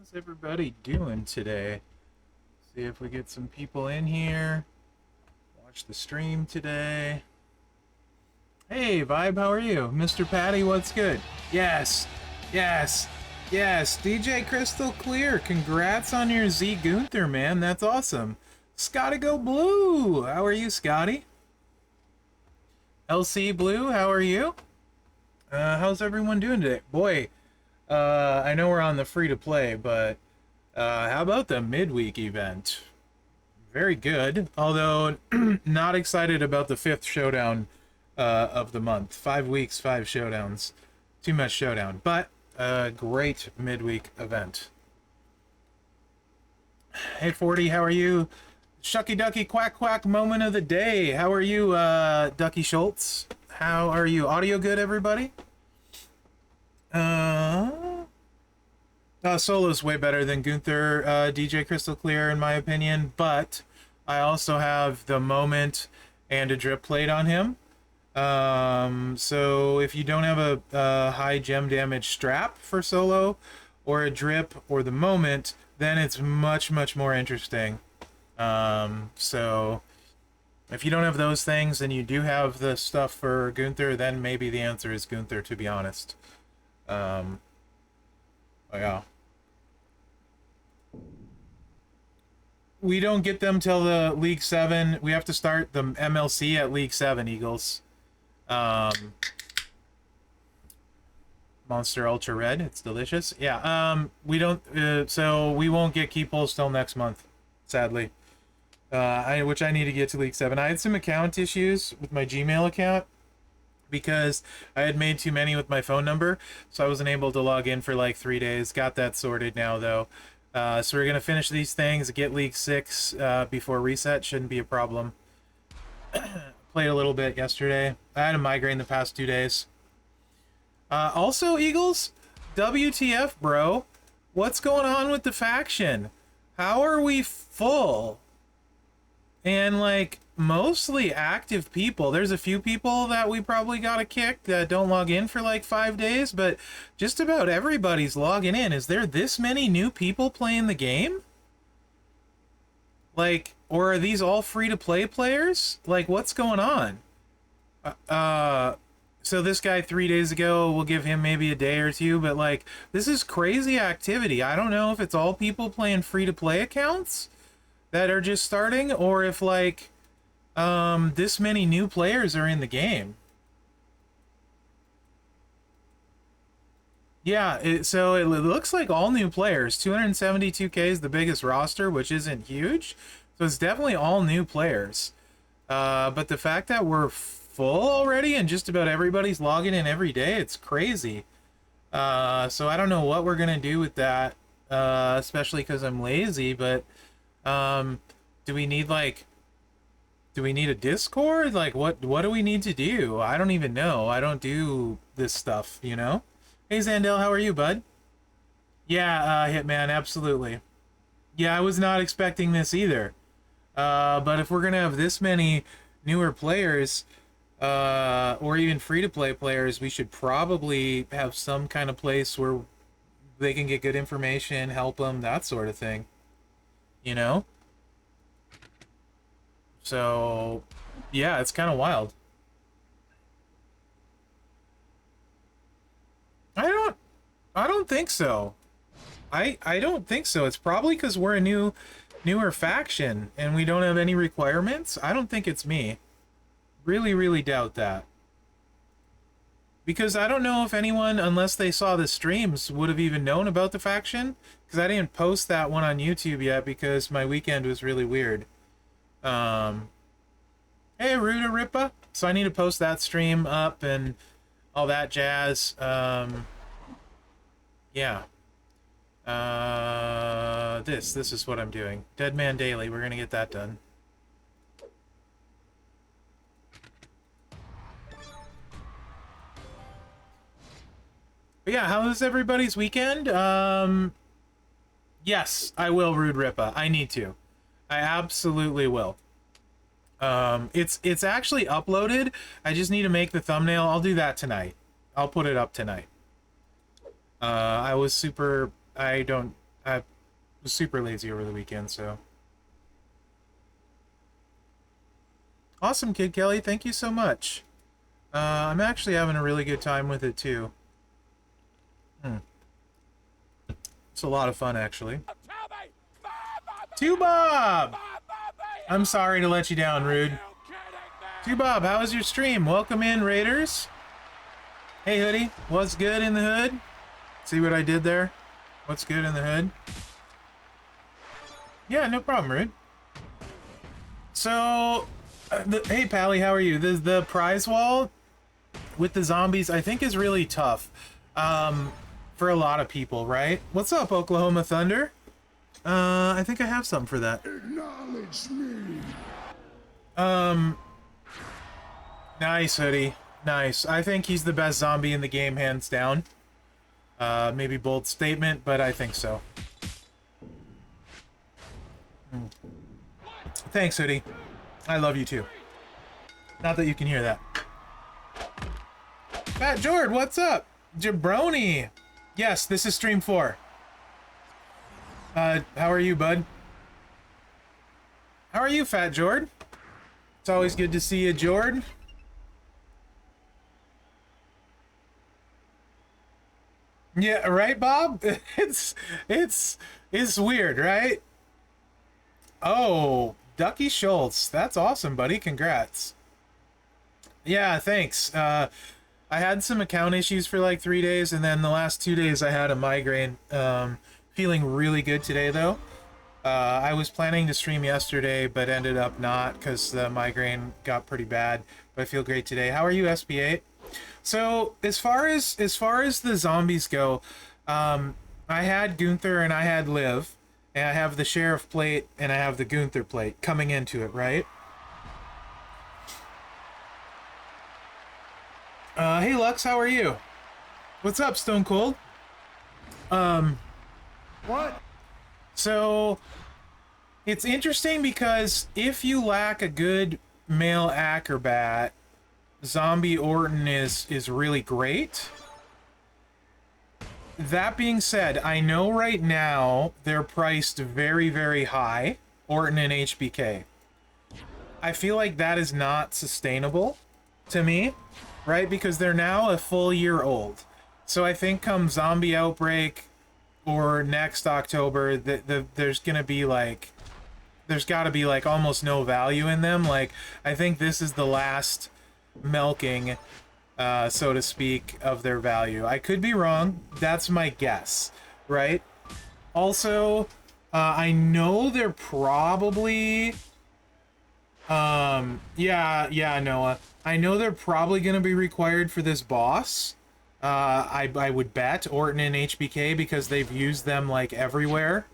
How's everybody doing today? See if we get some people in here. Watch the stream today. Hey, Vibe, how are you? Mr. Patty, what's good? Yes, yes, yes. DJ Crystal Clear, congrats on your Z Gunther, man. That's awesome. Scotty Go Blue, how are you, Scotty? LC Blue, how are you? How's everyone doing today? Boy, I know we're on the free to play, but how about the midweek event? Very good, although not excited about the fifth showdown of the month. 5 weeks, 5 showdowns. Too much showdown, but a great midweek event. Hey 40, how are you? Shucky Ducky Quack Quack moment of the day. How are you, Ducky Schultz? How are you? Audio good, everybody? Solo's way better than Gunther, DJ Crystal Clear, in my opinion, but I also have the moment and a drip plate on him. So if you don't have a high gem damage strap for Solo, or a drip, or the moment, then it's much, much more interesting. So if you don't have those things and you do have the stuff for Gunther, then maybe the answer is Gunther, to be honest. Oh yeah. We don't get them till the League 7. We have to start the MLC at League 7, Eagles. Monster Ultra Red, it's delicious. Yeah, we don't, so we won't get key pulls till next month, sadly. Which I need to get to League 7. I had some account issues with my Gmail account because I had made too many with my phone number, so I wasn't able to log in for like 3 days. Got that sorted now, though. So we're going to finish these things, get League 6 before reset. Shouldn't be a problem. Played a little bit yesterday. I had a migraine the past 2 days. Also, Eagles, WTF, bro? What's going on with the faction? How are we full? And, like, mostly active people. There's a few people that we probably got to kick that don't log in for like 5 days, but just about everybody's logging in. Is there this many new people playing the game? Like, or are these all free-to-play players? Like, what's going on? So this guy 3 days ago, we'll give him maybe a day or two, but, like, this is crazy activity. I don't know if it's all people playing free-to-play accounts that are just starting, or if, like, this many new players are in the game. Yeah, so it looks like all new players. 272k is the biggest roster, which isn't huge. So it's definitely all new players. But the fact that we're full already and just about everybody's logging in every day, it's crazy. So I don't know what we're going to do with that, especially because I'm lazy, but do we need, like... Do we need a Discord? Like, what do we need to do? I don't even know. I don't do this stuff, you know? Hey, Zandel, how are you, bud? Yeah, Hitman, absolutely. Yeah, I was not expecting this either. But if we're going to have this many newer players, or even free-to-play players, we should probably have some kind of place where they can get good information, help them, that sort of thing. You know? So, yeah, it's kind of wild. I don't think so. I don't think so. It's probably because we're a newer faction and we don't have any requirements. I don't think it's me. Really, really doubt that. Because I don't know if anyone, unless they saw the streams, would have even known about the faction. Because I didn't post that one on YouTube yet because my weekend was really weird. Hey, Ruda Ripa. So I need to post that stream up and all that jazz. Yeah. This is what I'm doing. Dead Man Daily. We're gonna get that done. But yeah, how was everybody's weekend? Yes, I will, Rude Ripa. I need to. I absolutely will. It's actually uploaded. I just need to make the thumbnail. I'll do that tonight. I'll put it up tonight. I was super... I I was super lazy over the weekend, so. Awesome, Kid Kelly. Thank you so much. I'm actually having a really good time with it, too. It's a lot of fun, actually. Two Bob! I'm sorry to let you down, Rude. Two Bob, how was your stream? Welcome in, Raiders. Hey, Hoodie. What's good in the hood? See what I did there? What's good in the hood? Yeah, no problem, Rude. So, hey, Pally, how are you? The prize wall with the zombies, I think, is really tough. For a lot of people, right? What's up, Oklahoma Thunder? I think I have something for that. Acknowledge me. Nice, Hoodie. Nice. I think he's the best zombie in the game, hands down. Maybe bold statement, but I think so. Thanks, Hoodie. I love you too. Not that you can hear that. Fat Jord, what's up? Jabroni. Yes, this is stream 4. How are you, bud? How are you, Fat Jord? It's always good to see you, Jord. Yeah, right, Bob? It's weird, right? Oh, Ducky Schultz. That's awesome, buddy. Congrats. Yeah, thanks. I had some account issues for like 3 days, and then the last 2 days I had a migraine. Feeling really good today, though. I was planning to stream yesterday, but ended up not because the migraine got pretty bad. But I feel great today. How are you, SB8? So as far as the zombies go, I had Gunther and I had Liv, and I have the Sheriff plate and I have the Gunther plate coming into it, right? Hey Lux, how are you? What's up, Stone Cold? What? So it's interesting because if you lack a good male acrobat, Zombie Orton is really great. That being said, I know right now they're priced very, very high, Orton and HBK. I feel like that is not sustainable to me, right? Because they're now a full year old. So I think come Zombie Outbreak or next October, there's gonna be like, there's gotta be like almost no value in them. Like, I think this is the last milking, so to speak, of their value. I could be wrong. That's my guess, right? Also, I know they're probably, yeah, Noah. I know they're probably going to be required for this boss. I would bet Orton and HBK because they've used them like everywhere.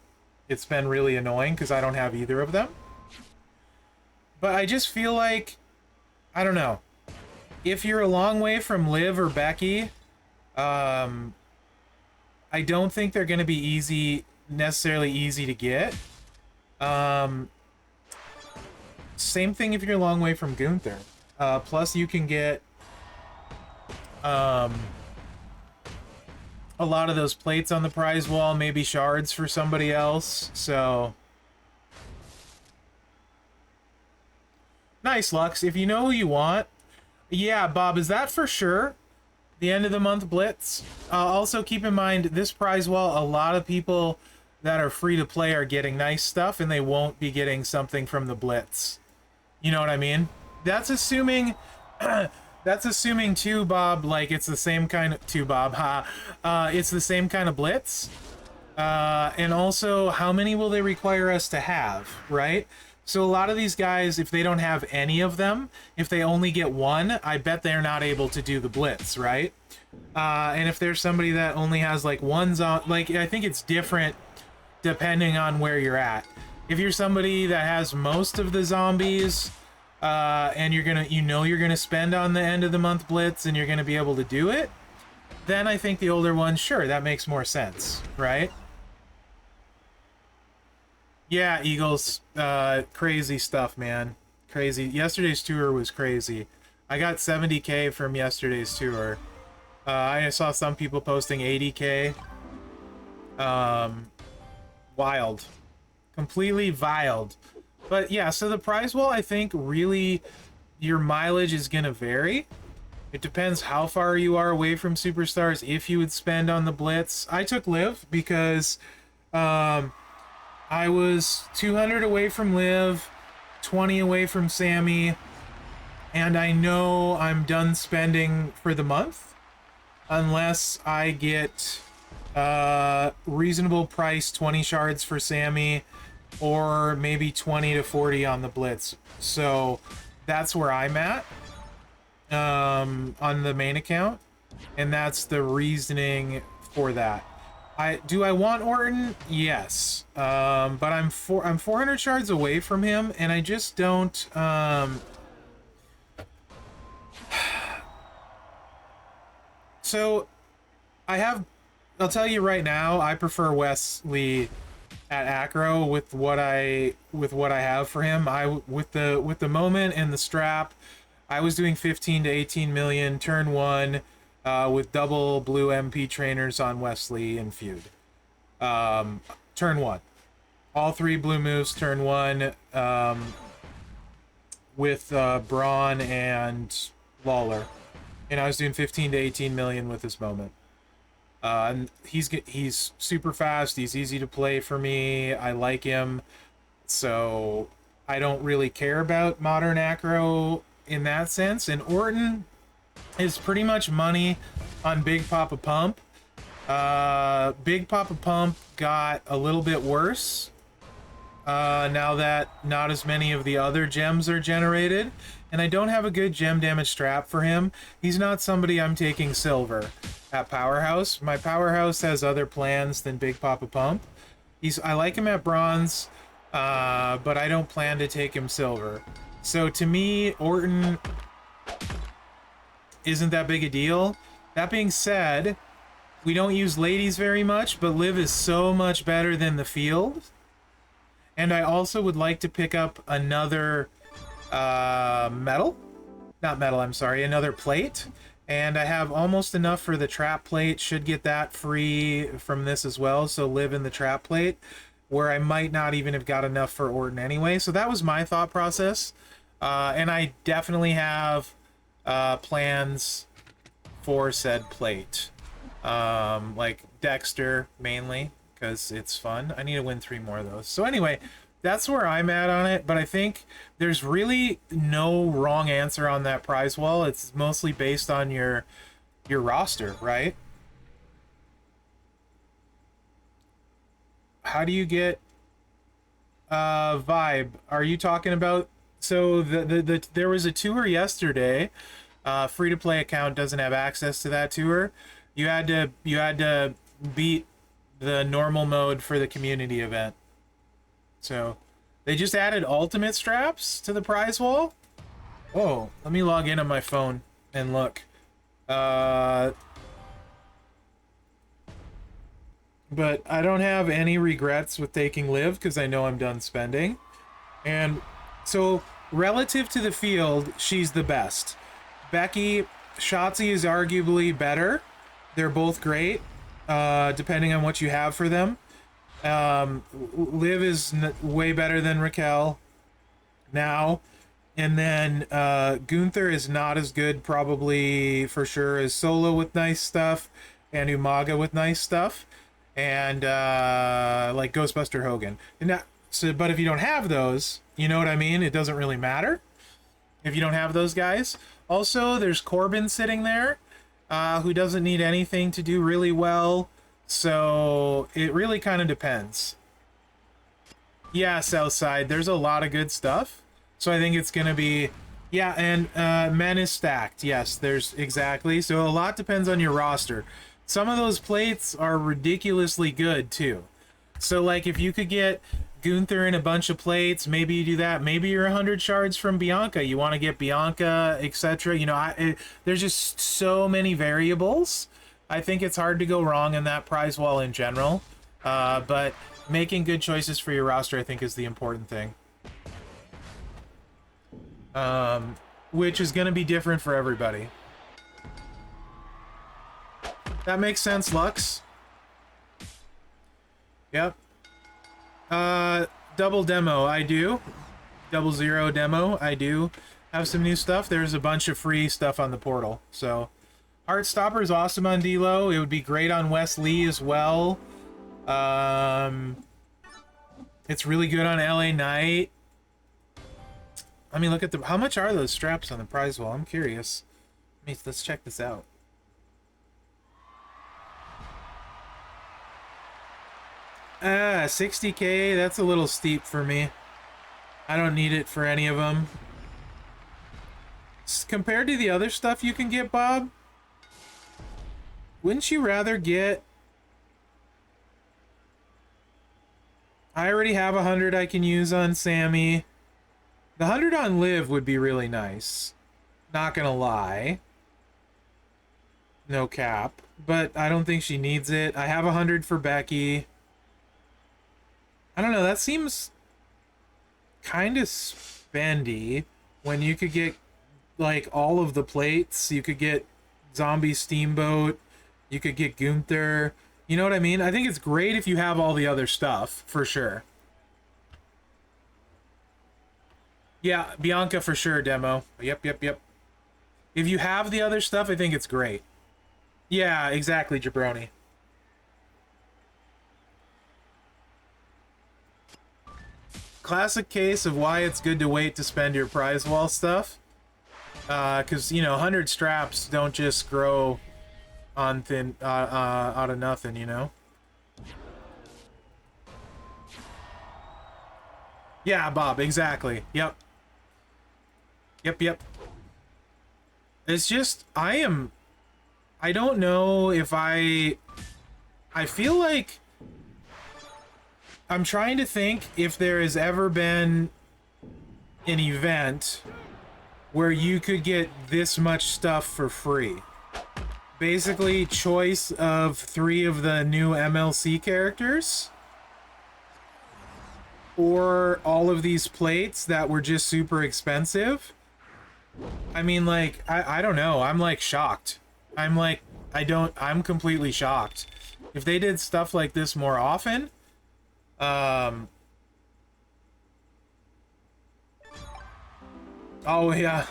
It's been really annoying because I don't have either of them. But I just feel like, I don't know. If you're a long way from Liv or Becky, I don't think they're going to be necessarily easy to get. Same thing if you're a long way from Gunther. Plus you can get a lot of those plates on the prize wall, maybe shards for somebody else, so... Nice, Lux. If you know who you want... Yeah, Bob, is that for sure? The end of the month blitz? Also keep in mind, this prize wall, a lot of people that are free to play are getting nice stuff, and they won't be getting something from the blitz. You know what I mean? That's assuming... that's assuming too, Bob, like it's the same kind of... Too, Bob, it's the same kind of blitz. And also, how many will they require us to have, right? So a lot of these guys, if they don't have any of them, if they only get one, I bet they're not able to do the blitz, right? And if there's somebody that only has like one like, I think it's different depending on where you're at. If you're somebody that has most of the zombies, and you're gonna spend on the end of the month blitz and you're gonna be able to do it, then I think the older ones, sure, that makes more sense, right? Yeah, Eagles, crazy stuff, man. Crazy. Yesterday's tour was crazy. I got 70K from yesterday's tour. I saw some people posting 80K. wild. Completely wild. But yeah, so the prize wall, I think, really, your mileage is going to vary. It depends how far you are away from superstars, if you would spend on the blitz. I took Liv because I was 200 away from Liv, 20 away from Sammy, and I know I'm done spending for the month unless I get reasonable price 20 shards for Sammy or maybe 20 to 40 on the blitz. So that's where I'm at on the main account, and that's the reasoning for that. Do I want Orton? Yes. But I'm 400 shards away from him, and I just don't so I'll tell you right now, I prefer Wesley at acro with what I have for him. With the moment and the strap, I was doing 15 to 18 million turn 1 with double blue MP trainers on Wesley and feud. Turn 1. All 3 blue moves turn 1 with Braun and Lawler. And I was doing 15 to 18 million with this moment. And he's super fast. He's easy to play for me. I like him. So I don't really care about modern acro in that sense. And Orton is pretty much money on Big Papa Pump. Big Papa Pump got a little bit worse now that not as many of the other gems are generated. And I don't have a good gem damage strap for him. He's not somebody I'm taking silver at Powerhouse. My Powerhouse has other plans than Big Papa Pump. I like him at bronze, but I don't plan to take him silver. So to me, Orton isn't that big a deal. That being said, we don't use ladies very much, but Liv is so much better than the field. And I also would like to pick up another another plate. And I have almost enough for the trap plate. Should get that free from this as well. So Liv in the trap plate, where I might not even have got enough for Orton anyway. So that was my thought process. And I definitely have plans for said plate. Like Dexter mainly, because it's fun. I need to win 3 more of those. So anyway, that's where I'm at on it, but I think there's really no wrong answer on that prize wall. It's mostly based on your roster, right? How do you get Vibe? Are you talking about, so there was a tour yesterday. Free to play account doesn't have access to that tour. You had to beat the normal mode for the community event. So they just added ultimate straps to the prize wall. Oh, let me log in on my phone and look. But I don't have any regrets with taking Liv because I know I'm done spending. And so relative to the field, she's the best. Becky, Shotzi is arguably better. They're both great, depending on what you have for them. Liv is way better than Raquel now. And then Gunther is not as good, probably for sure, as Solo with nice stuff and Umaga with nice stuff. And like Ghostbuster Hogan. But if you don't have those, you know what I mean? It doesn't really matter if you don't have those guys. Also, there's Corbin sitting there, who doesn't need anything to do really well. So it really kind of depends. Yeah, Southside, there's a lot of good stuff. So I think it's going to be, yeah, and men is stacked. Yes, there's exactly. So a lot depends on your roster. Some of those plates are ridiculously good too. So like if you could get Gunther in a bunch of plates, maybe you do that. Maybe you're 100 shards from Bianca. You want to get Bianca, etc. You know, there's just so many variables. I think it's hard to go wrong in that prize wall in general. But making good choices for your roster, I think, is the important thing. Which is going to be different for everybody. That makes sense, Lux. Yep. Double demo, I do. 00 demo, I do have some new stuff. There's a bunch of free stuff on the portal. So, Heartstopper is awesome on D-Lo. It would be great on Wes Lee as well. It's really good on LA Knight. I mean, look at the... How much are those straps on the prize wall? I'm curious. Let's check this out. Ah, 60k. That's a little steep for me. I don't need it for any of them. Compared to the other stuff you can get, Bob, wouldn't you rather get... I already have 100 I can use on Sammy. The 100 on Liv would be really nice. Not gonna lie. No cap. But I don't think she needs it. I have 100 for Becky. I don't know, that seems kind of spendy when you could get like all of the plates. You could get Zombie Steamboat, you could get Gunther, you know what I mean? I think it's great if you have all the other stuff, for sure. Yeah, Bianca for sure, demo. Yep. If you have the other stuff, I think it's great. Yeah, exactly, Jabroni. Classic case of why it's good to wait to spend your prize wall stuff. Because, you know, 100 straps don't just grow on thin, out of nothing, you know? Yeah, Bob, exactly. Yep. It's just, I don't know if I feel like I'm trying to think if there has ever been an event where you could get this much stuff for free. Basically, choice of 3 of the new MLC characters, or all of these plates that were just super expensive. I mean, like, I don't know. I'm, like, shocked. I'm completely shocked. If they did stuff like this more often, oh, yeah.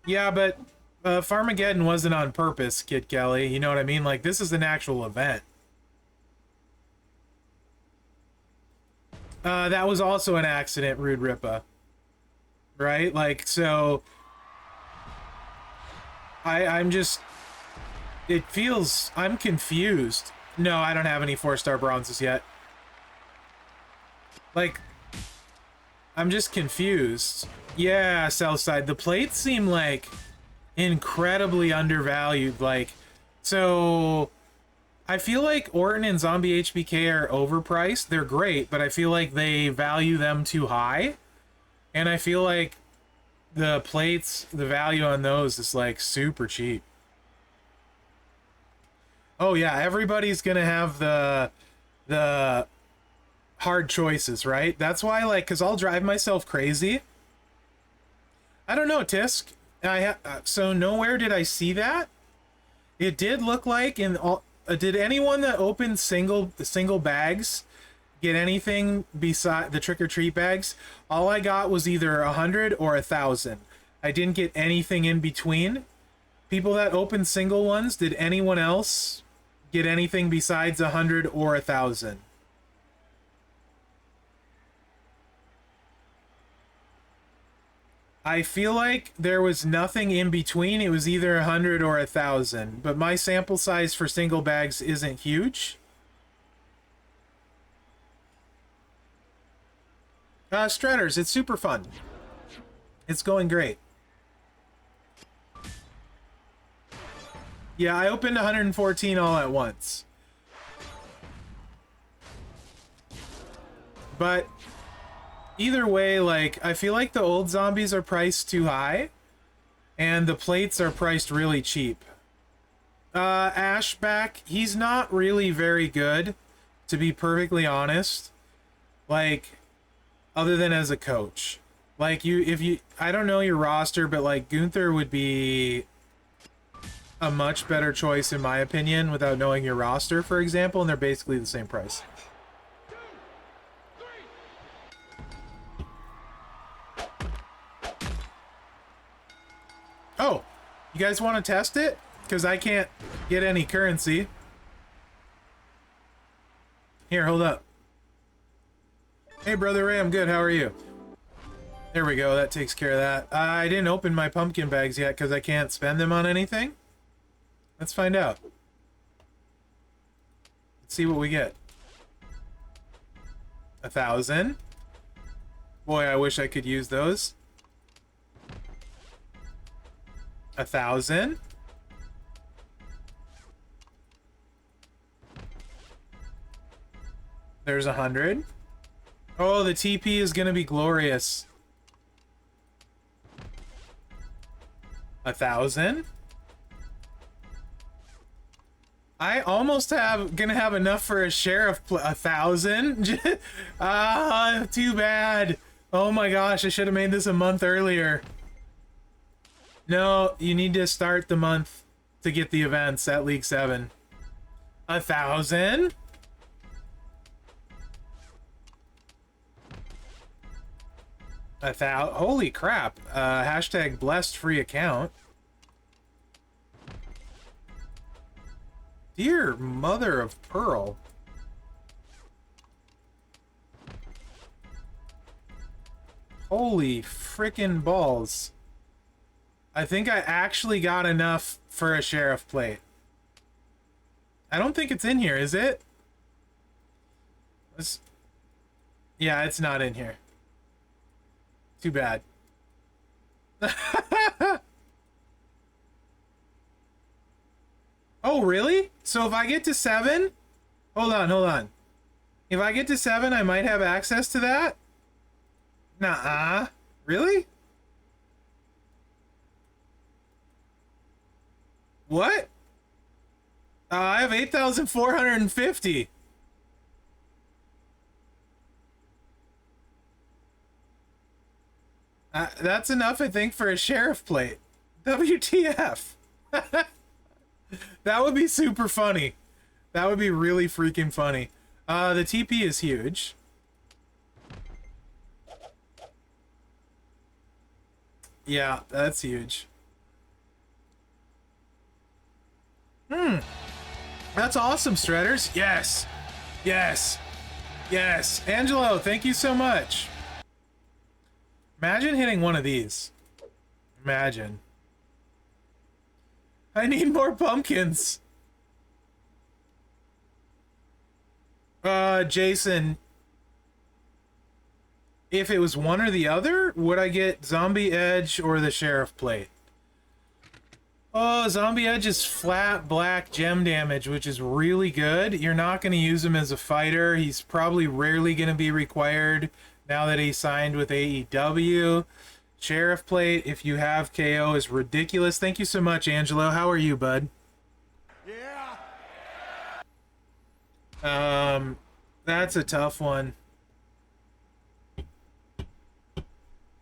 Yeah, but Farmageddon wasn't on purpose, Kid Kelly. You know what I mean? Like, this is an actual event. That was also an accident, Rude Ripa. Right? Like, so... I'm just... It feels... I'm confused. No, I don't have any 4-star bronzes yet. Like... I'm just confused. Yeah, Southside. The plates seem, like, incredibly undervalued. Like, so... I feel like Orton and Zombie HBK are overpriced. They're great, but I feel like they value them too high. And I feel like the plates, the value on those is like super cheap. Oh yeah, everybody's gonna have the hard choices, right? That's why, like, because I'll drive myself crazy. I don't know, Tisk. So nowhere did I see that. It did look like in all... did anyone that opened single bags get anything beside the trick-or-treat bags? All I got was either 100 or 1,000. I didn't get anything in between. People that opened single ones, did anyone else get anything besides 100 or 1,000? I feel like there was nothing in between. It was either 100 or 1,000. But my sample size for single bags isn't huge. Stredders, it's super fun. It's going great. Yeah, I opened 114 all at once. But... either way, like, I feel like the old zombies are priced too high, and the plates are priced really cheap. Ashback, he's not really very good, to be perfectly honest. Like, other than as a coach. Like, I don't know your roster, but, like, Gunther would be a much better choice, in my opinion, without knowing your roster, for example, and they're basically the same price. You guys want to test it? Because I can't get any currency. Here, hold up. Hey, Brother Ray, I'm good. How are you? There we go. That takes care of that. I didn't open my pumpkin bags yet because I can't spend them on anything. Let's find out. Let's see what we get. 1,000. Boy, I wish I could use those. 1,000. There's 100. Oh, the TP is gonna be glorious. 1,000. I almost gonna have enough for a share of 1,000. Ah, too bad. Oh my gosh, I should have made this a month earlier. No, you need to start the month to get the events at League 7. 1,000. Holy crap. Hashtag blessed free account. Dear mother of pearl. Holy frickin' balls. I think I actually got enough for a sheriff plate. I don't think it's in here, is it? Yeah, it's not in here. Too bad. Oh, really? So if I get to 7... Hold on. If I get to 7, I might have access to that? Nuh-uh. Really? What? I have 8,450. That's enough, I think, for a sheriff plate. WTF. That would be super funny. That would be really freaking funny. The TP is huge. Yeah, that's huge. That's awesome, Stredders. Yes. Yes. Yes. Angelo, thank you so much. Imagine hitting one of these. Imagine. I need more pumpkins. Jason. If it was one or the other, would I get Zombie Edge or the Sheriff Plate? Oh, Zombie Edge is flat black gem damage, which is really good. You're not going to use him as a fighter. He's probably rarely going to be required now that he signed with AEW. Sheriff Plate, if you have KO, is ridiculous. Thank you so much, Angelo. How are you, bud? Yeah. That's a tough one.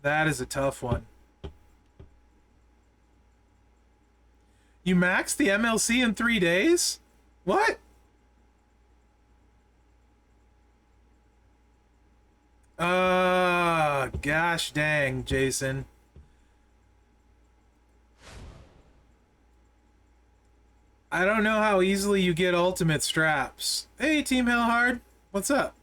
That is a tough one. You maxed the MLC in 3 days? What? Gosh dang, Jason. I don't know how easily you get ultimate straps. Hey, Team Hellhard. What's up?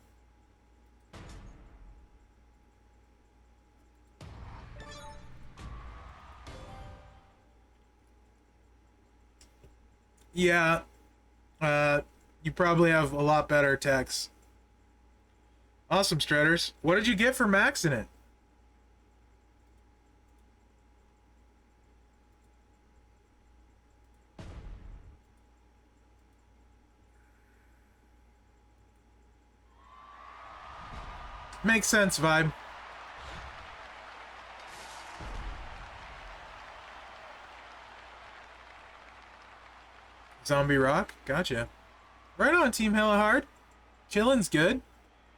Yeah. You probably have a lot better techs. Awesome, Stredders. What did you get for maxing it? Makes sense, Vibe. Zombie Rock? Gotcha. Right on, Team Hella Hard. Chillin's good.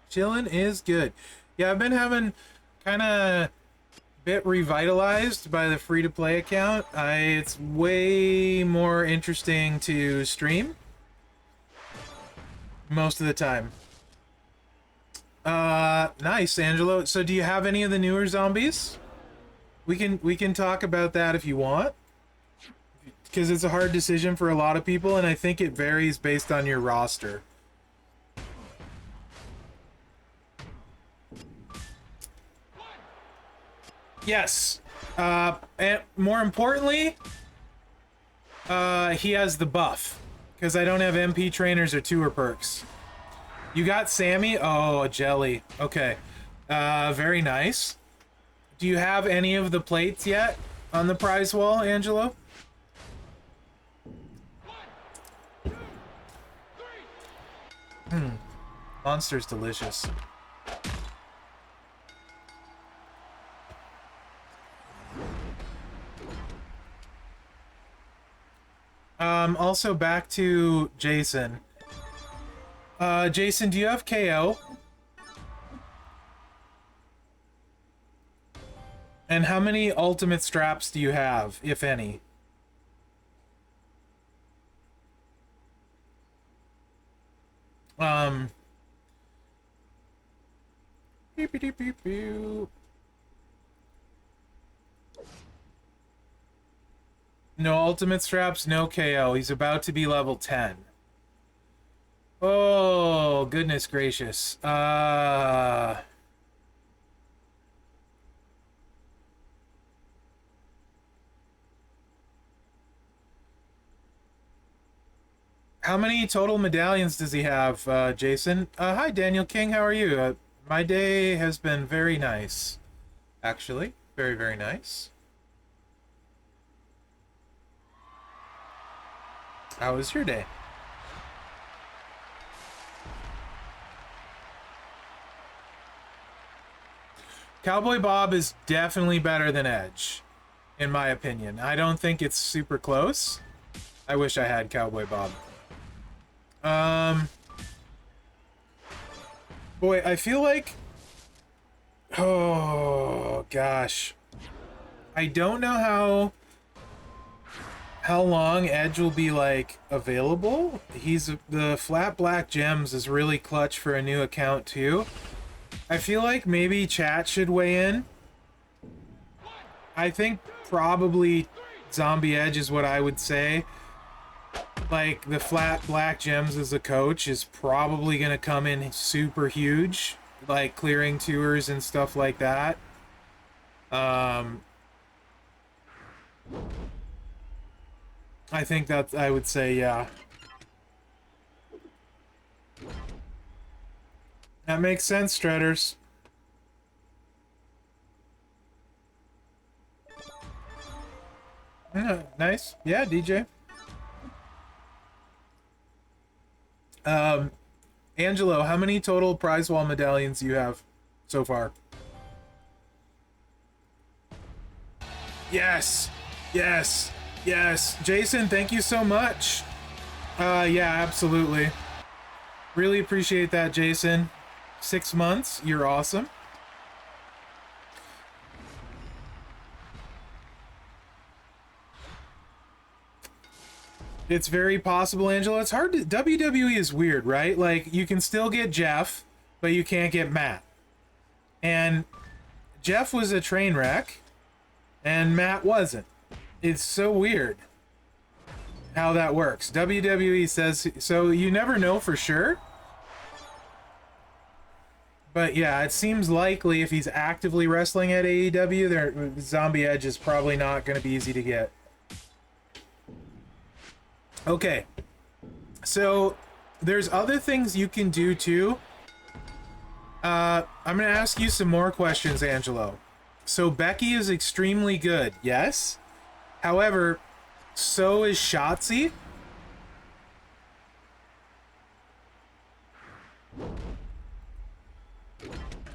Chillin' is good. Yeah, I've been having kind of bit revitalized by the free-to-play account. It's way more interesting to stream most of the time. Nice, Angelo. So do you have any of the newer zombies? We can talk about that if you want. because it's a hard decision for a lot of people, and I think it varies based on your roster. Yes. And more importantly, he has the buff, because I don't have MP trainers or tour perks. You got Sammy? Oh, a jelly. Okay. Very nice. Do you have any of the plates yet on the prize wall, Angelo? Monster's delicious. Also back to Jason. Jason, do you have KO? And how many ultimate straps do you have, if any? Beep, beep, beep, beep. No ultimate straps, no KO. He's about to be level 10. Oh, goodness gracious. How many total medallions does he have, Jason? Hi, Daniel King. How are you? My day has been very nice. Actually, very, very nice. How was your day? Cowboy Bob is definitely better than Edge, in my opinion. I don't think it's super close. I wish I had Cowboy Bob. Boy, I feel like... Oh, gosh. I don't know how long Edge will be, like, available. The flat black gems is really clutch for a new account, too. I feel like maybe chat should weigh in. I think probably Zombie Edge is what I would say. Like, the flat black gems as a coach is probably going to come in super huge. Like, clearing tours and stuff like that. I think that I would say, yeah. That makes sense, Stredders. Yeah, nice. Yeah, DJ. Angelo, how many total prize wall medallions do you have so far? Yes! Yes! Yes! Jason, thank you so much! Yeah, absolutely. Really appreciate that, Jason. 6 months, you're awesome. It's very possible, Angela. It's hard to... WWE is weird, right? Like, you can still get Jeff, but you can't get Matt. And Jeff was a train wreck, and Matt wasn't. It's so weird how that works. WWE says... So you never know for sure. But yeah, it seems likely if he's actively wrestling at AEW, Zombie Edge is probably not going to be easy to get. Okay, so there's other things you can do too. I'm going to ask you some more questions, Angelo. So Becky is extremely good, yes? However, so is Shotzi.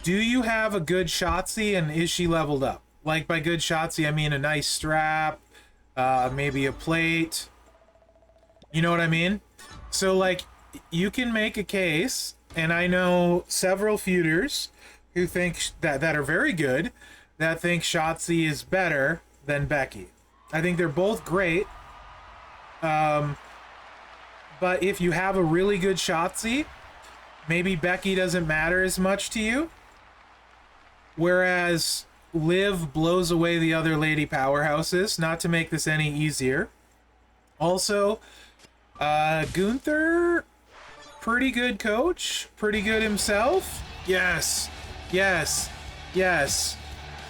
Do you have a good Shotzi, and is she leveled up? Like, by good Shotzi, I mean a nice strap, maybe a plate. You know what I mean? So, like, you can make a case, and I know several feuders who think that are very good, that think Shotzi is better than Becky. I think they're both great. But if you have a really good Shotzi, maybe Becky doesn't matter as much to you. Whereas Liv blows away the other lady powerhouses, not to make this any easier. Also, Gunther, pretty good coach, pretty good himself. Yes, yes, yes.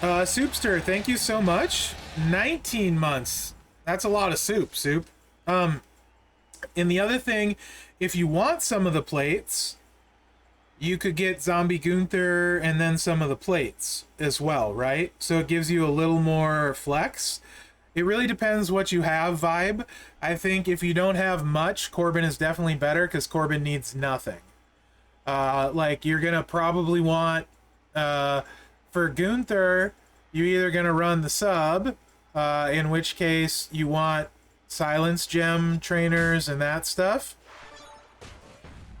Soupster, thank you so much. 19 months. That's a lot of soup. And the other thing, if you want some of the plates, you could get Zombie Gunther and then some of the plates as well, right? So it gives you a little more flex. It really depends what you have vibe. I think if you don't have much, Corbin is definitely better because Corbin needs nothing. Like you're gonna probably want for Gunther, you're either gonna run the sub, in which case you want silence gem trainers and that stuff,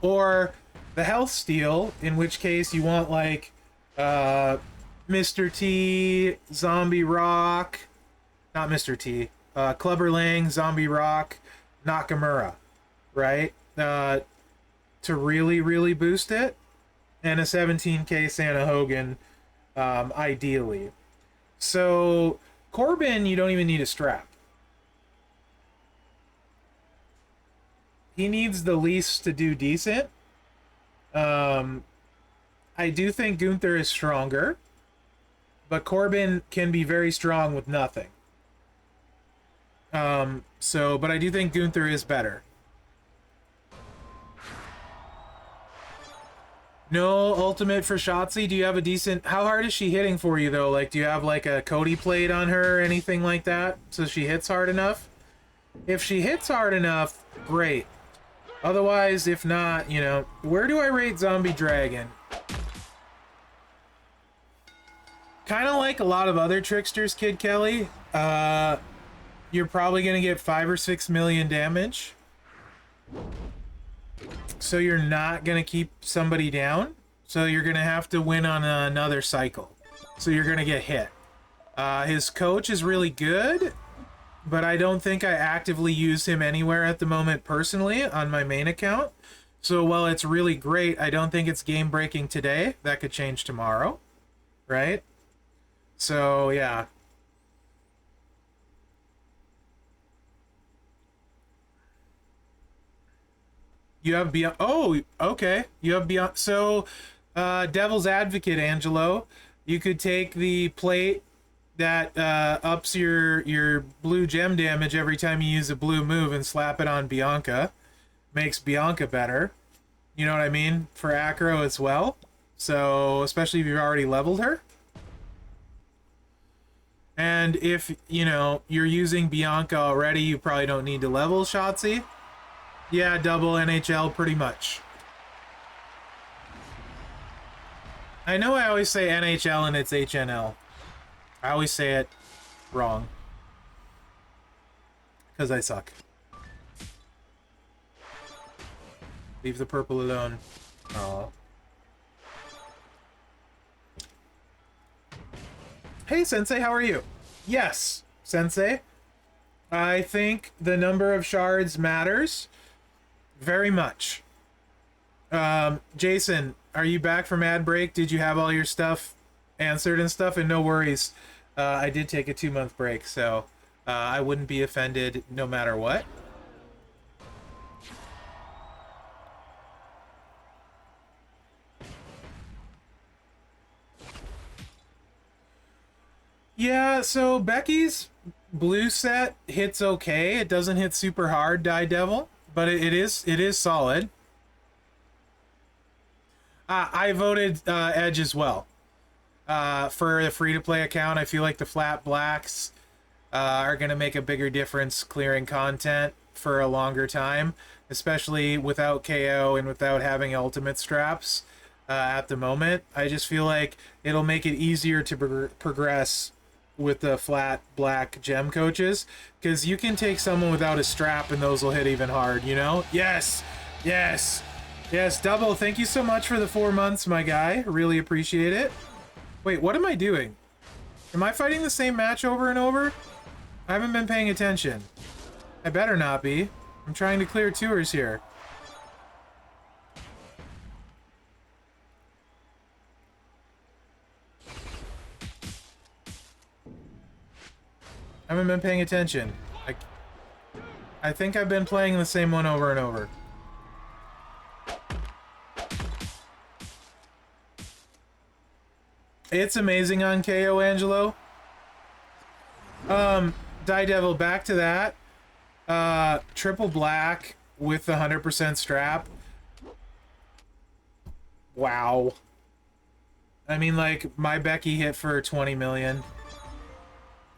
or the health steal, in which case you want like Mr. T, Zombie Rock, not Mr. T, Clubber Lang, Zombie Rock, Nakamura, right? To really boost it, and a 17k Santa Hogan, ideally. So Corbin, you don't even need a strap. He needs the least to do decent. I do think Gunther is stronger, but Corbin can be very strong with nothing. But I do think Gunther is better. No ultimate for Shotzi. Do you have a decent... How hard is she hitting for you, though? Like, do you have, like, a Cody plate on her or anything like that? So she hits hard enough? If she hits hard enough, great. Otherwise, if not, you know... Where do I rate Zombie Dragon? Kind of like a lot of other tricksters, Kid Kelly. You're probably going to get 5 or 6 million damage. So you're not going to keep somebody down. So you're going to have to win on another cycle. So you're going to get hit. His coach is really good, but I don't think I actively use him anywhere at the moment personally on my main account. So while it's really great, I don't think it's game breaking today. That could change tomorrow, right? So yeah. You have beyond. Oh, okay. You have beyond. So, Devil's Advocate, Angelo. You could take the plate that ups your blue gem damage every time you use a blue move and slap it on Bianca. Makes Bianca better. You know what I mean? For acro as well. So, especially if you've already leveled her. And if, you know, you're using Bianca already, you probably don't need to level Shotzi. Yeah, double NHL pretty much. I know I always say NHL and it's HNL. I always say it wrong. Because I suck. Leave the purple alone. Oh. Hey, Sensei, how are you? Yes, Sensei. I think the number of shards matters very much. Jason, are you back from ad break? Did you have all your stuff answered and stuff? And no worries. I did take a 2-month break, so I wouldn't be offended no matter what. Yeah, so Becky's blue set hits okay. It doesn't hit super hard, Die Devil, but it is solid. I voted Edge as well. For the free-to-play account, I feel like the flat blacks are going to make a bigger difference clearing content for a longer time, especially without KO and without having ultimate straps at the moment. I just feel like it'll make it easier to progress with the flat black gem coaches, because you can take someone without a strap and those will hit even hard, you know? Yes! Yes! Yes, Double, thank you so much for the 4 months, my guy. Really appreciate it. Wait, what am I doing? Am I fighting the same match over and over? I haven't been paying attention. I better not be. I'm trying to clear tours here. I haven't been paying attention. I think I've been playing the same one over and over. It's amazing on KO, Angelo. Daredevil, back to that. Triple black with the 100% strap. Wow. I mean, like, my Becky hit for 20 million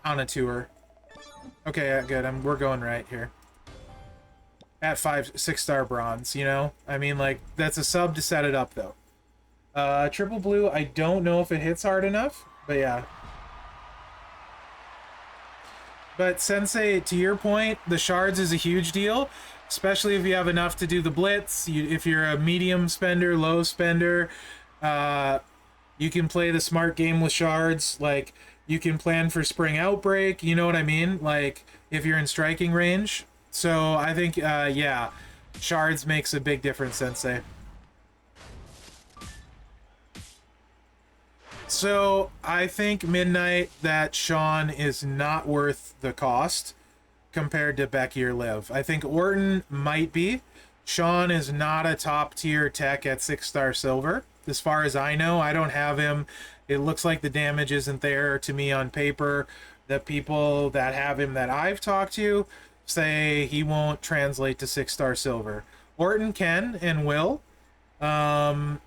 on a tour. Okay, good. We're going right here. At 6-star bronze, you know? I mean, like, that's a sub to set it up, though. Triple blue, I don't know if it hits hard enough, but yeah. But Sensei, to your point, the shards is a huge deal, especially if you have enough to do the blitz. If you're a medium spender, low spender, you can play the smart game with shards. Like, you can plan for spring outbreak, you know what I mean? Like, if you're in striking range. So I think, yeah, shards makes a big difference, Sensei. So I think Midnight that Sean is not worth the cost compared to Becky or Liv. I think Orton might be. Sean is not a top tier tech at 6-star silver. As far as I know, I don't have him. It looks like the damage isn't there to me on paper. The people that have him that I've talked to say he won't translate to 6-star silver. Orton can and will. I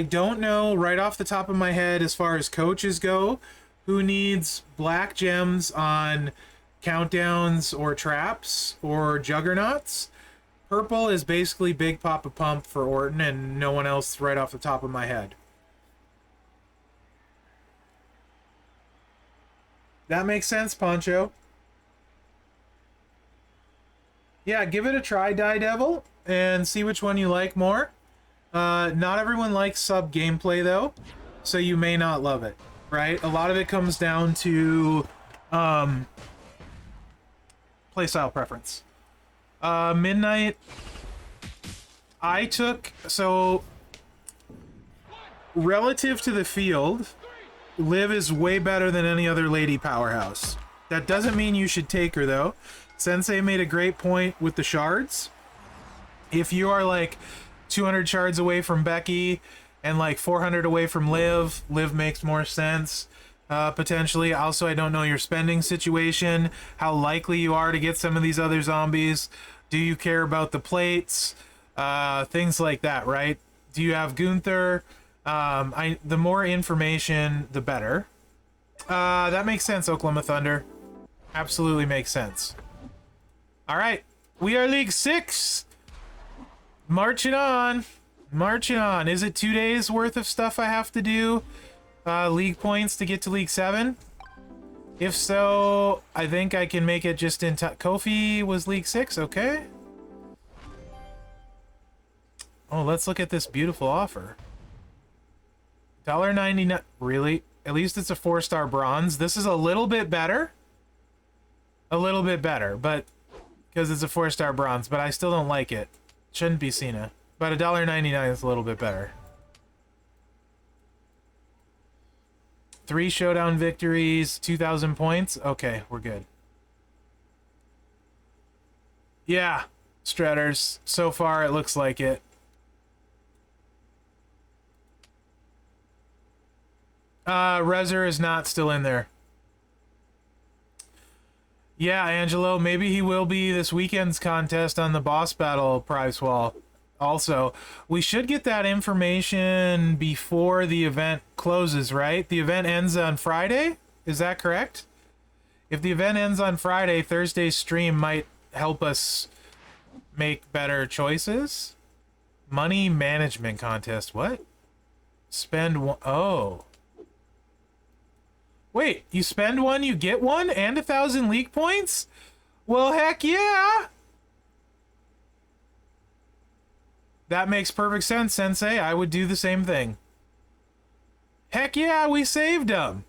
don't know right off the top of my head as far as coaches go who needs black gems on countdowns or traps or juggernauts. Purple is basically Big Papa Pump for Orton and no one else right off the top of my head. That makes sense, Poncho. Yeah, give it a try, Daredevil, and see which one you like more. Not everyone likes sub gameplay though, so you may not love it, right? A lot of it comes down to playstyle preference. Midnight, I took, so relative to the field, Liv is way better than any other lady powerhouse. That doesn't mean you should take her though. Sensei made a great point with the shards. If you are like 200 shards away from Becky and like 400 away from Liv makes more sense, potentially. Also, I don't know your spending situation, how likely you are to get some of these other zombies. Do you care about the plates? Things like that, right? Do you have Gunther? The more information, the better. That makes sense, Oklahoma Thunder. Absolutely makes sense. All right, we are League 6. Marching on. Marching on. Is it 2 days worth of stuff I have to do? League points to get to League 7? If so, I think I can make it just in time. Kofi was League 6, okay. Oh, let's look at this beautiful offer. $1.99. Really? At least it's a 4-star bronze. This is a little bit better. A little bit better, but because it's a 4-star bronze, but I still don't like it. Shouldn't be Cena. But $1.99 is a little bit better. 3 showdown victories, 2,000 points. Okay, we're good. Yeah, Stratters. So far, it looks like it. Rezer is not still in there. Yeah, Angelo, maybe he will be this weekend's contest on the boss battle prize wall. Also, we should get that information before the event closes, right? The event ends on Friday? Is that correct? If the event ends on Friday, Thursday's stream might help us make better choices. Money management contest. What? Spend one. Oh. Wait, you spend one, you get one, and 1,000 league points? Well, heck yeah! That makes perfect sense, Sensei. I would do the same thing. Heck yeah, we saved them!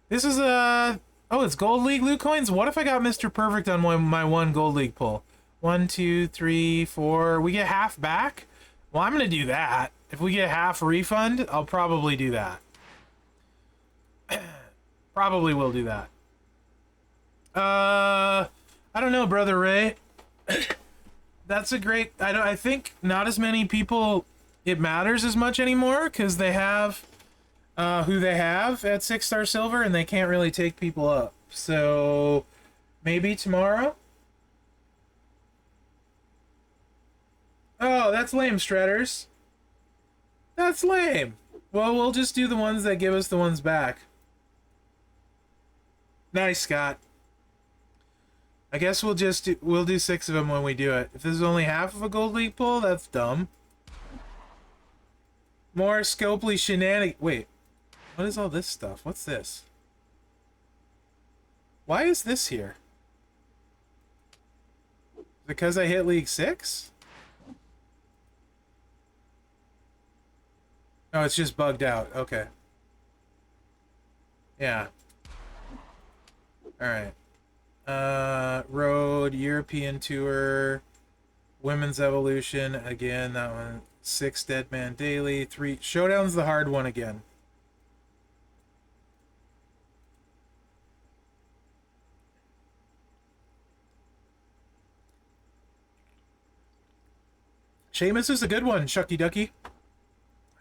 This is a... Oh, it's Gold League loot coins? What if I got Mr. Perfect on my one Gold League pull? 1, 2, 3, 4... We get half back? Well, I'm gonna do that. If we get half refund, I'll probably do that. Probably will do that. I don't know, Brother Ray. That's a great... I think not as many people... It matters as much anymore because they have who they have at 6-star silver and they can't really take people up. So maybe tomorrow? Oh, that's lame, Stratters. That's lame. Well, we'll just do the ones that give us the ones back. Nice, Scott. I guess we'll do 6 of them when we do it. If this is only half of a gold league pull, that's dumb. More Scopely shenanigans. Wait, what is all this stuff? What's this? Why is this here? Because I hit League 6? Oh, it's just bugged out. Okay. Yeah. Alright. Road, European Tour, Women's Evolution, again, that one. 6 Dead Man Daily, 3... Showdown's the hard one again. Seamus is a good one, Shucky Ducky.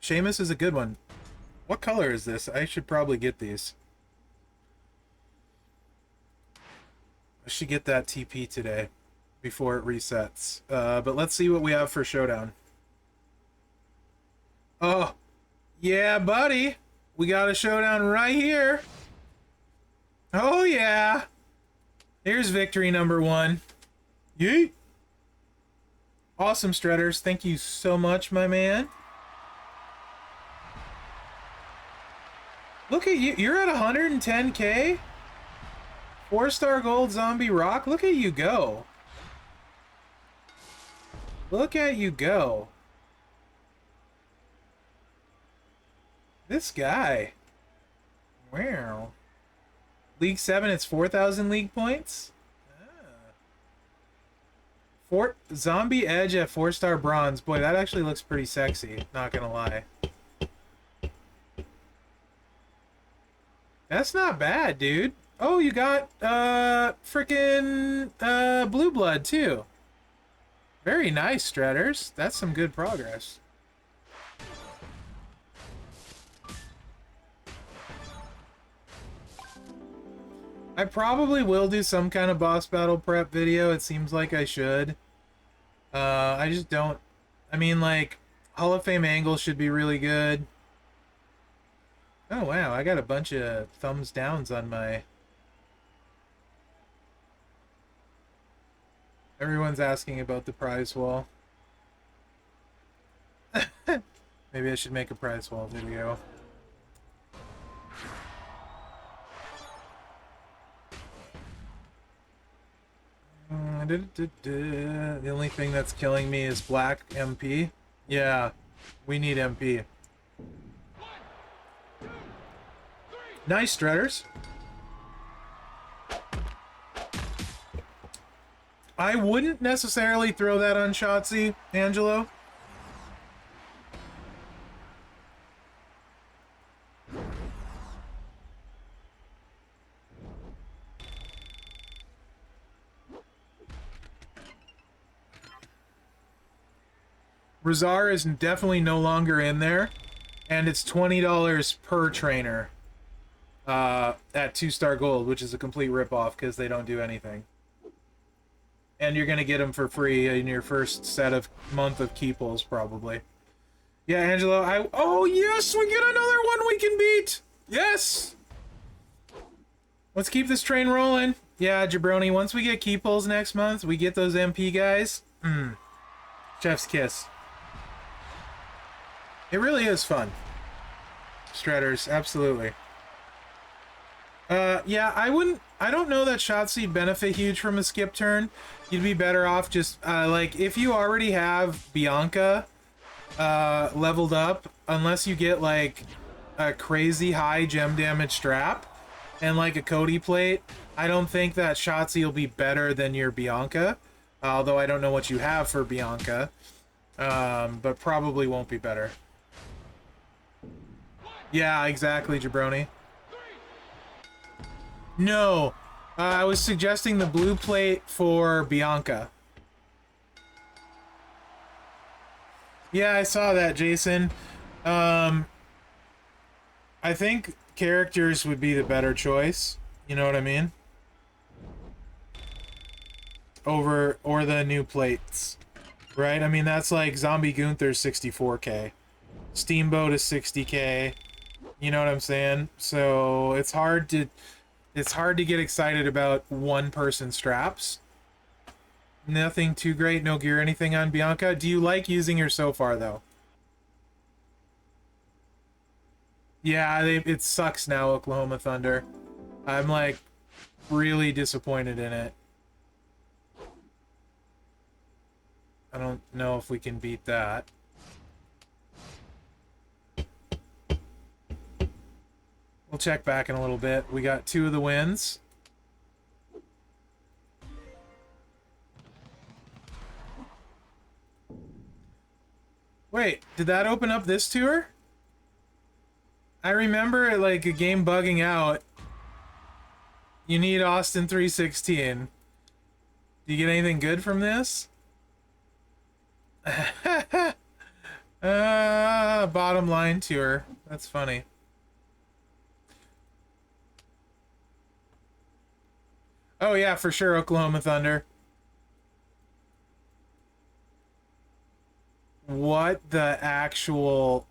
Seamus is a good one. What color is this? I should probably get these. I should get that TP today before it resets. But let's see what we have for Showdown. Oh, yeah, buddy. We got a Showdown right here. Oh, yeah. Here's victory number 1. Yeet. Awesome, Strutters. Thank you so much, my man. Look at you. You're at 110K? 4-star gold zombie rock. Look at you go. Look at you go. This guy. Wow. League 7, it's 4,000 league points? Fort Zombie Edge at 4-star bronze. Boy, that actually looks pretty sexy. Not gonna lie. That's not bad, dude. Oh, you got, frickin', Blue Blood, too. Very nice, Stratters. That's some good progress. I probably will do some kind of boss battle prep video. It seems like I should. I just don't... I mean, like, Hall of Fame angle should be really good. Oh, wow. I got a bunch of thumbs downs on my... Everyone's asking about the prize wall. Maybe I should make a prize wall video. The only thing that's killing me is black MP. Yeah, we need MP. Nice, Strutters. I wouldn't necessarily throw that on Shotzi, Angelo. Razar is definitely no longer in there, and it's $20 per trainer at 2-star gold, which is a complete ripoff because they don't do anything. And you're gonna get them for free in your first month of key pulls, probably. Yeah, Angelo, oh yes, we get another one we can beat! Yes! Let's keep this train rolling. Yeah, Jabroni, once we get key pulls next month, we get those MP guys. Chef's kiss. It really is fun. Stratters, absolutely. Yeah, I don't know that Shotzi'd benefit huge from a skip turn. You'd be better off just, like, if you already have Bianca, leveled up, unless you get, like, a crazy high gem damage strap, and, like, a Cody plate, I don't think that Shotzi will be better than your Bianca, although I don't know what you have for Bianca, but probably won't be better. Yeah, exactly, Jabroni. No! I was suggesting the blue plate for Bianca. Yeah, I saw that, Jason. I think characters would be the better choice. You know what I mean? Or the new plates. Right? I mean, that's like Zombie Gunther's 64k. Steamboat is 60k. You know what I'm saying? So it's hard to get excited about one person straps. Nothing too great, no gear, anything on Bianca. Do you like using her so far though? Yeah, it sucks now, Oklahoma Thunder. I'm like really disappointed in it. I don't know if we can beat that. We'll check back in a little bit. We got 2 of the wins. Wait, did that open up this tour? I remember like a game bugging out. You need Austin 316. Do you get anything good from this? Bottom line tour. That's funny. Oh yeah, for sure, Oklahoma Thunder. What the actual...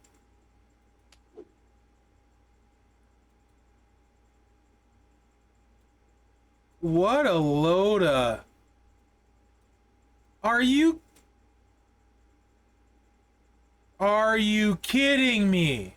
What a load of... Are you kidding me?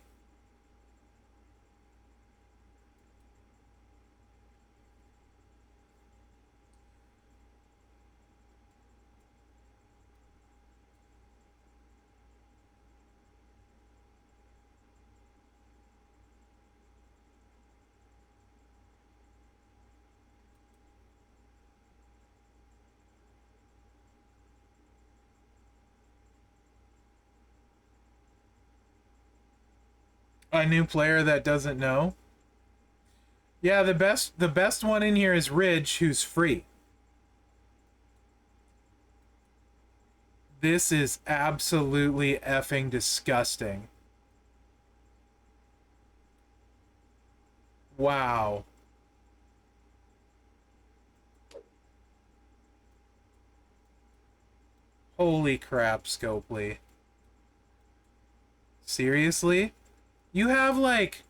A new player that doesn't know? Yeah, the best one in here is Ridge, who's free. This is absolutely effing disgusting. Wow. Holy crap, Scopely. Seriously? You have like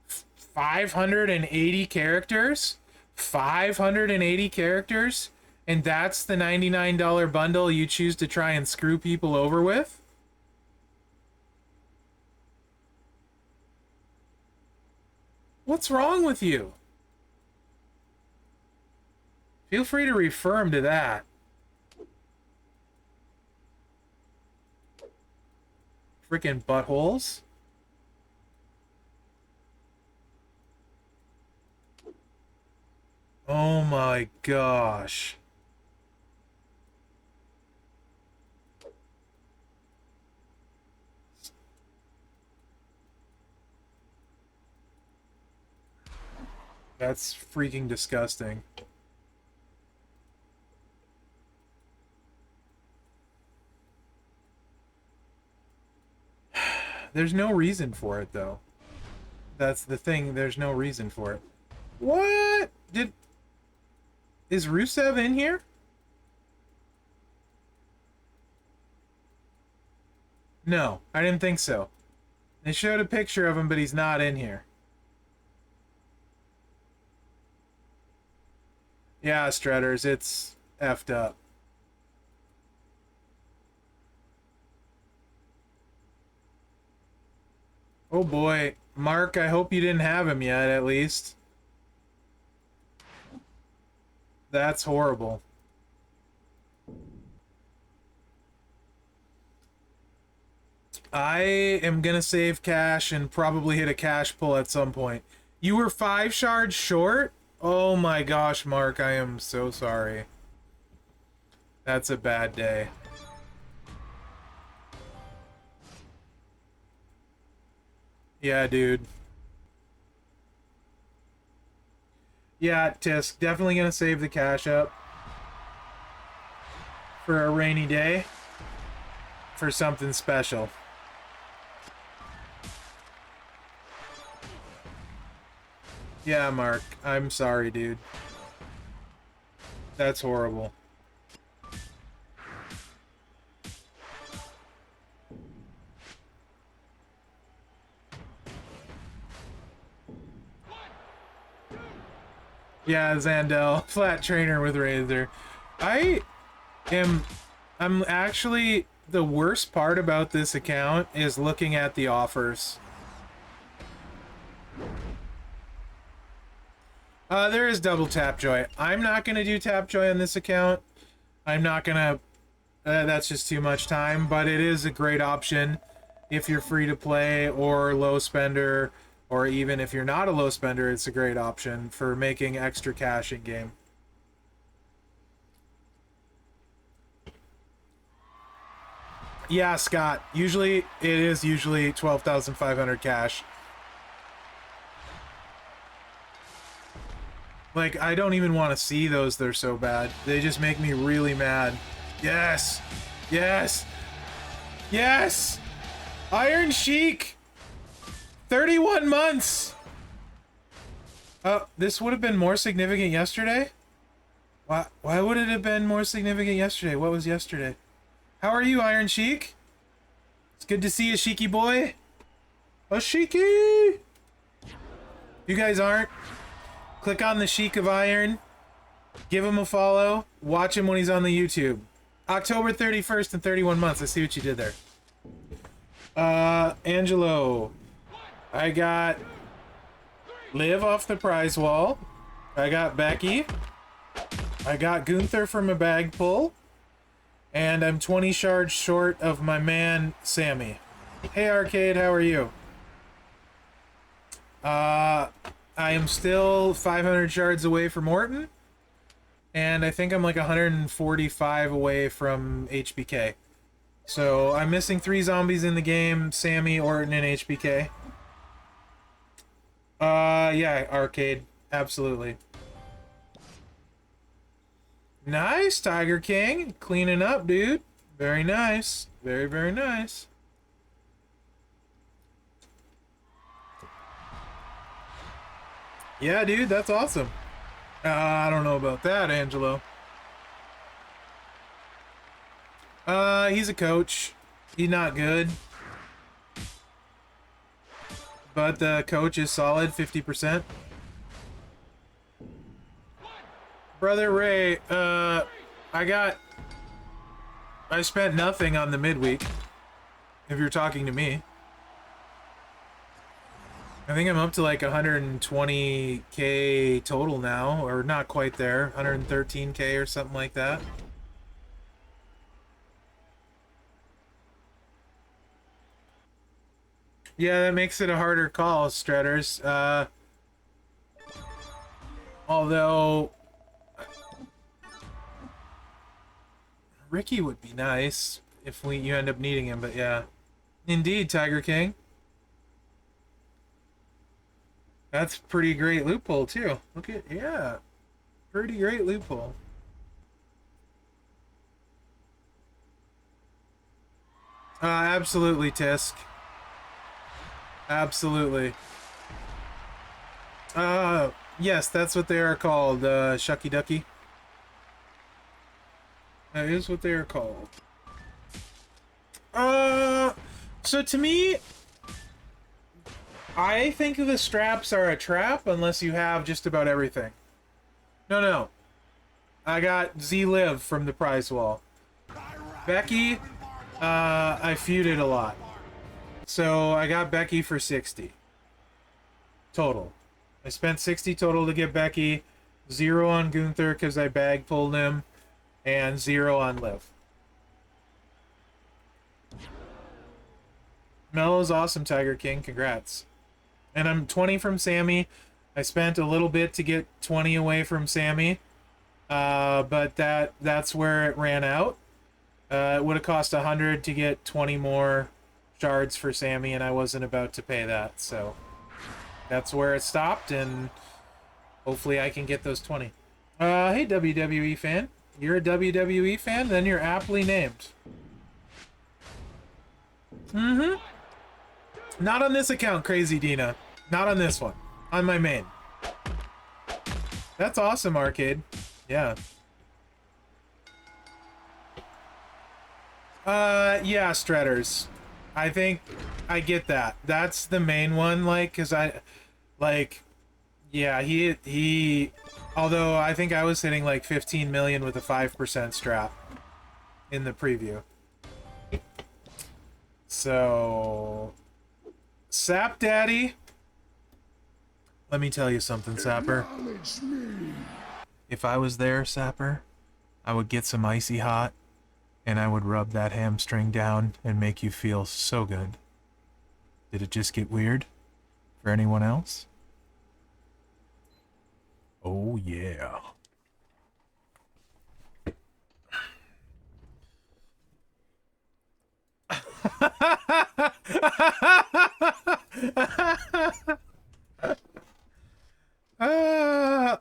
580 characters? 580 characters? And that's the $99 bundle you choose to try and screw people over with? What's wrong with you? Feel free to refer him to that. Freaking buttholes. Oh my gosh. That's freaking disgusting. There's no reason for it, though. That's the thing. There's no reason for it. What? Is Rusev in here? No, I didn't think so. They showed a picture of him, but he's not in here. Yeah, Strutters, it's effed up. Oh boy. Mark, I hope you didn't have him yet, at least. That's horrible. I am gonna save cash and probably hit a cash pull at some point. You were 5 shards short? Oh my gosh, Mark, I am so sorry. That's a bad day. Yeah, dude. Yeah, Tisk, definitely gonna save the cash up for a rainy day, for something special. Yeah, Mark, I'm sorry, dude. That's horrible. Yeah, Zandel, flat trainer with Razor. I am... I'm actually... The worst part about this account is looking at the offers. There is double Tapjoy. I'm not going to do Tapjoy on this account. I'm not going to... that's just too much time, but it is a great option if you're free to play or low spender, or even if you're not a low spender, it's a great option for making extra cash in game. Yeah, Scott. Usually, it is usually 12,500 cash. Like, I don't even want to see those, they're so bad. They just make me really mad. Yes! Yes! Yes! Iron Sheik! 31 months! Oh, this would have been more significant yesterday? Why would it have been more significant yesterday? What was yesterday? How are you, Iron Sheik? It's good to see you, Sheiky boy. A Sheiky! You guys aren't? Click on the Sheik of Iron. Give him a follow. Watch him when he's on the YouTube. October 31st and 31 months. I see what you did there. Angelo. I got Liv off the prize wall. I got Becky. I got Gunther from a bag pull. And I'm 20 shards short of my man, Sammy. Hey, Arcade, how are you? I am still 500 shards away from Orton. And I think I'm like 145 away from HBK. So I'm missing 3 zombies in the game. Sammy, Orton, and HBK. Yeah, Arcade. Absolutely. Nice, Tiger King. Cleaning up, dude. Very nice. Very, very nice. Yeah, dude, that's awesome. I don't know about that, Angelo. He's a coach. He's not good. But the coach is solid, 50%. Brother Ray, I spent nothing on the midweek, if you're talking to me. I think I'm up to like 120k total now, or not quite there, 113k or something like that. Yeah, that makes it a harder call, Stretters. Although Ricky would be nice if you end up needing him, but yeah. Indeed, Tiger King. That's pretty great loophole too. Look at, yeah. Pretty great loophole. Absolutely, Tisk. Absolutely. Yes, that's what they are called, Shucky Ducky. That is what they are called. So to me, I think the straps are a trap unless you have just about everything. No. I got Z-Liv from the prize wall. Becky, I feuded a lot. So I got Becky for 60. Total. I spent 60 total to get Becky. 0 on Gunther because I bag pulled him. And 0 on Liv. Mello's awesome, Tiger King. Congrats. And I'm 20 from Sammy. I spent a little bit to get 20 away from Sammy. But that's where it ran out. It would have cost 100 to get 20 more shards for Sammy, and I wasn't about to pay that. So that's where it stopped, and Hopefully I can get those 20. Hey WWE fan. You're a WWE fan? Then you're aptly named. Mm-hmm. Not on this account, Crazy Dina. Not on this one. On my main. That's awesome, Arcade. Yeah. Yeah, Stredders. I think I get that. That's the main one, like, because yeah, although I think I was hitting like 15 million with a 5% strap in the preview. So, Sap Daddy, let me tell you something, Sapper. If I was there, Sapper, I would get some icy hot and I would rub that hamstring down and make you feel so good. Did it just get weird for anyone else? Oh, yeah.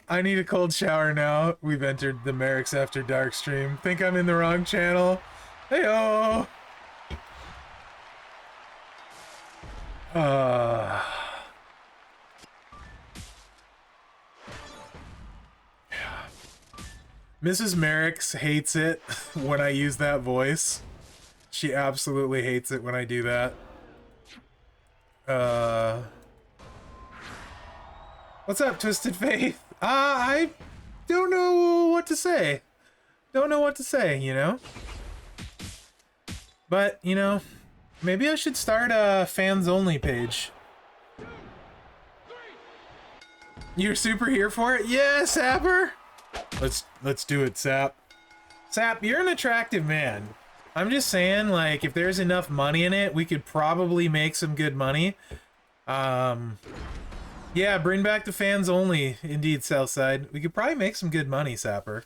I need a cold shower now. We've entered the Merrick's After Dark stream. Think I'm in the wrong channel? Heyo! Mrs. Merrick's hates it when I use that voice. She absolutely hates it when I do that. What's up, Twisted Faith? I don't know what to say. Don't know what to say, you know? But, you know, maybe I should start a fans-only page. You're super here for it? Yeah, Sapper! Let's do it, Sap. Sap, you're an attractive man. I'm just saying, like, if there's enough money in it, we could probably make some good money. Yeah, bring back the fans only. Indeed, Southside. We could probably make some good money, Sapper.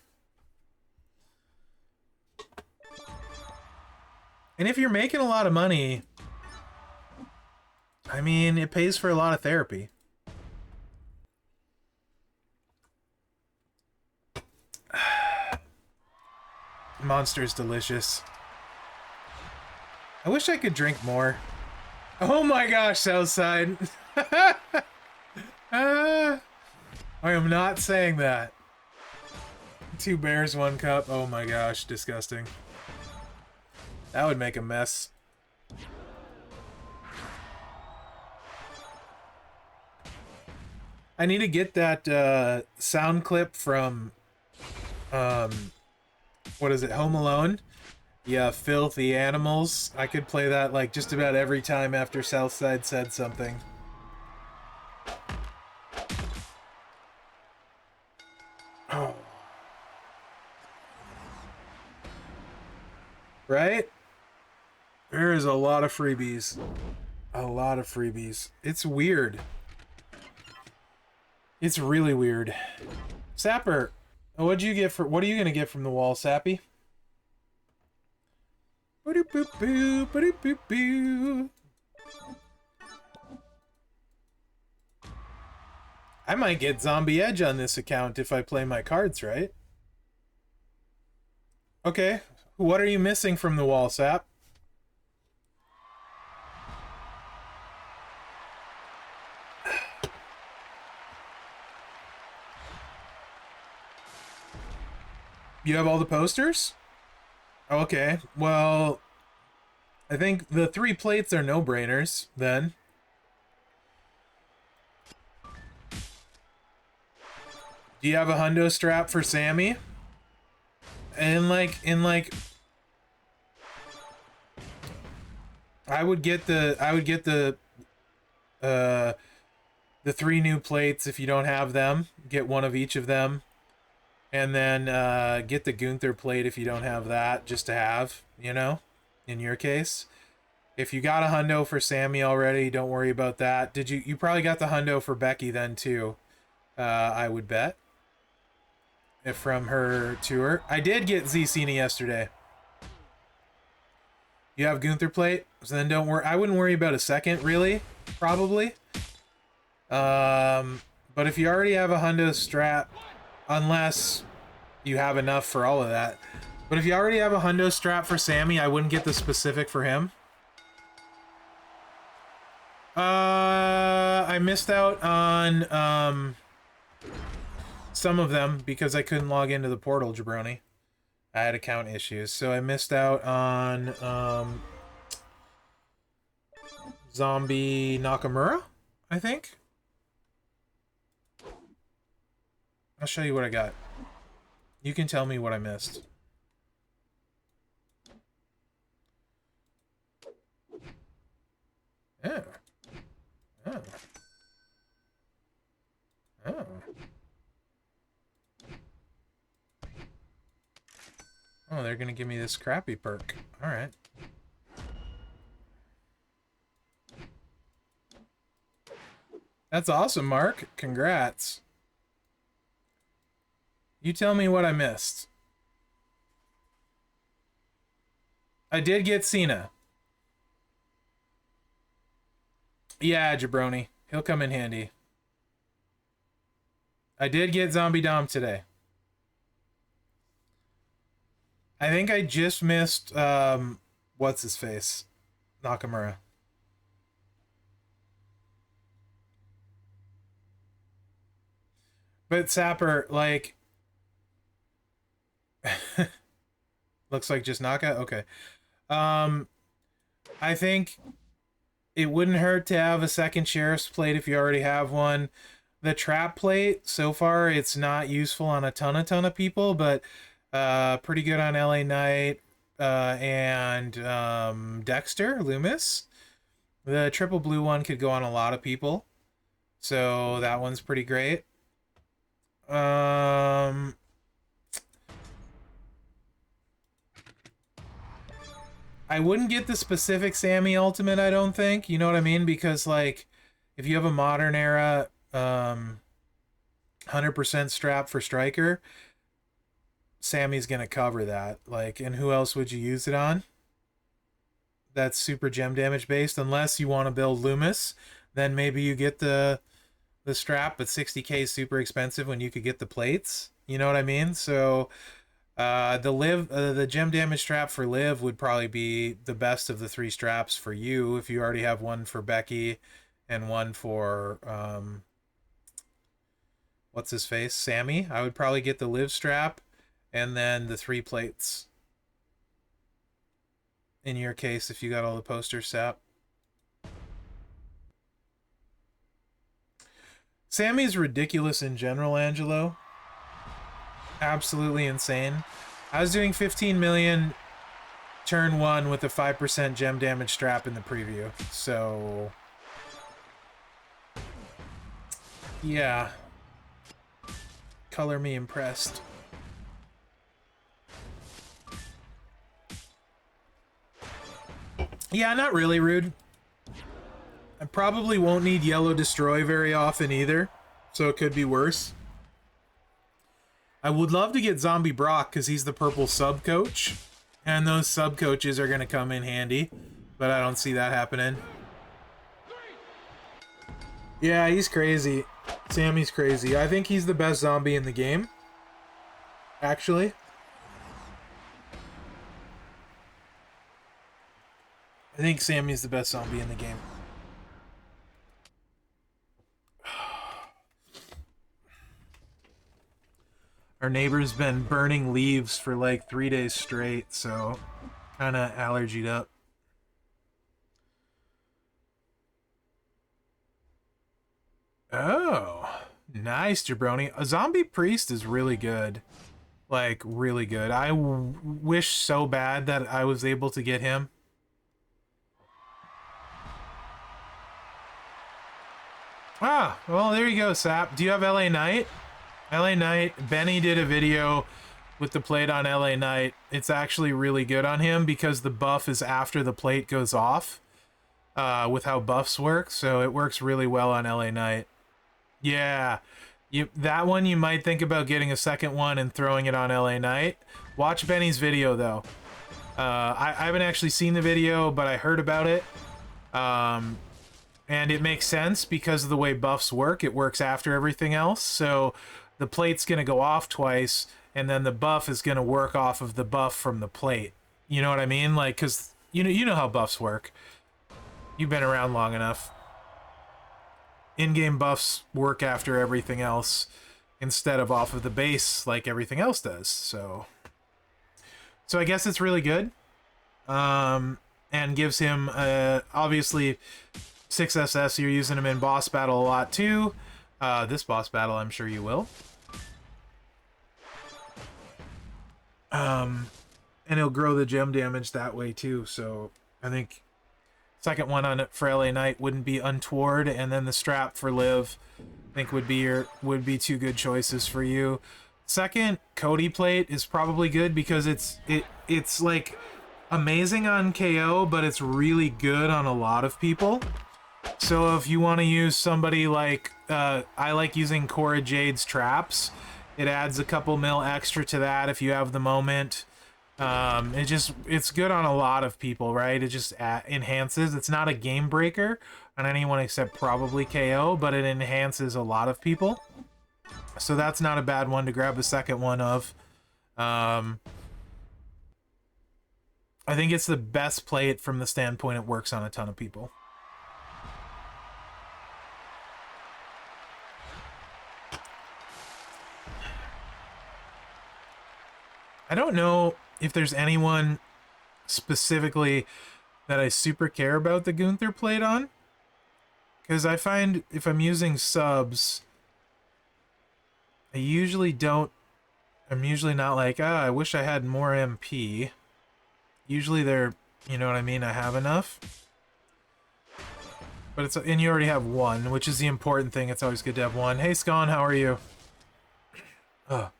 And if you're making a lot of money, I mean, it pays for a lot of therapy. Monster's delicious. I wish I could drink more. Oh my gosh, Southside. I am not saying that. 2 bears, 1 cup. Oh my gosh, disgusting. That would make a mess. I need to get that sound clip from what is it, Home Alone? Yeah, filthy animals. I could play that like just about every time after Southside said something. Oh. Right? There is a lot of freebies. A lot of freebies. It's weird. It's really weird. Sapper, what are you gonna get from the wall, Sappy? I might get Zombie Edge on this account if I play my cards right. Okay, what are you missing from the wall, Sap? You have all the posters? Okay, well, I think the 3 plates are no-brainers, then. Do you have a hundo strap for Sammy? And like, I would get the 3 new plates if you don't have them. Get one of each of them. And then get the Gunther plate if you don't have that, just to have, you know, in your case. If you got a hundo for Sammy already, don't worry about that. You probably got the hundo for Becky then too, I would bet. If from her tour. I did get Z-Cena yesterday. You have Gunther plate? So then don't worry. I wouldn't worry about a second, really. Probably. But But if you already have a hundo strap, unless you have enough for all of that. But if you already have a hundo strap for Sammy, I wouldn't get the specific for him. I missed out on some of them because I couldn't log into the portal, jabroni. I had account issues, so I missed out on Zombie Nakamura, I think. I'll show you what I got. You can tell me what I missed. Oh. Oh. Oh. Oh, they're gonna give me this crappy perk. Alright. That's awesome, Mark. Congrats. You tell me what I missed. I did get Cena. Yeah, jabroni. He'll come in handy. I did get Zombie Dom today. I think I just missed, what's his face? Nakamura. But Sapper, like... Looks like just Naka? Okay. I think it wouldn't hurt to have a second Sheriff's Plate if you already have one. The Trap Plate, so far, it's not useful on a ton of people, but pretty good on LA Knight and Dexter, Loomis. The triple blue one could go on a lot of people, so that one's pretty great. I wouldn't get the specific Sammy Ultimate, I don't think. You know what I mean? Because, like, if you have a modern era 100% strap for Striker, Sammy's going to cover that. Like, and who else would you use it on? That's super gem damage based. Unless you want to build Loomis, then maybe you get the strap, but 60k is super expensive when you could get the plates. You know what I mean? So... the gem damage strap for Liv would probably be the best of the three straps for you if you already have one for Becky and one for what's his face, Sammy. I would probably get the Liv strap and then the 3 plates. In your case, if you got all the posters set. Sammy's ridiculous in general, Angelo. Absolutely insane. I was doing 15 million turn 1 with a 5% gem damage strap in the preview. So yeah. Color me impressed. Yeah, not really, Rude. I probably won't need Yellow Destroy very often either, so it could be worse. I would love to get Zombie Brock because he's the purple sub coach, and those sub coaches are going to come in handy, but I don't see that happening. Yeah, he's crazy. Sammy's crazy. I think he's the best zombie in the game, actually. I think Sammy's the best zombie in the game. Our neighbor's been burning leaves for like 3 days straight, so kind of allergied up. Oh, nice, jabroni. A zombie priest is really good. Like, really good. I wish so bad that I was able to get him. Ah, well, there you go, Sap. Do you have LA Knight? LA Knight, Benny did a video with the plate on LA Knight. It's actually really good on him because the buff is after the plate goes off with how buffs work. So it works really well on LA Knight. Yeah, that one you might think about getting a second one and throwing it on LA Knight. Watch Benny's video though. I haven't actually seen the video, but I heard about it. And it makes sense because of the way buffs work. It works after everything else. So the plate's going to go off twice, and then the buff is going to work off of the buff from the plate. You know what I mean? Like, because you know how buffs work. You've been around long enough. In-game buffs work after everything else instead of off of the base like everything else does. So I guess it's really good. And gives him, obviously... 6 SS, you're using him in boss battle a lot too. This boss battle, I'm sure you will. And he'll grow the gem damage that way too, so I think second one on it for LA Knight wouldn't be untoward, and then the strap for Liv, I think would be two good choices for you. Second, Cody plate is probably good because it's like amazing on KO, but it's really good on a lot of people. So if you want to use somebody like, I like using Cora Jade's traps. It adds a couple mil extra to that if you have the moment. It's good on a lot of people, right? It just enhances. It's not a game breaker on anyone except probably KO, but it enhances a lot of people. So that's not a bad one to grab a second one of. I think it's the best plate from the standpoint it works on a ton of people. I don't know if there's anyone specifically that I super care about the Gunther plate on. Because I find if I'm using subs, I usually don't... I'm usually not like, I wish I had more MP. Usually they're, you know what I mean, I have enough. But it's... And you already have one, which is the important thing. It's always good to have one. Hey, Scon, how are you? Ugh.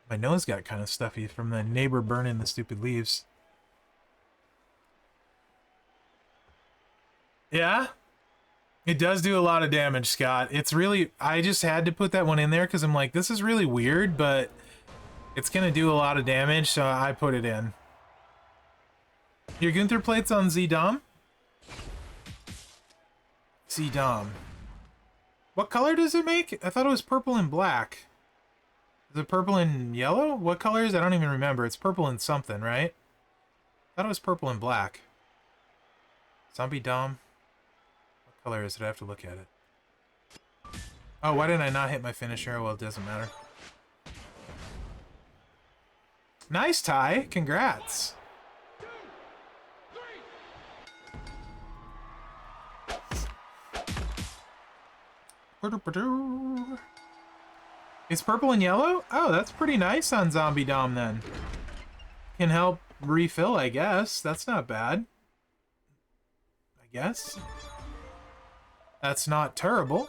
My nose got kind of stuffy from the neighbor burning the stupid leaves. Yeah? It does do a lot of damage, Scott. It's really... I just had to put that one in there because I'm like, this is really weird, but it's going to do a lot of damage, so I put it in. Your Gunther plate's on Z-Dom? Z-Dom. What color does it make? I thought it was purple and black. Is it purple and yellow? What color is it? I don't even remember. It's purple and something, right? I thought it was purple and black. Zombie Dom. What color is it? I have to look at it. Oh, why didn't I not hit my finisher? Well, it doesn't matter. Nice, Ty. Congrats. It's purple and yellow? Oh, that's pretty nice on Zombie Dom then. Can help refill, I guess. That's not bad. I guess. That's not terrible.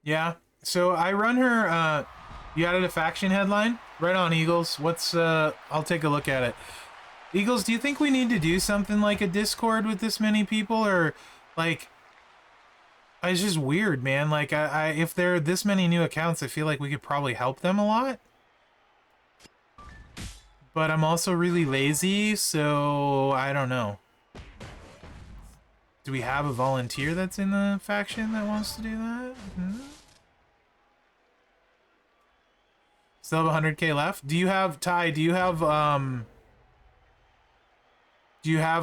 Yeah. So I run her, you added a faction headline? Right on, Eagles. What's, I'll take a look at it. Eagles, do you think we need to do something like a Discord with this many people, or like, it's just weird, man. Like, if there are this many new accounts, I feel like we could probably help them a lot. But I'm also really lazy, so I don't know. Do we have a volunteer that's in the faction that wants to do that? Still have 100k left? Do you have, Ty, do you have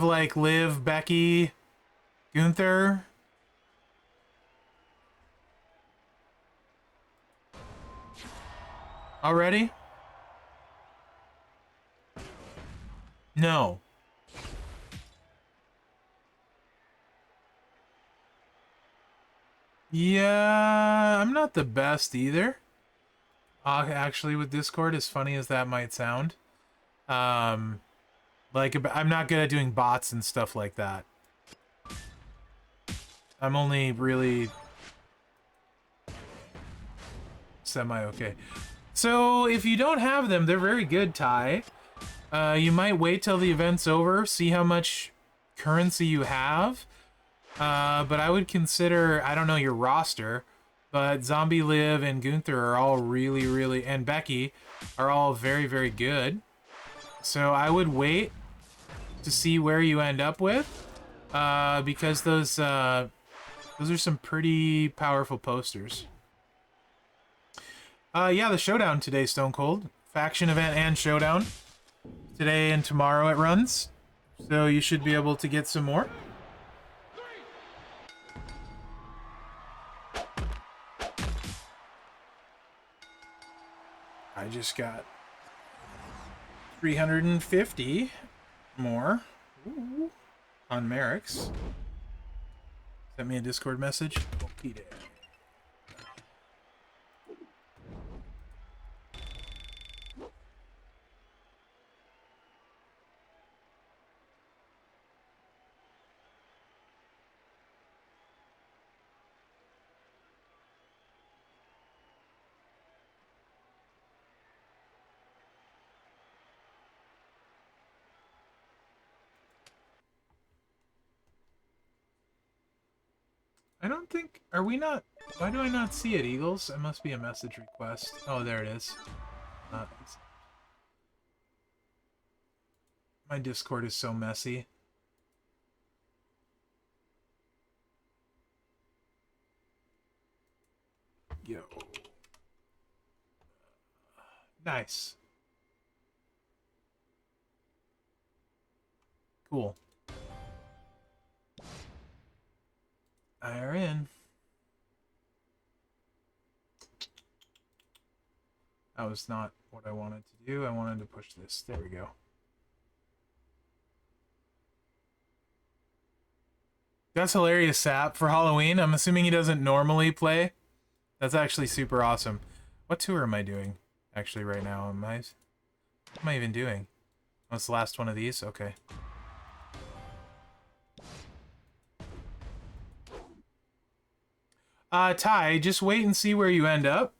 like Liv, Becky, Gunther? Already? No. Yeah, I'm not the best either. Actually, with Discord, as funny as that might sound. Like, I'm not good at doing bots and stuff like that. I'm only really semi-okay. So, if you don't have them, they're very good, Ty. You might wait till the event's over, see how much currency you have. But I would consider, I don't know your roster, But Zombie, Liv, and Gunther are all really, and Becky are all very good. So I would wait to see where you end up with, because those are some pretty powerful posters. Yeah, the showdown today, Stone Cold. Faction event and showdown. Today and tomorrow it runs. So you should be able to get some more. I just got 350 more. Ooh, on Merrick's. Sent me a Discord message. Okay. I don't think... Are we not... Why do I not see it, Eagles? It must be a message request. Oh, there it is. My Discord is so messy. Yo. Nice. Cool. IRN. That was not what I wanted to do. I wanted to push this. There we go. That's hilarious, Sap. For Halloween, I'm assuming he doesn't normally play. That's actually super awesome. What tour am I doing, actually, right now? What am I even doing? Oh, it's the last one of these? Okay. Ty, just wait and see where you end up.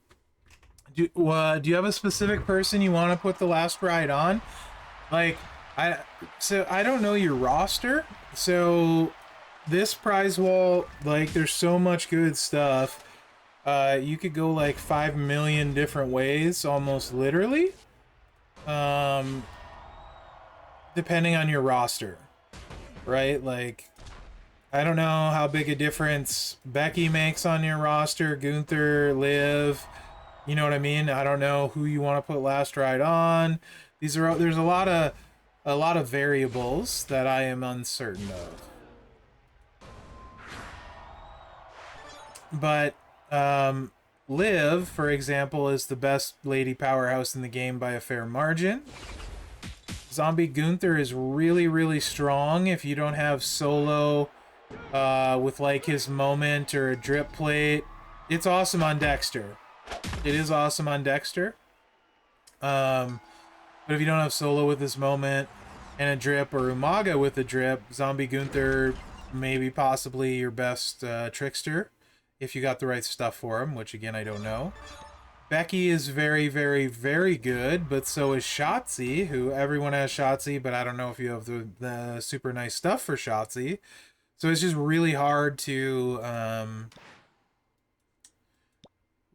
Do you have a specific person you want to put the last ride on? Like, I don't know your roster, so this prize wall, like, there's so much good stuff. You could go like 5 million different ways, almost literally. Depending on your roster, right? Like, I don't know how big a difference Becky makes on your roster, Gunther, Liv, you know what I mean? I don't know who you want to put last ride on. There's a lot of variables that I am uncertain of. But Liv, for example, is the best lady powerhouse in the game by a fair margin. Zombie Gunther is really strong if you don't have solo with like his moment or a drip plate. It's awesome on Dexter. It is awesome on Dexter. But if you don't have solo with this moment and a drip, or Umaga with a drip, Zombie Gunther maybe possibly your best trickster if you got the right stuff for him, which again I don't know. Becky is very good, but so is Shotzi, who everyone has Shotzi, but I don't know if you have the super nice stuff for Shotzi. So it's just really hard to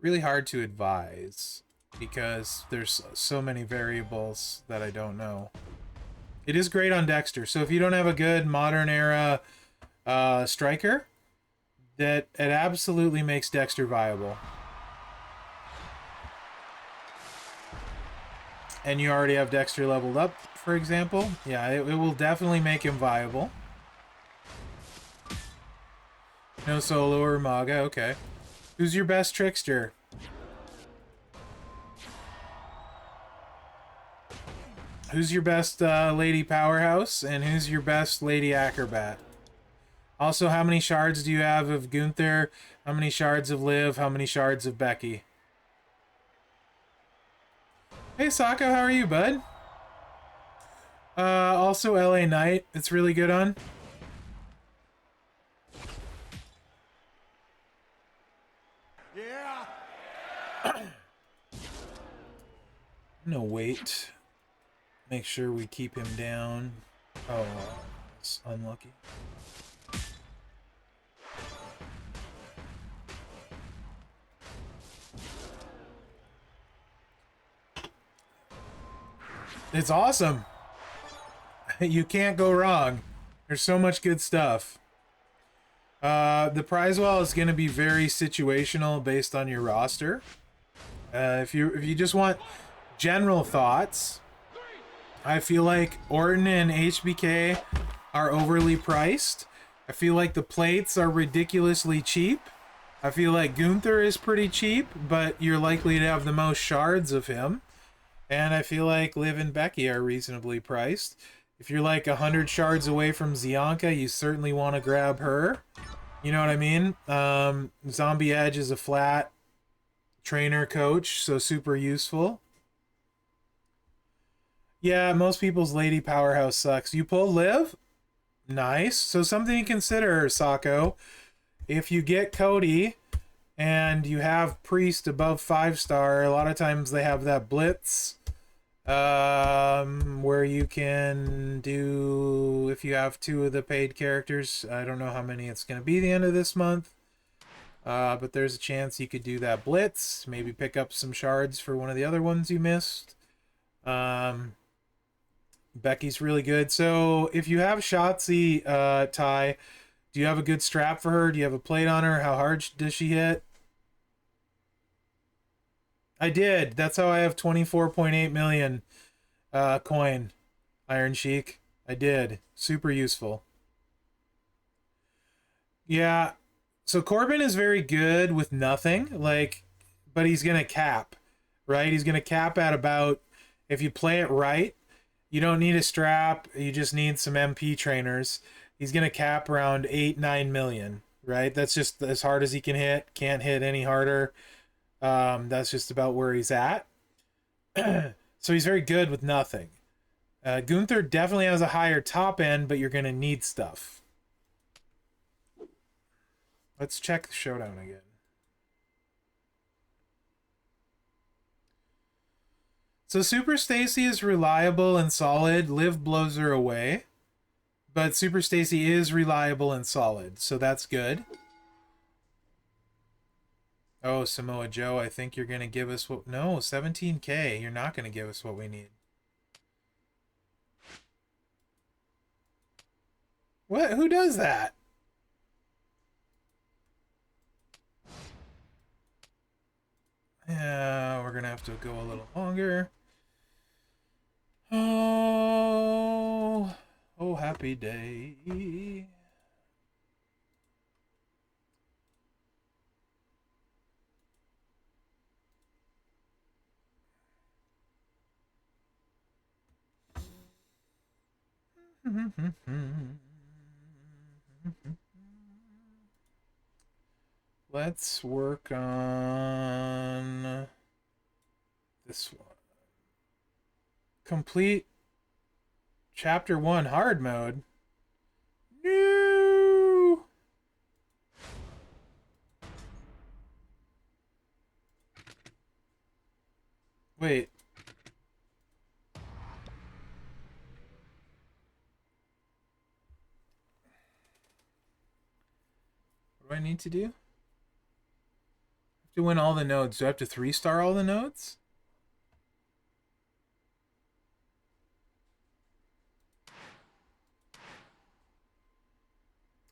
advise because there's so many variables that I don't know. It is great on Dexter, so if you don't have a good modern era striker, that it absolutely makes Dexter viable. And you already have Dexter leveled up, for example, yeah, it will definitely make him viable. No solo or Maga, okay. Who's your best trickster? Who's your best lady powerhouse? And who's your best lady acrobat? Also, how many shards do you have of Gunther? How many shards of Liv? How many shards of Becky? Hey, Sako, how are you, bud? Also, LA Knight. It's really good on. Yeah. No, wait. Make sure we keep him down. Oh, it's unlucky. It's awesome. You can't go wrong. There's so much good stuff. The prize wall is going to be very situational based on your roster. If you just want general thoughts, I feel like Orton and HBK are overly priced. I feel like the plates are ridiculously cheap. I feel like Gunther is pretty cheap, but you're likely to have the most shards of him. And I feel like Liv and Becky are reasonably priced. If you're like 100 shards away from Zianka, you certainly want to grab her. You know what I mean? Zombie Edge is a flat trainer coach, so super useful. Yeah, most people's Lady Powerhouse sucks. You pull Liv? Nice. So something to consider, Sako. If you get Cody and you have Priest above 5-star, a lot of times they have that blitz where you can do, if you have 2 of the paid characters, I don't know how many it's going to be the end of this month, but there's a chance you could do that blitz, maybe pick up some shards for one of the other ones you missed. Becky's really good. So if you have Shotzi, Ty, do you have a good strap for her? Do you have a plate on her? How hard does she hit? I did. That's how I have 24.8 million coin. Iron Sheik. I did. Super useful. Yeah. So Corbin is very good with nothing. Like, but he's going to cap, right? He's going to cap at about, if you play it right, you don't need a strap. You just need some MP trainers. He's going to cap around 8-9 million, right? That's just as hard as he can hit. Can't hit any harder. That's just about where he's at. So he's very good with nothing. Gunther definitely has a higher top end, but you're going to need stuff. Let's check the showdown again. So Super Stacy is reliable and solid. Liv blows her away. But Super Stacy is reliable and solid, so that's good. Oh, Samoa Joe, I think you're going to give us what... No, 17K. You're not going to give us what we need. What? Who does that? Yeah, we're going to have to go a little longer. Oh, happy day. Let's work on this one. Complete Chapter 1 hard mode. No! Wait. What do I need to do? I have to win all the nodes. Do I have to 3-star all the nodes?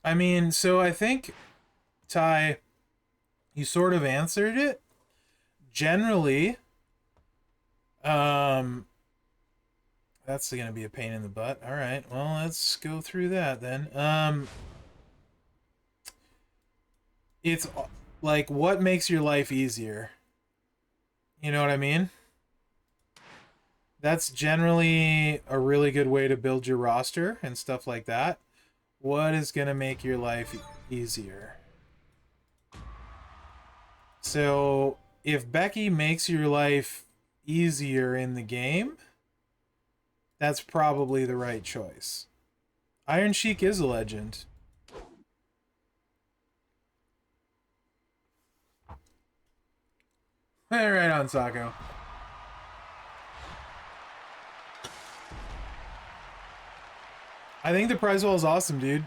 I mean, so I think, Ty, you sort of answered it. Generally, that's going to be a pain in the butt. All right, well, let's go through that then. It's like, what makes your life easier? You know what I mean? That's generally a really good way to build your roster and stuff like that. What is going to make your life easier? So, if Becky makes your life easier in the game, that's probably the right choice. Iron Sheik is a legend. Right on, Sako. I think the prize wall is awesome, dude.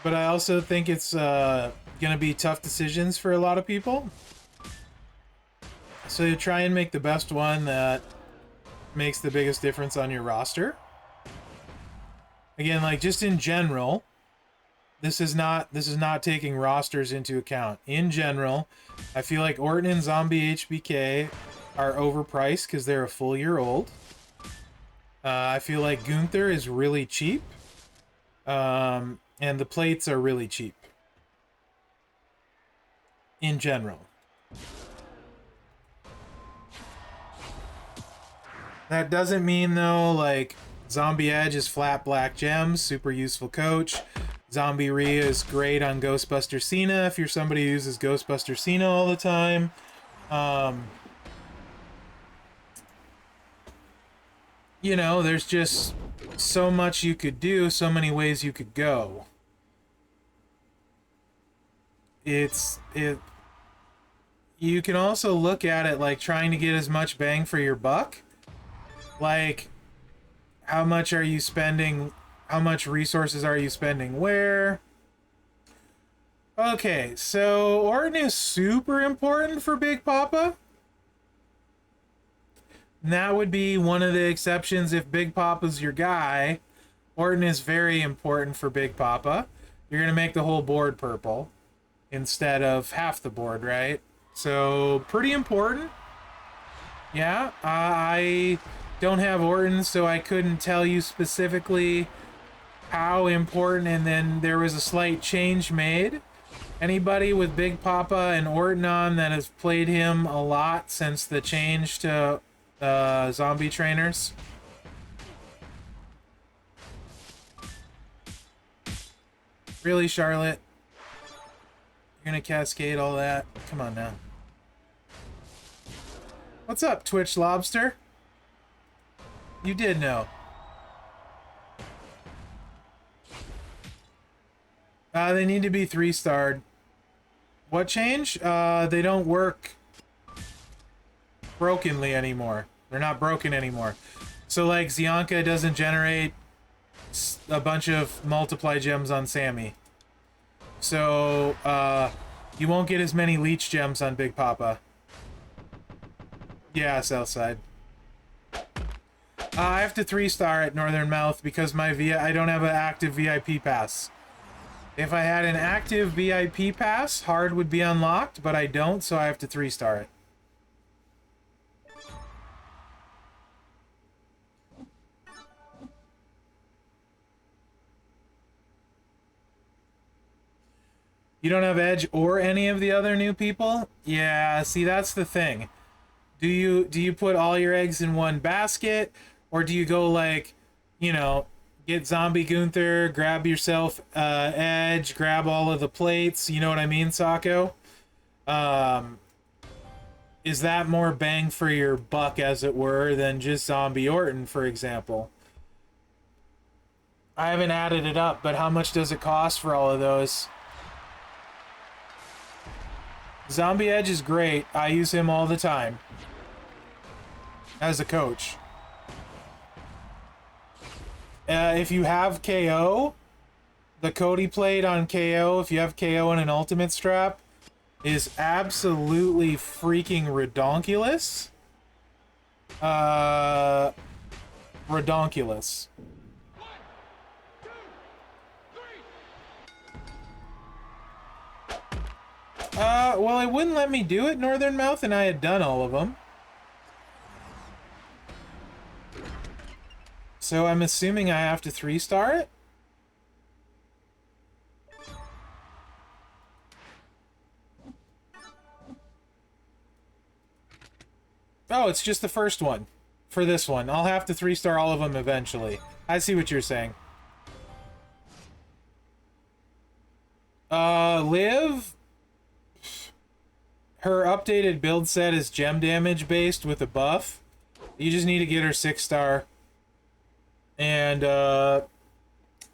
but I also think it's gonna be tough decisions for a lot of people. So you try and make the best one that makes the biggest difference on your roster. Again, like just in general, this is not taking rosters into account. In general, I feel like Orton and Zombie HBK are overpriced because they're a full year old. I feel like Gunther is really cheap. And the plates are really cheap. In general. That doesn't mean, though, like, Zombie Edge is flat black gems, super useful coach. Zombie Rhea is great on Ghostbuster Cena if you're somebody who uses Ghostbuster Cena all the time. You know, there's just so much you could do, so many ways you could go. You can also look at it like trying to get as much bang for your buck. Like, how much are you spending? How much resources are you spending where? Okay, so Orton is super important for Big Papa. And that would be one of the exceptions if Big Papa's your guy. Orton is very important for Big Papa. You're going to make the whole board purple instead of half the board, right? So, pretty important. Yeah, I don't have Orton, so I couldn't tell you specifically how important, and then there was a slight change made. Anybody with Big Papa and Orton on that has played him a lot since the change to zombie trainers? Really, Charlotte? You're gonna cascade all that? Come on now. What's up, Twitch Lobster? You did know. They need to be 3-starred. What change? They don't work brokenly anymore. They're not broken anymore. So, like, Zianka doesn't generate a bunch of multiply gems on Sammy. So, you won't get as many leech gems on Big Papa. Yeah, Southside. I have to 3-star at Northern Mouth because I don't have an active VIP pass. If I had an active VIP pass, hard would be unlocked, but I don't, so I have to 3-star it. You don't have Edge or any of the other new people? Yeah, see, that's the thing. Do you put all your eggs in one basket, or do you go like, you know, get Zombie Gunther, grab yourself Edge, grab all of the plates, you know what I mean, Sako? Is that more bang for your buck, as it were, than just Zombie Orton, for example? I haven't added it up, but how much does it cost for all of those? Zombie Edge is great. I use him all the time. As a coach. If you have KO, the Cody plate on KO, if you have KO in an ultimate strap, is absolutely freaking redonkulous. Redonkulous. Well, it wouldn't let me do it, Northern Mouth, and I had done all of them. So I'm assuming I have to 3-star it? Oh, it's just the first one. For this one. I'll have to 3-star all of them eventually. I see what you're saying. Liv? Her updated build set is gem damage based with a buff. You just need to get her 6-star. And,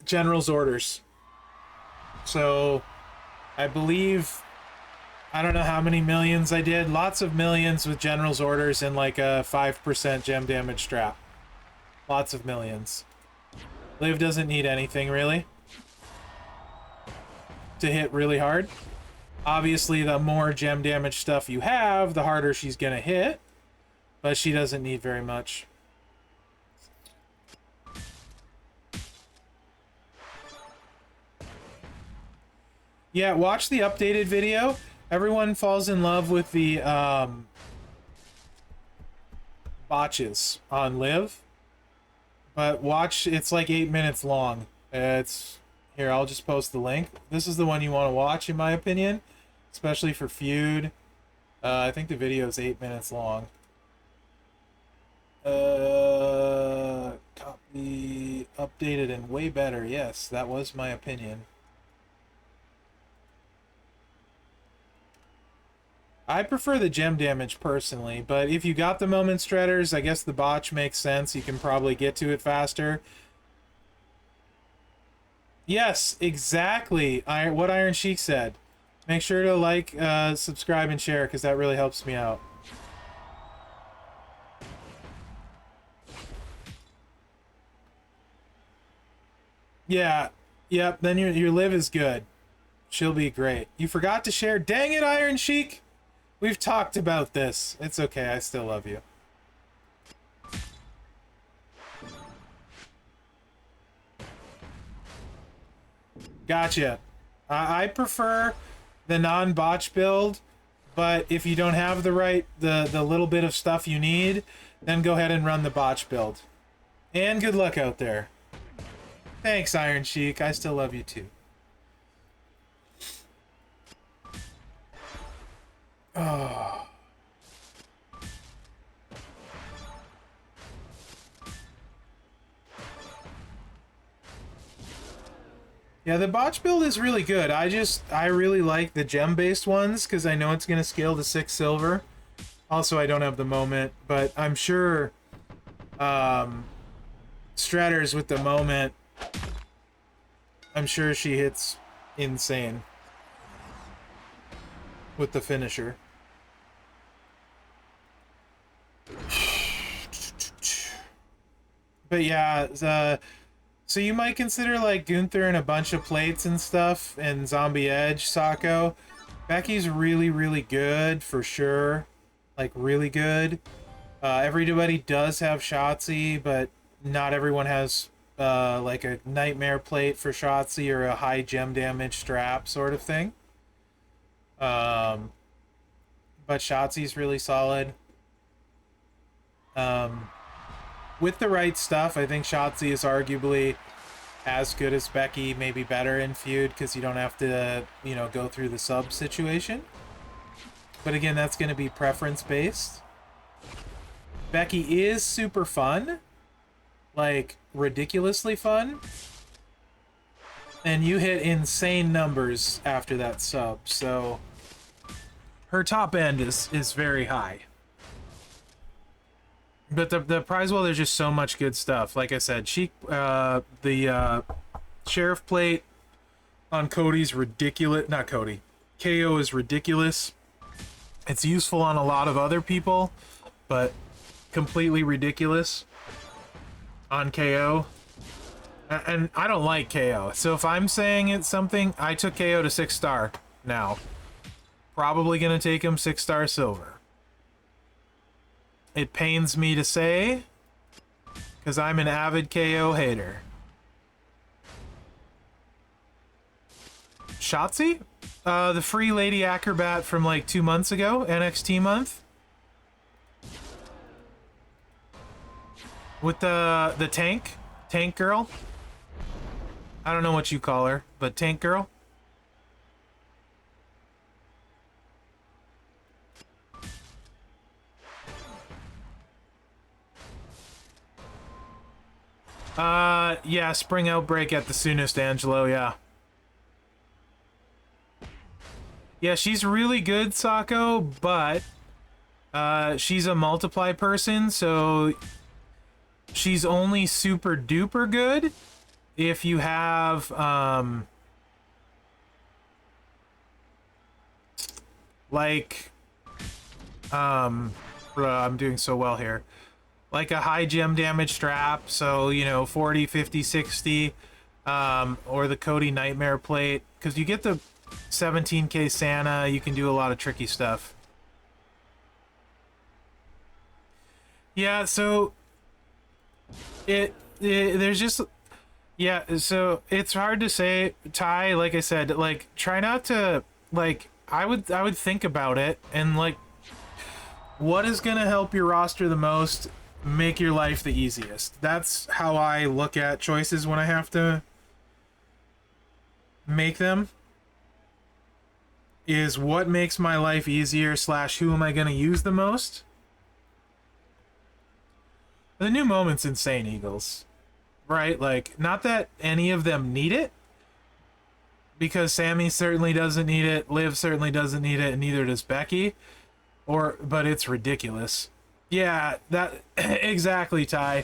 General's orders. So, I believe... I don't know how many millions I did. Lots of millions with General's orders and like a 5% gem damage strap. Lots of millions. Liv doesn't need anything, really. to hit really hard. Obviously, the more gem damage stuff you have, the harder she's gonna hit. But she doesn't need very much. Yeah, watch the updated video. Everyone falls in love with the botches on Live. But watch, it's like 8 minutes long. It's here, I'll just post the link. This is the one you want to watch, in my opinion, especially for Feud. I think the video is 8 minutes long. Copy, updated, and way better. Yes, that was my opinion. I prefer the gem damage personally, but if you got the moment shredders, I guess the botch makes sense. You can probably get to it faster. Yes, exactly. What Iron Sheik said. Make sure to like, subscribe, and share, because that really helps me out. Yeah, yep, then your Liv is good. She'll be great. You forgot to share. Dang it, Iron Sheik! We've talked about this. It's okay, I still love you. Gotcha. I prefer the non-botch build, but if you don't have the little bit of stuff you need, then go ahead and run the botch build. And good luck out there. Thanks, Iron Sheik. I still love you too. Oh. Yeah, the botch build is really good. I really like the gem-based ones because I know it's going to scale to 6 silver. Also, I don't have the moment, but I'm sure Stratters with the moment, I'm sure she hits insane with the finisher. But yeah, so you might consider like Gunther and a bunch of plates and stuff and Zombie Edge, Sako. Becky's really, really good for sure. Like really good. Everybody does have Shotzi, but not everyone has like a nightmare plate for Shotzi or a high gem damage strap sort of thing. But Shotzi's really solid. With the right stuff, I think Shotzi is arguably as good as Becky, maybe better in Feud, because you don't have to, you know, go through the sub situation. But again, that's going to be preference-based. Becky is super fun. Like, ridiculously fun. And you hit insane numbers after that sub, so her top end is very high. But the prize wall, there's just so much good stuff. Like I said, the Sheriff plate on Cody's ridiculous. Not Cody. KO is ridiculous. It's useful on a lot of other people, but completely ridiculous on KO. And I don't like KO. So if I'm saying it's something, I took KO to 6-star now. Probably going to take him 6-star silver. It pains me to say, because I'm an avid KO hater. Shotzi? The free Lady Acrobat from like 2 months ago, NXT month. With the tank girl. I don't know what you call her, but tank girl. Yeah, Spring Outbreak at the soonest, Angelo, yeah. Yeah, she's really good, Sako, but she's a multiply person, so she's only super duper good if you have I'm doing so well here. Like a high gem damage strap, so, you know, 40, 50, 60. or the Cody Nightmare plate, because you get the 17k Santa. You can do a lot of tricky stuff. Yeah, so there's just, yeah, so it's hard to say, Ty. Like I said, like, try not to, like, I would think about it, and like, what is gonna help your roster the most, make your life the easiest. That's how I look at choices when I have to make them, is what makes my life easier slash who am I gonna use the most. The new moment's insane, Eagles. Right? Like, not that any of them need it, because Sammy certainly doesn't need it, Liv certainly doesn't need it, and neither does Becky. But it's ridiculous. Yeah, that exactly, Ty.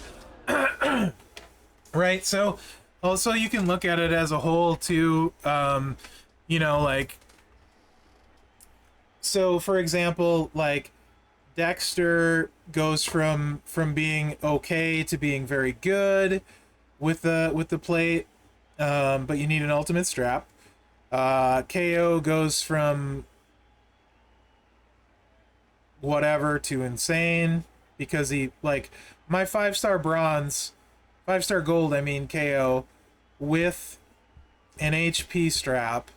Right? So also you can look at it as a whole too. You know, like, so for example, like, Dexter goes from being okay to being very good with the plate, but you need an ultimate strap. KO goes from whatever to insane because he, like, my 5-star bronze, 5-star gold, I mean, KO with an HP strap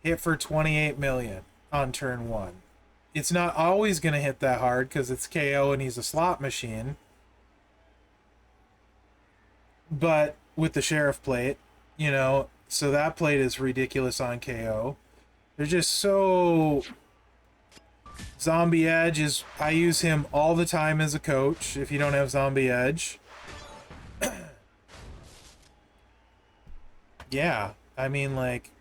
hit for 28 million on turn 1. It's not always going to hit that hard because it's KO and he's a slot machine. But with the Sheriff plate, you know, so that plate is ridiculous on KO. They're just so... Zombie Edge is... I use him all the time as a coach if you don't have Zombie Edge. Yeah, I mean, like,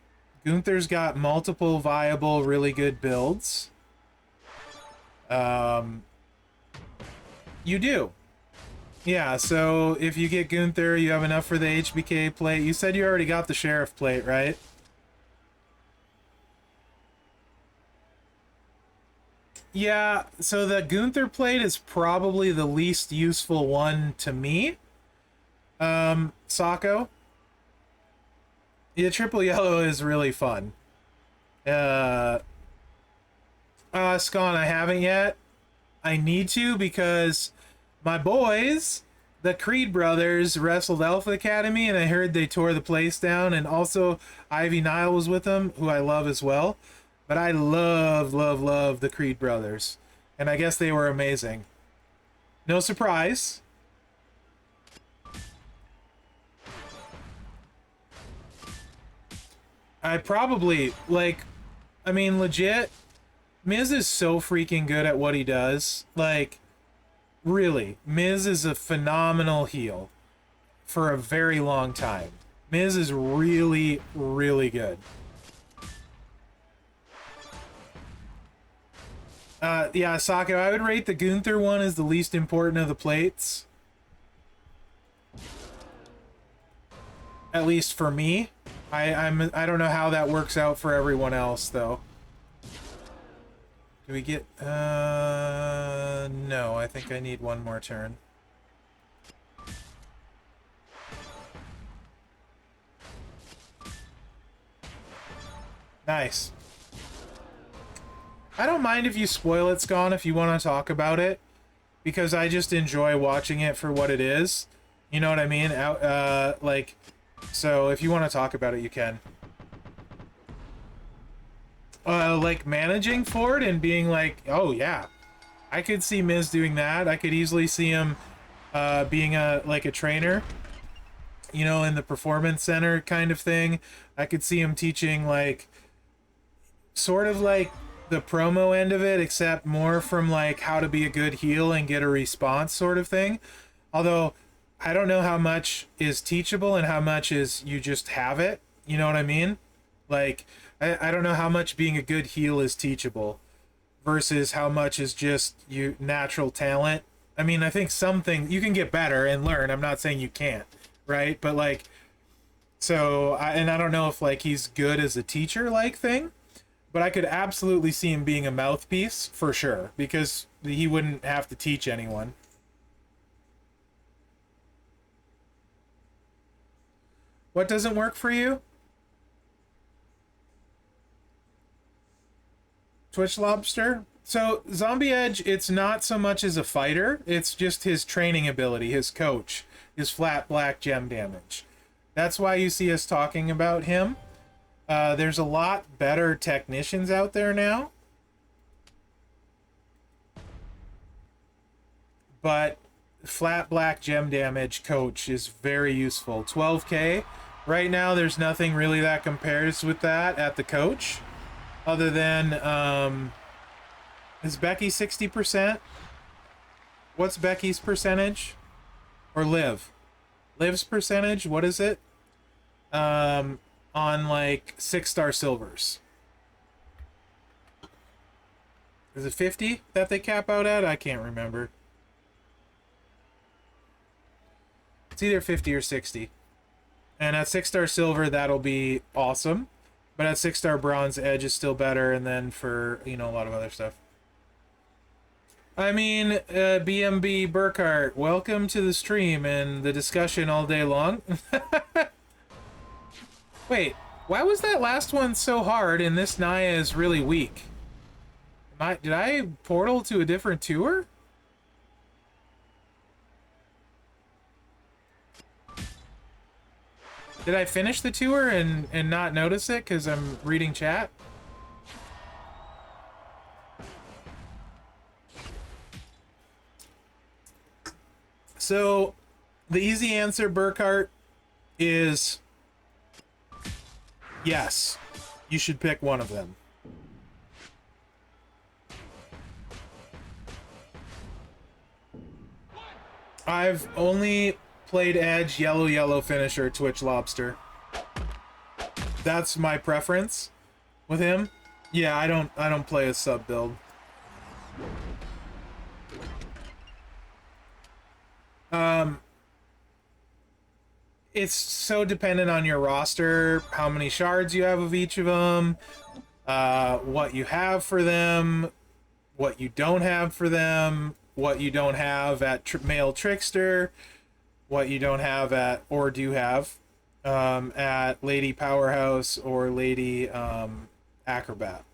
Gunther's got multiple viable, really good builds. You do. Yeah, so if you get Gunther, you have enough for the HBK plate. You said you already got the Sheriff plate, right? Yeah, so the Gunther plate is probably the least useful one to me. Sako. Yeah, triple yellow is really fun. Scon, I haven't yet. I need to because my boys, the Creed brothers, wrestled Alpha Academy, and I heard they tore the place down, and also Ivy Nile was with them, who I love as well. But I love, love, love the Creed brothers, and I guess they were amazing. No surprise. I probably, like, I mean, legit, Miz is so freaking good at what he does. Like, really, Miz is a phenomenal heel for a very long time. Miz is really, really good. Yeah, Sako, I would rate the Gunther one as the least important of the plates. At least for me. I don't know how that works out for everyone else, though. Do we get... no, I think I need one more turn. Nice. I don't mind if you spoil it, Scon, if you want to talk about it. Because I just enjoy watching it for what it is. You know what I mean? Like... So, if you want to talk about it, you can. Like, managing for it and being like, oh, yeah. I could see Miz doing that. I could easily see him being like a trainer. You know, in the performance center kind of thing. I could see him teaching, like, sort of like the promo end of it, except more from, like, how to be a good heel and get a response sort of thing. Although... I don't know how much is teachable and how much is you just have it. You know what I mean? Like, I don't know how much being a good heel is teachable versus how much is just you natural talent. I mean, I think something you can get better and learn. I'm not saying you can't, right? But like, so, and I don't know if like he's good as a teacher like thing, but I could absolutely see him being a mouthpiece for sure because he wouldn't have to teach anyone. What doesn't work for you? Twitch Lobster? So, Zombie Edge, it's not so much as a fighter, it's just his training ability, his coach, his flat black gem damage. That's why you see us talking about him. There's a lot better technicians out there now. But flat black gem damage coach is very useful. 12k. Right now, there's nothing really that compares with that at the coach. Other than, is Becky 60%? What's Becky's percentage? Or Liv? Liv's percentage, what is it? On like 6-star silvers. Is it 50 that they cap out at? I can't remember. It's either 50 or 60. And at 6-star silver, that'll be awesome. But at 6-star bronze, Edge is still better. And then for, you know, a lot of other stuff. I mean, BMB Burkhart, welcome to the stream and the discussion all day long. Wait, why was that last one so hard and this Naya is really weak? Did I portal to a different tour? Did I finish the tour and not notice it because I'm reading chat? So, the easy answer, Burkhart, is yes. You should pick one of them. I've only played Edge, yellow finisher, Twitch Lobster. That's my preference with him. Yeah, I don't play a sub build. It's so dependent on your roster, how many shards you have of each of them, what you have for them, what you don't have for them, what you don't have at Male Trickster, what you don't have at, or do have, at Lady Powerhouse or Lady Acrobat.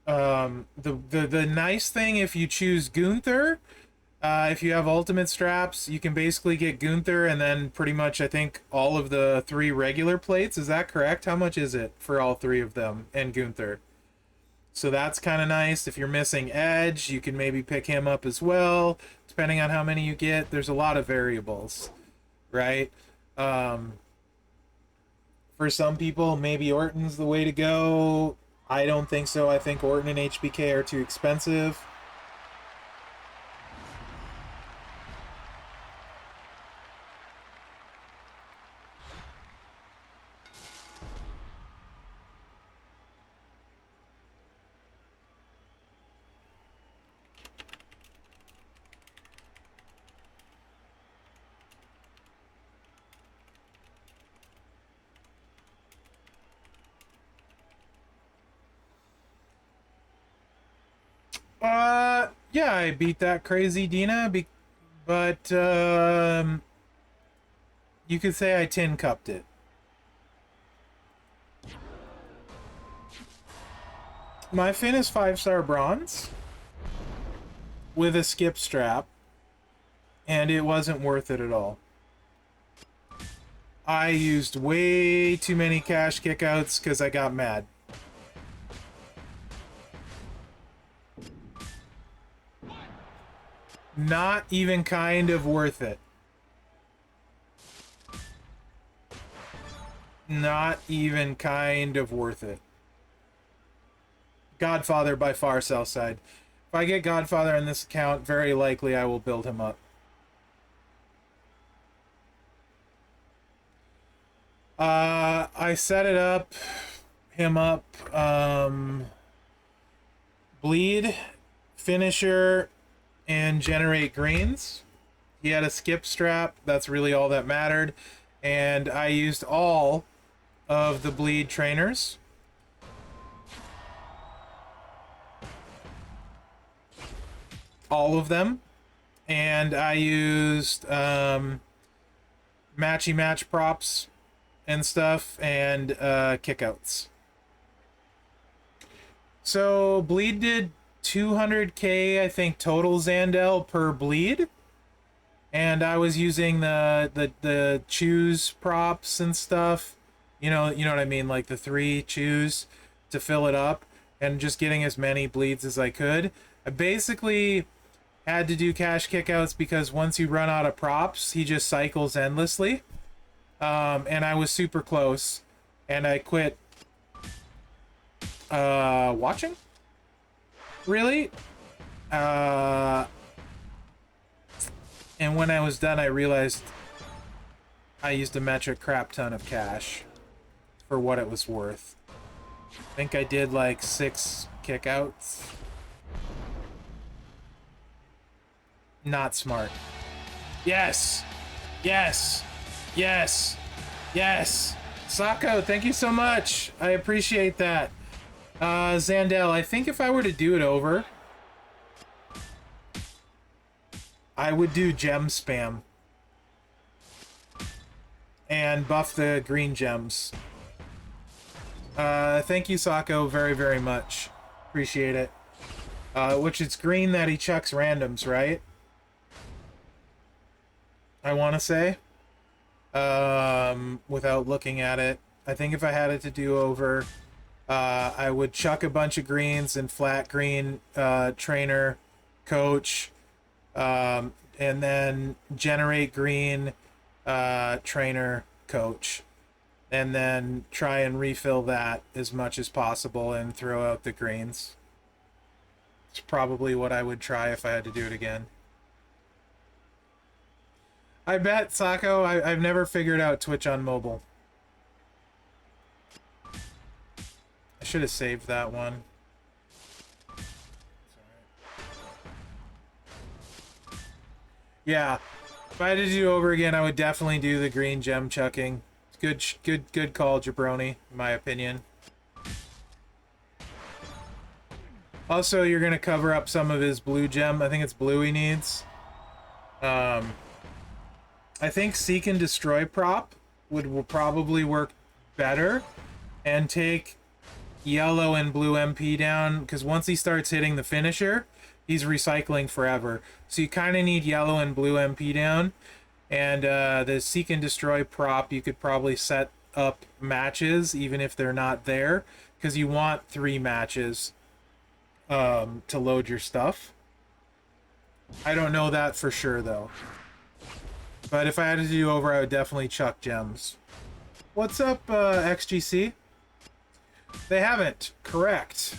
The nice thing if you choose Gunther, if you have ultimate straps, you can basically get Gunther and then pretty much, I think, all of the 3 regular plates. Is that correct? How much is it for all 3 of them and Gunther? So that's kind of nice. If you're missing Edge, you can maybe pick him up as well, depending on how many you get. There's a lot of variables, right? For some people, maybe Orton's the way to go. I don't think so. I think Orton and HBK are too expensive. Yeah, I beat that crazy Dina, but you could say I tin cupped it. My Finn is 5-star bronze with a skip strap, and it wasn't worth it at all. I used way too many cash kickouts because I got mad. Not even kind of worth it. Not even kind of worth it. Godfather by far, Southside. If I get Godfather on this account, very likely I will build him up. I set it up, him up, bleed, finisher, and generate greens. He had a skip strap, that's really all that mattered. And I used all of the bleed trainers. All of them. And I used matchy match props and stuff, and kickouts. So bleed did 200k, I think, total Zandel per bleed, and I was using the choose props and stuff. You know what I mean, like the 3 choose to fill it up, and just getting as many bleeds as I could. I basically had to do cash kickouts because once you run out of props, he just cycles endlessly. And I was super close, and I quit watching, really. And when I was done, I realized I used a metric crap ton of cash for what it was worth. I think I did like 6 kickouts. Not smart. Yes! Yes! Yes! Yes! Sako, thank you so much! I appreciate that. Zandel, I think if I were to do it over, I would do gem spam. And buff the green gems. Thank you, Sako, very, very much. Appreciate it. Which it's green that he chucks randoms, right? I want to say. Without looking at it. I think if I had it to do over, I would chuck a bunch of greens and flat green trainer, coach, and then generate green trainer, coach, and then try and refill that as much as possible and throw out the greens. It's probably what I would try if I had to do it again. I bet, Sako, I've never figured out Twitch on mobile. I should have saved that one. Yeah, if I had to do over again, I would definitely do the green gem chucking. Good call, Jabroni, in my opinion. Also, you're gonna cover up some of his blue gem. I think it's blue he needs. I think Seek and Destroy prop will probably work better and take yellow and blue MP down, because once he starts hitting the finisher, he's recycling forever. So you kind of need yellow and blue MP down, and the Seek and Destroy prop, you could probably set up matches even if they're not there, because you want 3 matches to load your stuff. I don't know that for sure though. But if I had to do over, I would definitely chuck gems. What's up, XGC? They haven't. Correct.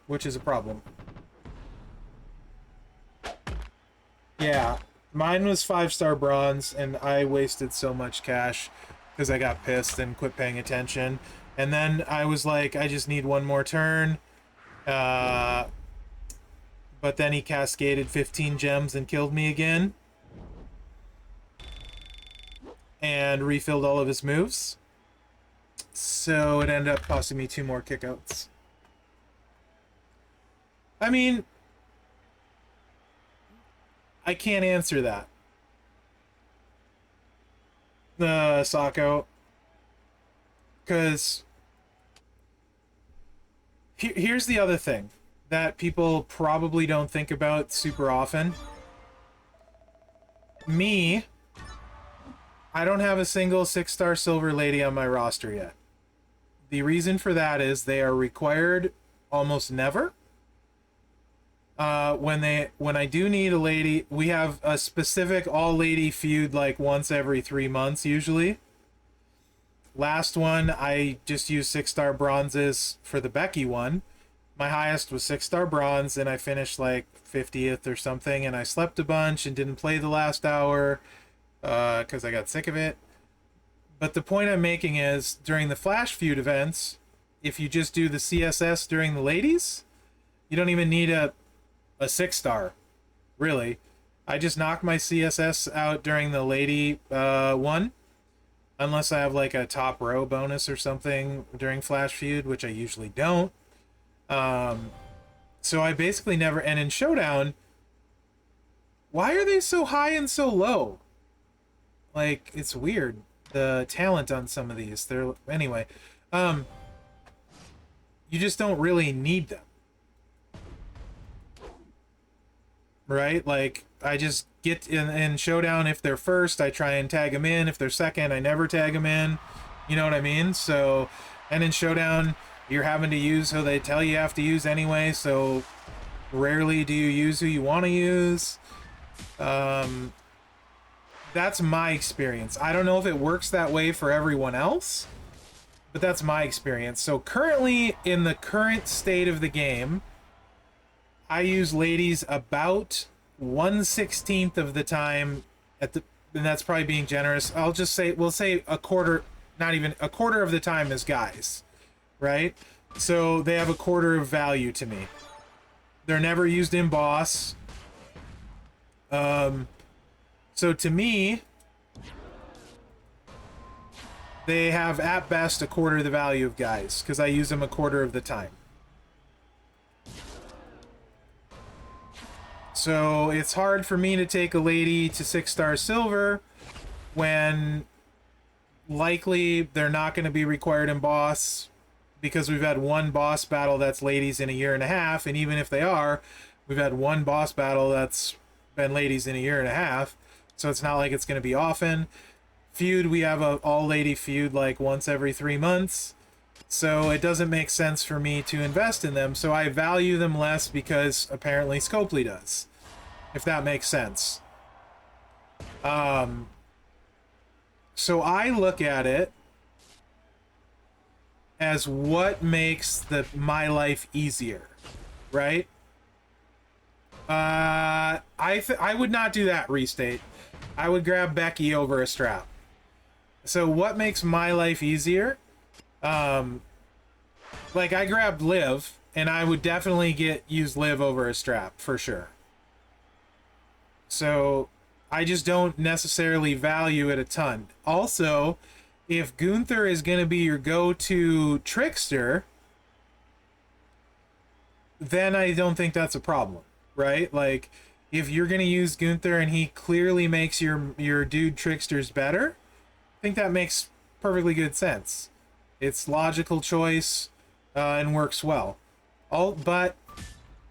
Which is a problem. Yeah. Mine was 5-star bronze, and I wasted so much cash because I got pissed and quit paying attention. And then I was like, I just need one more turn. But then he cascaded 15 gems and killed me again. And refilled all of his moves. So it ended up costing me 2 more kickouts. I mean, I can't answer that. Sako. Because here's the other thing that people probably don't think about super often. Me, I don't have a single 6-star silver lady on my roster yet. The reason for that is they are required almost never. When I do need a lady, we have a specific all-lady feud like once every 3 months usually. Last one, I just used 6-star bronzes for the Becky one. My highest was 6-star bronze, and I finished like 50th or something, and I slept a bunch and didn't play the last hour because I got sick of it. But the point I'm making is, during the Flash feud events, if you just do the CSS during the ladies, you don't even need a 6-star, really. I just knock my CSS out during the lady one, unless I have like a top row bonus or something during Flash feud, which I usually don't. So I basically never. And in Showdown, why are they so high and so low? Like, it's weird. The talent on some of these. They're anyway. You just don't really need them. Right? Like, I just get in Showdown, if they're first, I try and tag them in. If they're second, I never tag them in. You know what I mean? So, and in Showdown, you're having to use who they tell you have to use anyway, so rarely do you use who you want to use. That's my experience. I don't know if it works that way for everyone else, but that's my experience. So currently, in the current state of the game, I use ladies about 1/16 of the time at the, and that's probably being generous. I'll just say, we'll say a quarter, not even a quarter of the time as guys, right? So they have a quarter of value to me. They're never used in boss. So to me, they have at best a quarter of the value of guys because I use them a quarter of the time. So it's hard for me to take a lady to 6-star silver when likely they're not going to be required in boss because we've had one boss battle that's ladies in a year and a half, and even if they are, we've had one boss battle that's been ladies in a year and a half, so it's not like it's going to be often. Feud, we have a all-lady feud like once every 3 months, so it doesn't make sense for me to invest in them, so I value them less because apparently Scopely does, if that makes sense. So I look at it as what makes my life easier, right? I would not do that, Restate. I would grab Becky over a strap. So what makes my life easier? Like, I grabbed Liv, and I would definitely use Liv over a strap, for sure. So I just don't necessarily value it a ton. Also, if Gunther is going to be your go-to trickster, then I don't think that's a problem, right? Like, if you're going to use Gunther and he clearly makes your dude tricksters better, I think that makes perfectly good sense. It's logical choice and works well. But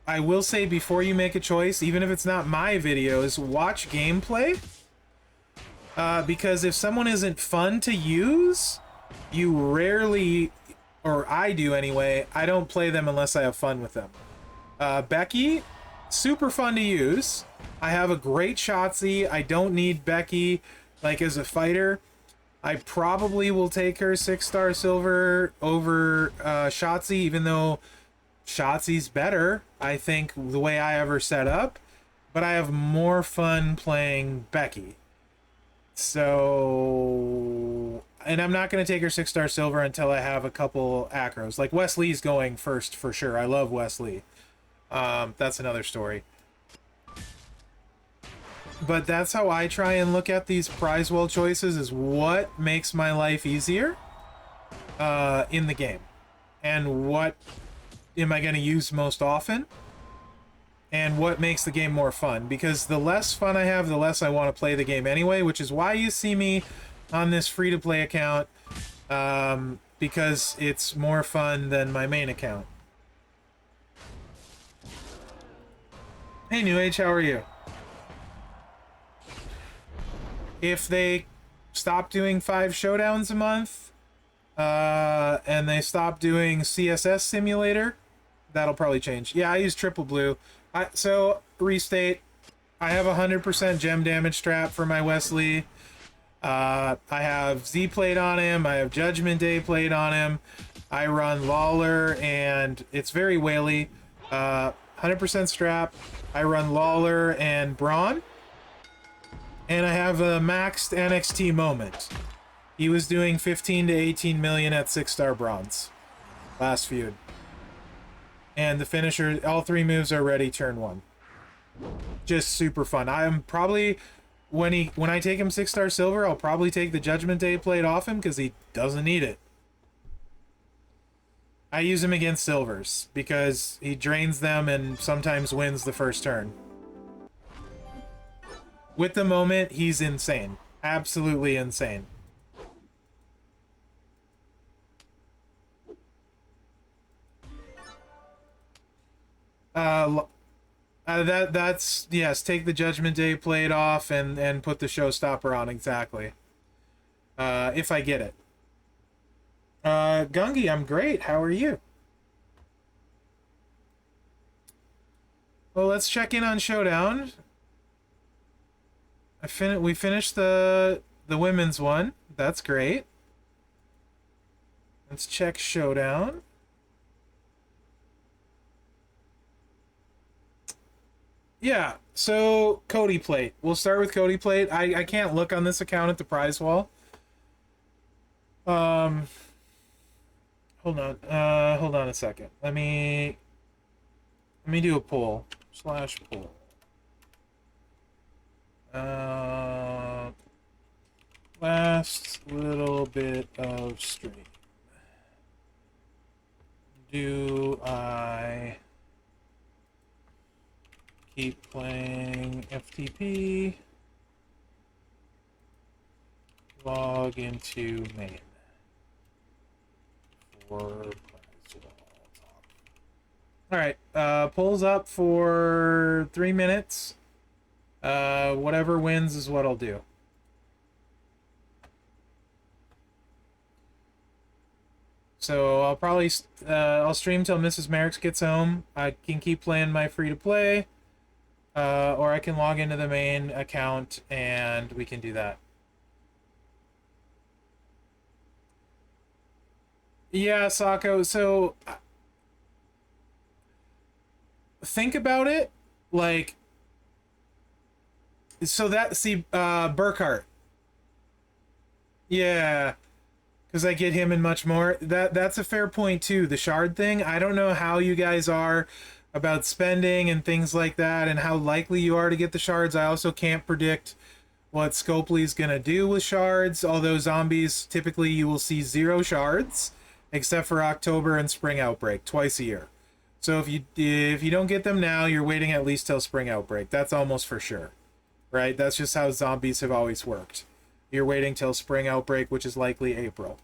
I will say, before you make a choice, even if it's not my videos, watch gameplay. Because if someone isn't fun to use, you rarely, or I do anyway, I don't play them unless I have fun with them. Becky, super fun to use. I have a great Shotzi. I don't need Becky, like, as a fighter. I probably will take her 6-star silver over Shotzi, even though Shotzi's better, I think, the way I ever set up. But I have more fun playing Becky. So, and I'm not going to take her 6-star silver until I have a couple acros. Like, Wesley's going first for sure. I love Wesley. That's another story. But that's how I try and look at these prize well choices, is what makes my life easier in the game. And what am I going to use most often? And what makes the game more fun. Because the less fun I have, the less I want to play the game anyway, which is why you see me on this free-to-play account, because it's more fun than my main account. Hey, New Age, how are you? If they stop doing 5 showdowns a month, and they stop doing CSS Simulator, that'll probably change. Yeah, I use Triple Blue. So, Restate, I have 100% gem damage trap for my Wesley. I have Z plate on him. I have Judgment Day plate on him. I run Lawler, and it's very whaley. 100% strap. I run Lawler and Braun. And I have a maxed NXT Moment. He was doing 15 to 18 million at 6-star bronze last feud. And the finisher, all 3 moves are ready turn 1. Just super fun. I'm probably, when I take him 6-star silver, I'll probably take the Judgment Day plate off him because he doesn't need it. I use him against silvers because he drains them and sometimes wins the first turn. With the moment, he's insane. Absolutely insane. That's yes. Take the Judgment Day plate off and put the showstopper on exactly. If I get it. Gungi, I'm great. How are you? Well, let's check in on Showdown. We finished the women's one. That's great. Let's check Showdown. Yeah, so Cody plate. We'll start with Cody plate. I can't look on this account at the prize wall. Hold on a second. Let me do a poll. /poll. Last little bit of stream. Do I keep playing FTP? Log into main. Alright, pulls up for 3 minutes. Whatever wins is what I'll do. So I'll probably I'll stream till Mrs. Merrick's gets home. I can keep playing my free-to-play, or I can log into the main account and we can do that. Yeah, Sako, so think about it, like, so that, see, Burkhart. Yeah, because I get him and much more. That's a fair point, too. The shard thing, I don't know how you guys are about spending and things like that and how likely you are to get the shards. I also can't predict what Scopely's going to do with shards, although zombies, typically you will see 0 shards. Except for October and Spring Outbreak, twice a year. So if you don't get them now, you're waiting at least till Spring Outbreak. That's almost for sure, right? That's just how zombies have always worked. You're waiting till Spring Outbreak, which is likely April.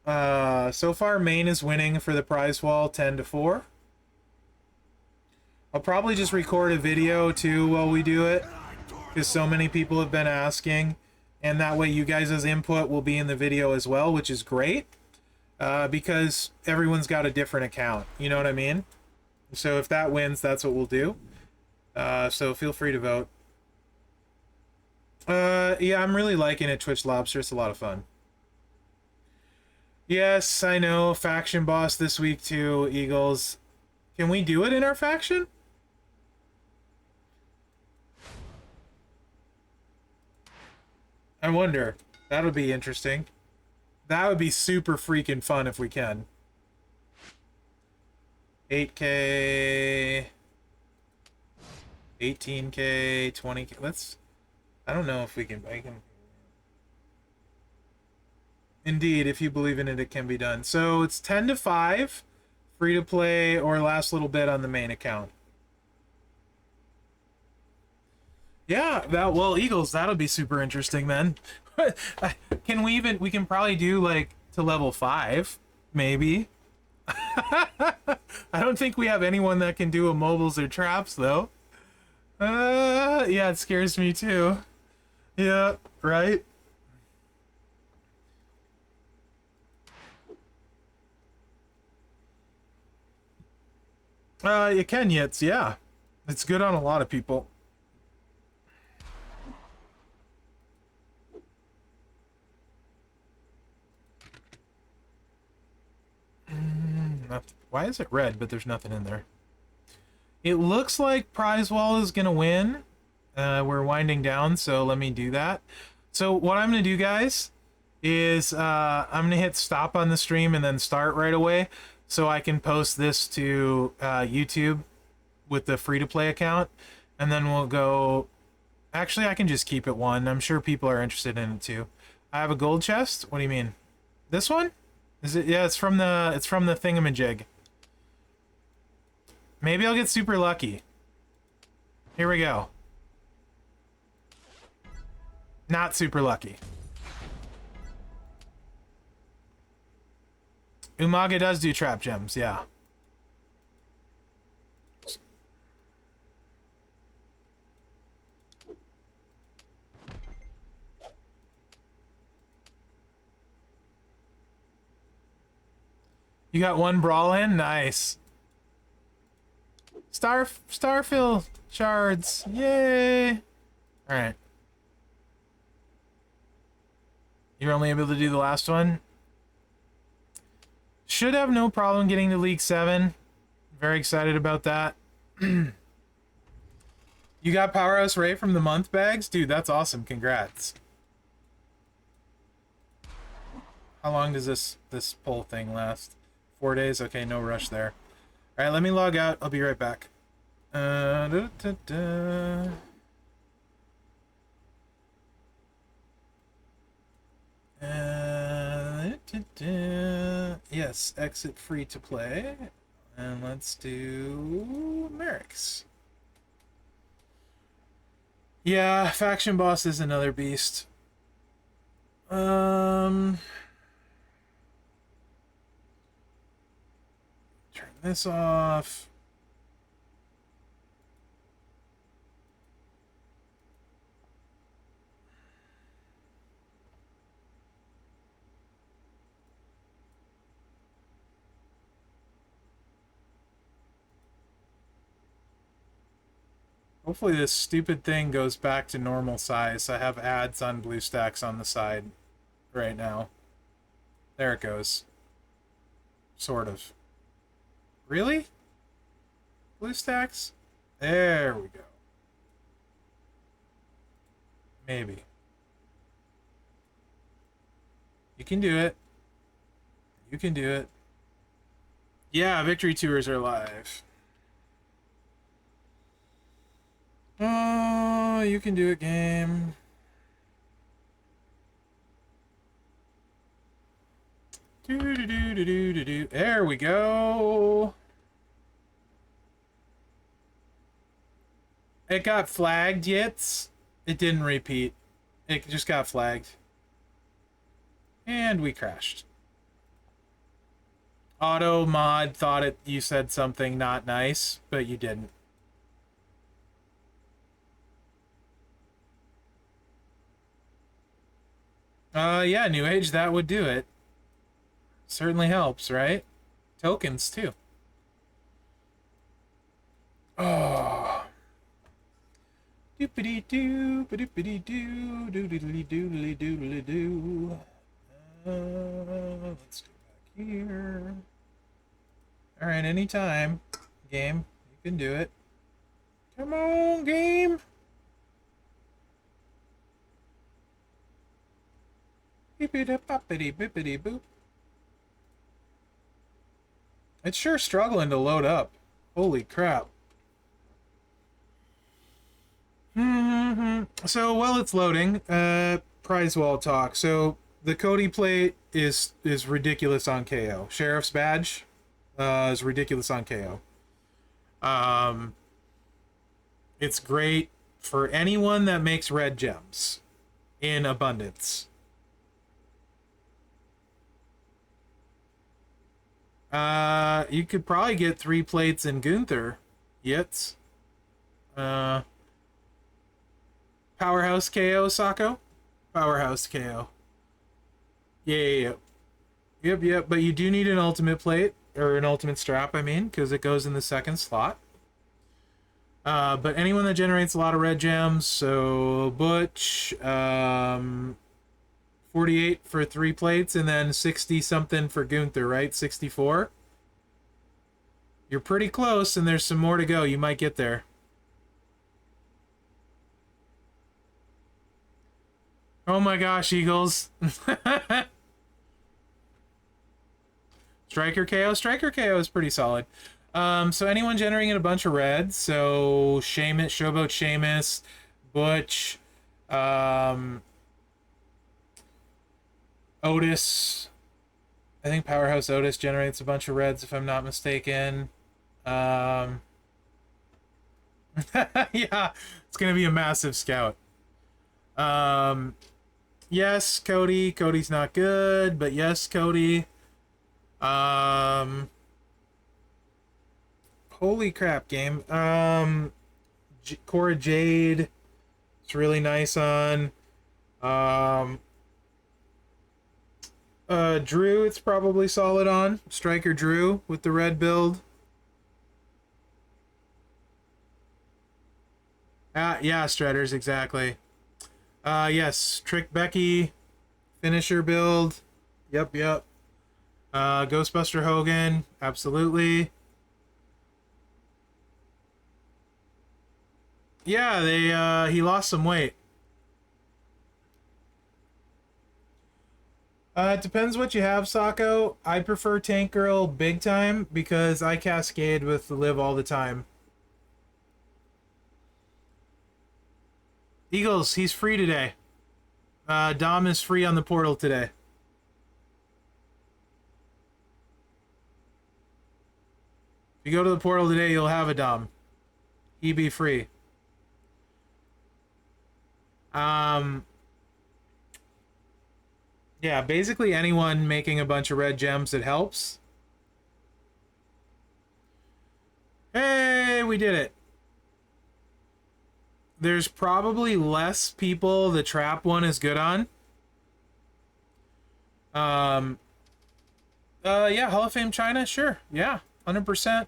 So far, Maine is winning for the prize wall, 10-4. I'll probably just record a video too while we do it, because so many people have been asking. And that way you guys' input will be in the video as well, which is great. Because everyone's got a different account. You know what I mean? So if that wins, that's what we'll do. So feel free to vote. Yeah, I'm really liking it, Twitch Lobster. It's a lot of fun. Yes, I know. Faction boss this week too, Eagles. Can we do it in our faction? I wonder. That'll be interesting. That would be super freaking fun if we can. 8K... 18K, 20K... Let's... I don't know if we can... Indeed, if you believe in it, it can be done. So it's 10-5, free to play, or last little bit on the main account. Yeah, well, Eagles, that'll be super interesting then. We can probably do, like, to level 5, maybe. I don't think we have anyone that can do immobiles or traps, though. Yeah, it scares me, too. Yeah, right? You can, Yitz, yeah. It's good on a lot of people. Why is it red, but there's nothing in there? It looks like prize wall is gonna win. We're winding down, so let me do that. So what I'm gonna do, guys, is I'm gonna hit stop on the stream and then start right away, so I can post this to YouTube with the free-to-play account, and then we'll go... Actually, I can just keep it one. I'm sure people are interested in it too. I have a gold chest. What do you mean? This one? Is it? Yeah, it's from the thingamajig. Maybe I'll get super lucky. Here we go. Not super lucky. Umaga does do trap gems, yeah. You got one brawl in? Nice. Starfill shards. Yay. Alright. You're only able to do the last one? Should have no problem getting to League 7. Very excited about that. You got Powerhouse Ray from the month bags? Dude, that's awesome. Congrats. How long does this poll thing last? 4 days? Okay, no rush there. Alright, let me log out. I'll be right back. Yes, exit free to play. And let's do Merrick's. Yeah, faction boss is another beast. Turn this off. Hopefully this stupid thing goes back to normal size. I have ads on BlueStacks on the side right now. There it goes. Sort of. Really? BlueStacks? There we go. Maybe. You can do it. You can do it. Yeah, victory tours are live. Oh, you can do it, game. There we go. It got flagged, Yits. It didn't repeat. It just got flagged. And we crashed. Auto mod thought you said something not nice, but you didn't. Yeah, New Age, that would do it. Certainly helps, right? Tokens, too. Oh. Doopity-doo, ba-doopity-doo, doodly-doodly-doodly-doo. Let's go back here. Alright, anytime. Game, you can do it. Come on, game! Beepity-boppity-bippity-boop. It's sure struggling to load up. Holy crap. So while it's loading, prize wall talk. So the Cody plate is ridiculous on KO. Sheriff's badge is ridiculous on KO. It's great for anyone that makes red gems in abundance. You could probably get 3 plates in Gunther. Yets. Powerhouse KO, Sako? Powerhouse KO. Yeah. Yep. But you do need an ultimate plate, or an ultimate strap, I mean, because it goes in the second slot. But anyone that generates a lot of red gems, so Butch, 48 for 3 plates, and then 60-something for Gunther, right? 64? You're pretty close, and there's some more to go. You might get there. Oh my gosh, Eagles. Striker KO? Striker KO is pretty solid. So anyone generating a bunch of reds, so Sheamus, Showboat Sheamus, Butch, Otis. I think Powerhouse Otis generates a bunch of reds, if I'm not mistaken. Yeah, it's gonna be a massive scout. Yes, Cody. Cody's not good, but yes, Cody. Holy crap, game. Cora Jade. It's really nice on. Um, Drew, it's probably solid on. Striker Drew with the red build. Yeah, Stredders, exactly. Yes, Trick Becky, finisher build. Yep. Ghostbuster Hogan, absolutely. Yeah, he lost some weight. It depends what you have, Sako. I prefer Tank Girl big time because I cascade with Liv all the time. Eagles, he's free today. Dom is free on the portal today. If you go to the portal today, you'll have a Dom. He be free. Yeah, basically anyone making a bunch of red gems, it helps. Hey, we did it. There's probably less people the trap one is good on. Yeah, Hall of Fame China, sure. Yeah, 100%.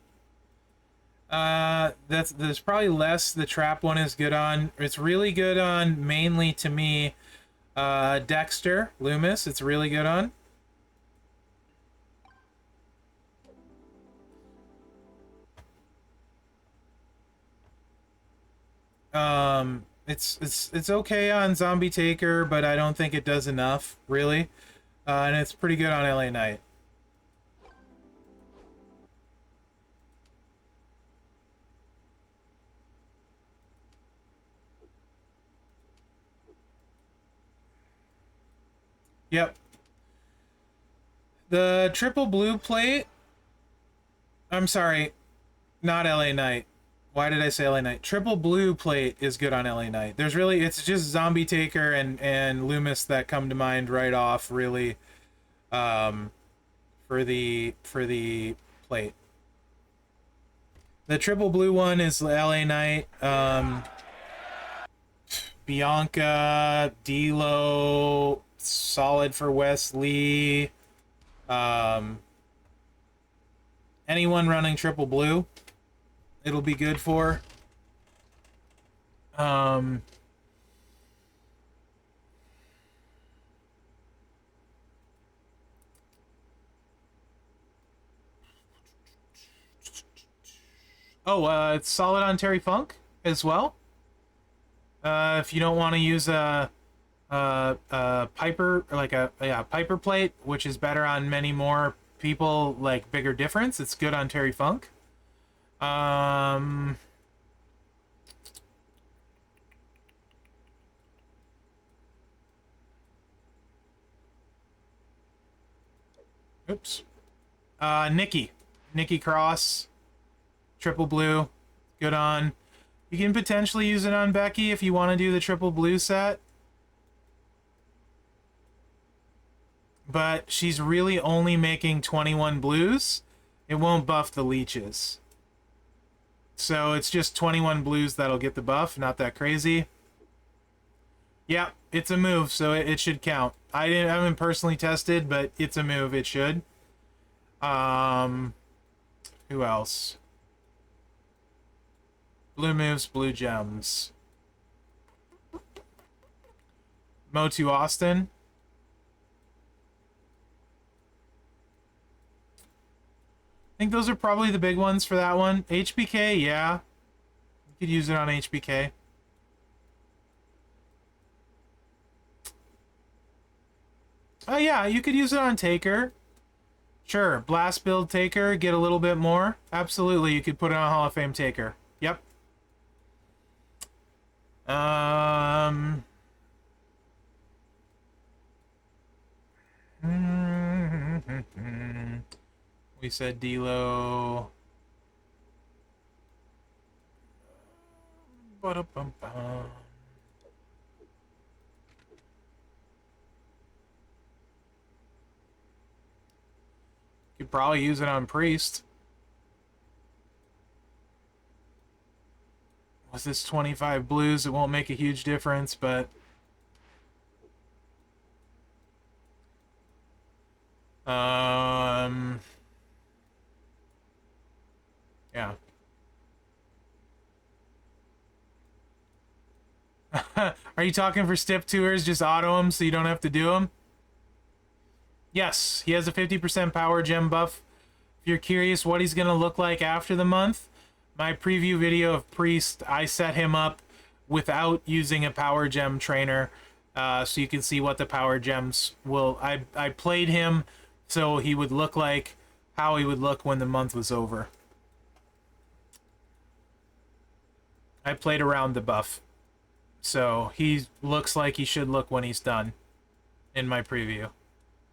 There's probably less the trap one is good on. It's really good on, mainly to me, Dexter Loomis. It's really good on. It's okay on Zombie Taker, but I don't think it does enough, really. And it's pretty good on LA Knight. Yep. The triple blue plate. I'm sorry, not LA Knight. Why did I say LA Knight? Triple blue plate is good on LA Knight. There's really, it's just Zombie Taker and Loomis that come to mind right off, really, for the plate. The triple blue one is LA Knight. Bianca, D'Lo, solid for Wesley. Anyone running triple blue, it'll be good for. It's solid on Terry Funk as well. If you don't want to use a Piper, like a Piper plate, which is better on many more people, like bigger difference, it's good on Terry Funk. Oops. Nikki Cross, triple blue, good on. You can potentially use it on Becky if you want to do the triple blue set. But she's really only making 21 blues. It won't buff the leeches. So it's just 21 blues that'll get the buff, not that crazy. Yeah, it's a move, so it should count. I haven't personally tested, but it's a move, it should. Who else? Blue moves, blue gems. Motu Austin. I think those are probably the big ones for that one. HBK, yeah. You could use it on HBK. Oh yeah, you could use it on Taker. Sure, Blast Build Taker, get a little bit more. Absolutely, you could put it on Hall of Fame Taker. Yep. We said D'Lo. Ba-da-bum-bum. Could probably use it on Priest. With this 25 blues, it won't make a huge difference, but... Yeah. Are you talking for stip tours? Just auto them so you don't have to do them? Yes, he has a 50% power gem buff. If you're curious what he's going to look like after the month, my preview video of Priest, I set him up without using a power gem trainer, so you can see what the power gems will... I played him so he would look like how he would look when the month was over. I played around the buff. So he looks like he should look when he's done in my preview.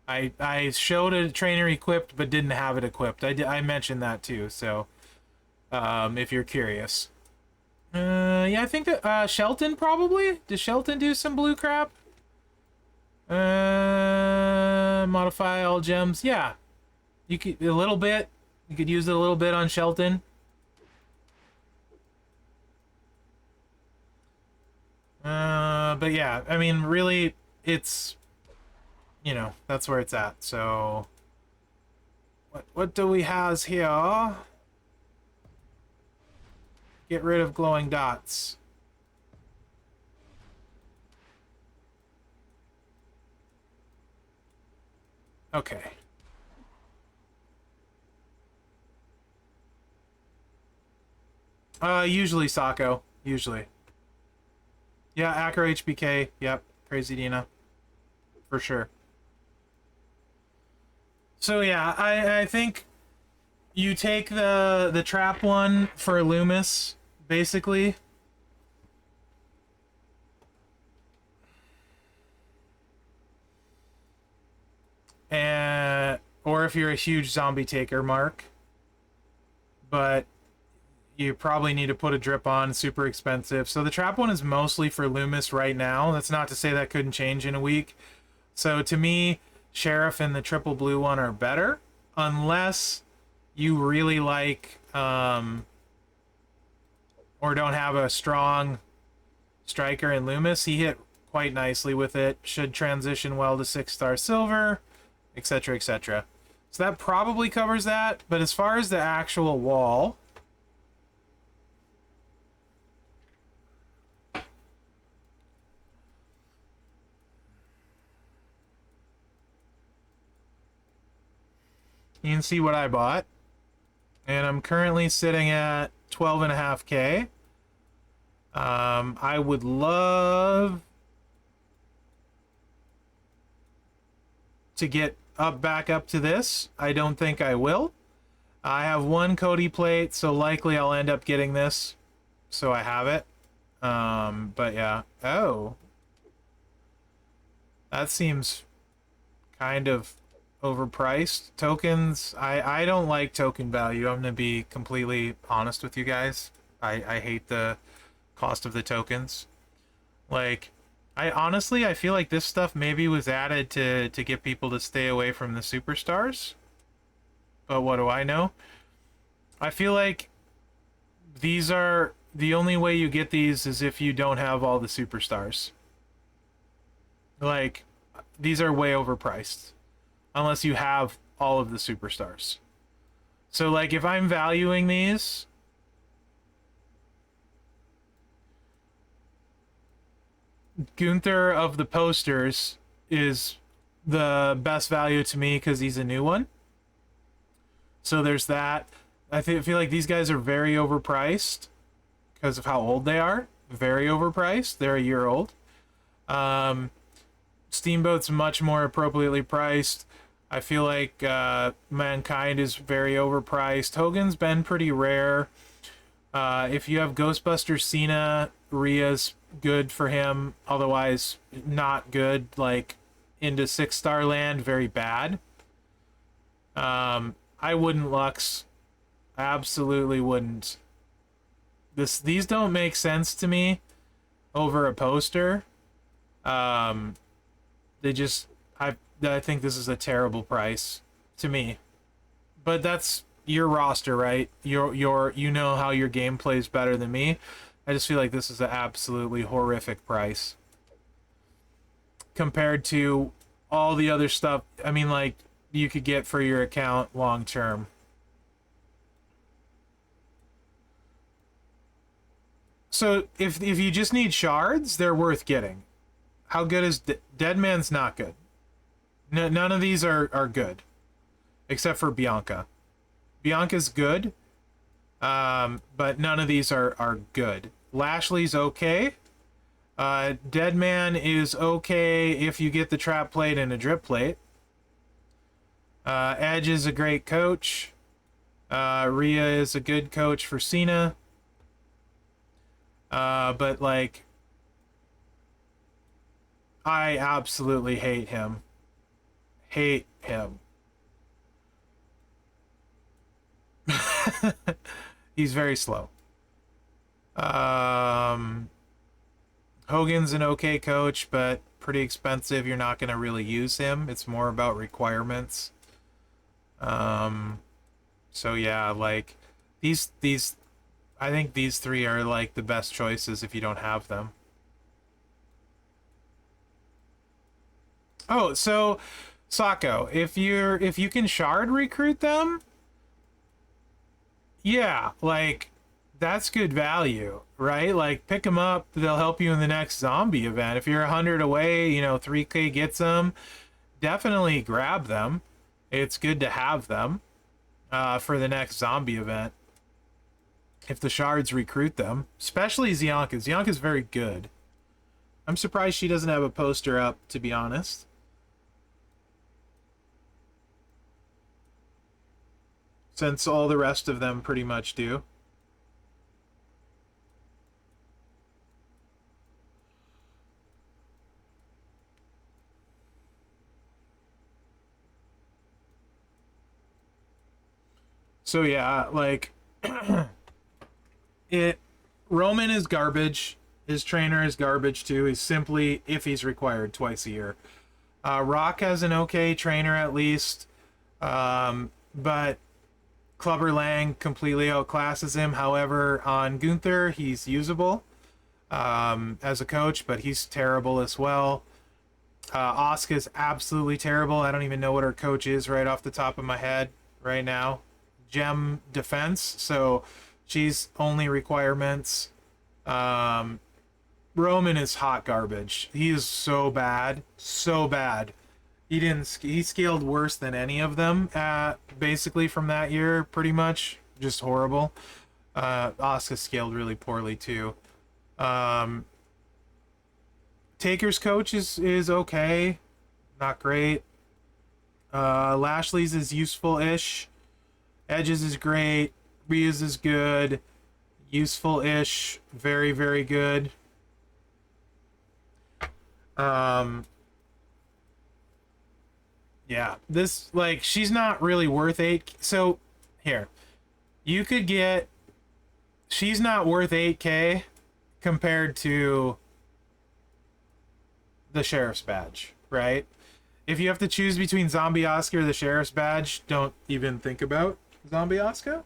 I showed a trainer equipped but didn't have it equipped. I mentioned that too, so if you're curious. Yeah, I think that Shelton probably. Does Shelton do some blue crap? Modify all gems. Yeah. You could a little bit. You could use it a little bit on Shelton. But yeah, I mean, really, it's, you know, that's where it's at. So, what do we have here? Get rid of glowing dots. Okay. Usually Sako. Usually. Yeah, Acro HBK. Yep. Crazy Dina. For sure. So yeah, I think you take the trap one for Loomis, basically. Or if you're a huge zombie taker, Mark. But you probably need to put a drip on. It's super expensive. So the trap one is mostly for Loomis right now. That's not to say that couldn't change in a week. So to me, Sheriff and the triple blue one are better. Unless you really like... or don't have a strong striker in Loomis. He hit quite nicely with it. Should transition well to 6-star silver, etc., etc. So that probably covers that. But as far as the actual wall... you can see what I bought. And I'm currently sitting at 12.5K. I would love to get back up to this. I don't think I will. I have one Cody plate, so likely I'll end up getting this. So I have it. But yeah. Oh. That seems kind of overpriced. Tokens, I don't like token value. I'm gonna be completely honest with you guys. I hate the cost of the tokens. Like, I feel like this stuff maybe was added to get people to stay away from the superstars. But what do I know? I feel like these are the only way you get these is if you don't have all the superstars. Like, these are way overpriced. Unless you have all of the superstars. So, like, if I'm valuing these... Gunther of the posters is the best value to me because he's a new one. So there's that. I feel like these guys are very overpriced because of how old they are. Very overpriced. They're a year old. Steamboat's much more appropriately priced. I feel like Mankind is very overpriced. Hogan's been pretty rare. If you have Ghostbuster Cena, Rhea's good for him. Otherwise, not good. Like, into 6-star land, very bad. I wouldn't Lux. Absolutely wouldn't. These don't make sense to me over a poster. They just... I think this is a terrible price to me. but that's your roster, right? You know how your game plays better than me. I just feel like this is an absolutely horrific price compared to all the other stuff. I mean, like, you could get for your account long term. So if you just need shards, they're worth getting. How good is Deadman's not good. No, none of these are good, except for Bianca. Bianca's good, but none of these are good. Lashley's okay. Deadman is okay if you get the trap plate and a drip plate. Edge is a great coach. Rhea is a good coach for Cena. But like, I absolutely hate him. Hate him. He's very slow. Hogan's an okay coach, but pretty expensive. You're not going to really use him. It's more about requirements. So yeah, like these I think these three are like the best choices if you don't have them. Oh, so Sako, if you can shard recruit them, yeah, like that's good value, right? Like pick them up, they'll help you in the next zombie event. If you're 100 away, 3K gets them. Definitely grab them. It's good to have them for the next zombie event. If the shards recruit them, especially Zianka. Zianka's very good. I'm surprised she doesn't have a poster up, to be honest. Since all the rest of them pretty much do. So yeah, like Roman is garbage. His trainer is garbage too. He's simply, if he's required, twice a year. Rock has an okay trainer at least, but Clubber Lang completely outclasses him. However, on Gunther, he's usable as a coach, but he's terrible as well. Asuka's absolutely terrible. I don't even know what her coach is right off the top of my head right now. Gem defense, so she's only requirements. Roman is hot garbage. He is so bad, so bad. He scaled worse than any of them basically from that year, pretty much. Just horrible. Asuka scaled really poorly too. Taker's coach is okay, not great. Lashley's is useful-ish. Edge's is great. Rhea's is good. Useful-ish. Very, very good. Yeah, this, like, she's not really worth 8. So, here. You could get... She's not worth 8K compared to the Sheriff's Badge, right? If you have to choose between Zombie Asuka or the Sheriff's Badge, don't even think about Zombie Asuka.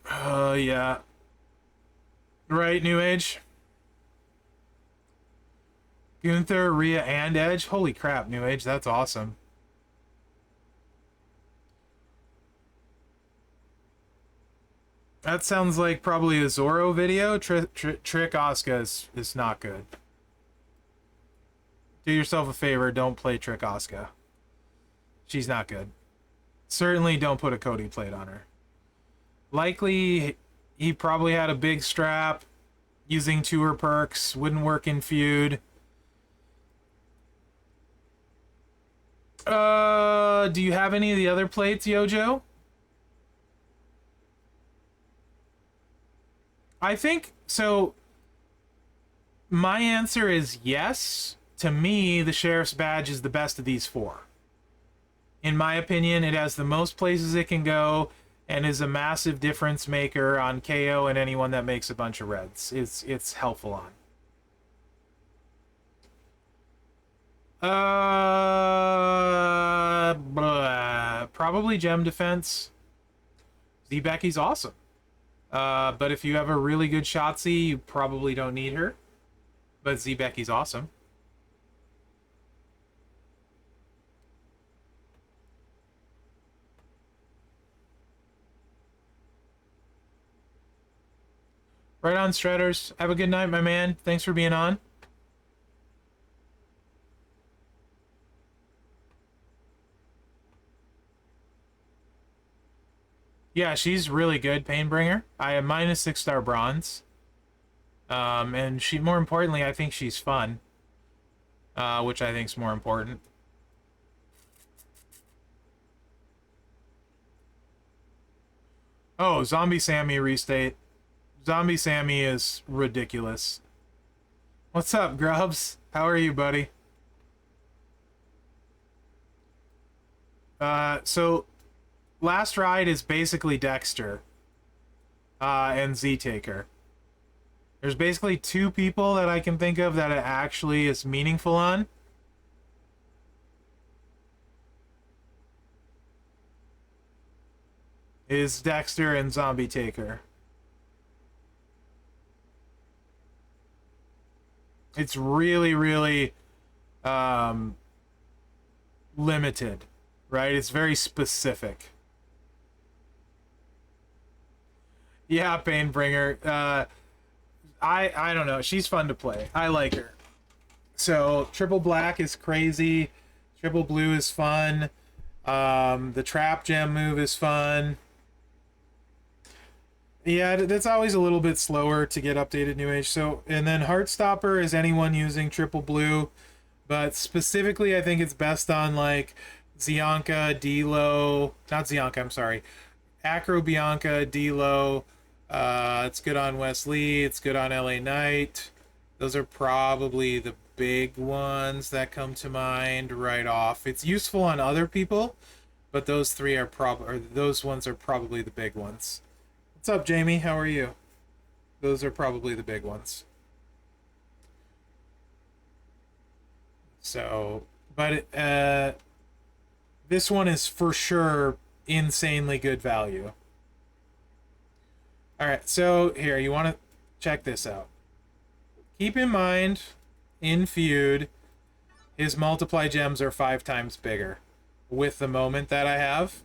Yeah. Right, New Age? Gunther, Rhea, and Edge? Holy crap, New Age, that's awesome. That sounds like probably a Zorro video. Trick Asuka is not good. Do yourself a favor, don't play Trick Asuka. She's not good. Certainly don't put a Cody plate on her. Likely, he probably had a big strap. Using tour perks. Wouldn't work in feud. Do you have any of the other plates, Yojo? I think, so, my answer is yes. To me, the Sheriff's Badge is the best of these 4. In my opinion, it has the most places it can go and is a massive difference maker on KO and anyone that makes a bunch of reds. It's helpful on. Probably gem defense. Z Becky's awesome. But if you have a really good Shotzi, you probably don't need her. But Z Becky's awesome. Right on, Stredders. Have a good night, my man. Thanks for being on. Yeah, she's really good, Painbringer. I am minus 6-star bronze. And she, more importantly, I think she's fun. Which I think is more important. Oh, Zombie Sammy restate. Zombie Sammy is ridiculous. What's up, Grubs? How are you, buddy? So Last Ride is basically Dexter and Z-Taker. There's basically two people that I can think of that it actually is meaningful on. Is Dexter and Zombie Taker. It's really, really limited, right? It's very specific. Yeah, Painbringer. I don't know. She's fun to play. I like her. So triple black is crazy. Triple blue is fun. The trap gem move is fun. Yeah, that's always a little bit slower to get updated New Age. So, and then Heartstopper is anyone using triple blue, but specifically I think it's best on like Zianka, D-Lo, not Zianka, I'm sorry, Acro Bianca, D-Lo. It's good on Wesley. It's good on LA Knight. Those are probably the big ones that come to mind right off. It's useful on other people, but those three are those ones are probably the big ones. What's up, Jamie? How are you? Those are probably the big ones. So, but this one is for sure insanely good value. All right, so here, you want to check this out. Keep in mind, in Feud, his multiply gems are 5 times bigger with the moment that I have.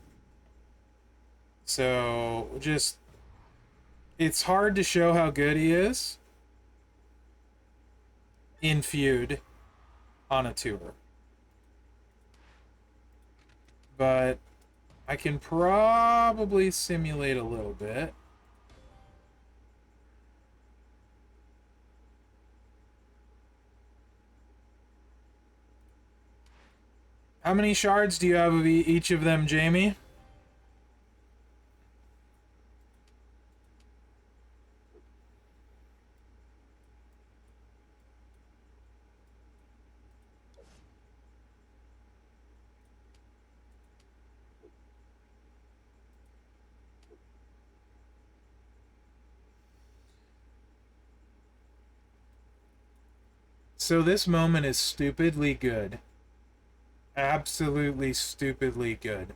So, just, it's hard to show how good he is in Feud on a tour. But I can probably simulate a little bit. How many shards do you have of each of them, Jamie? So this moment is stupidly good. Absolutely stupidly good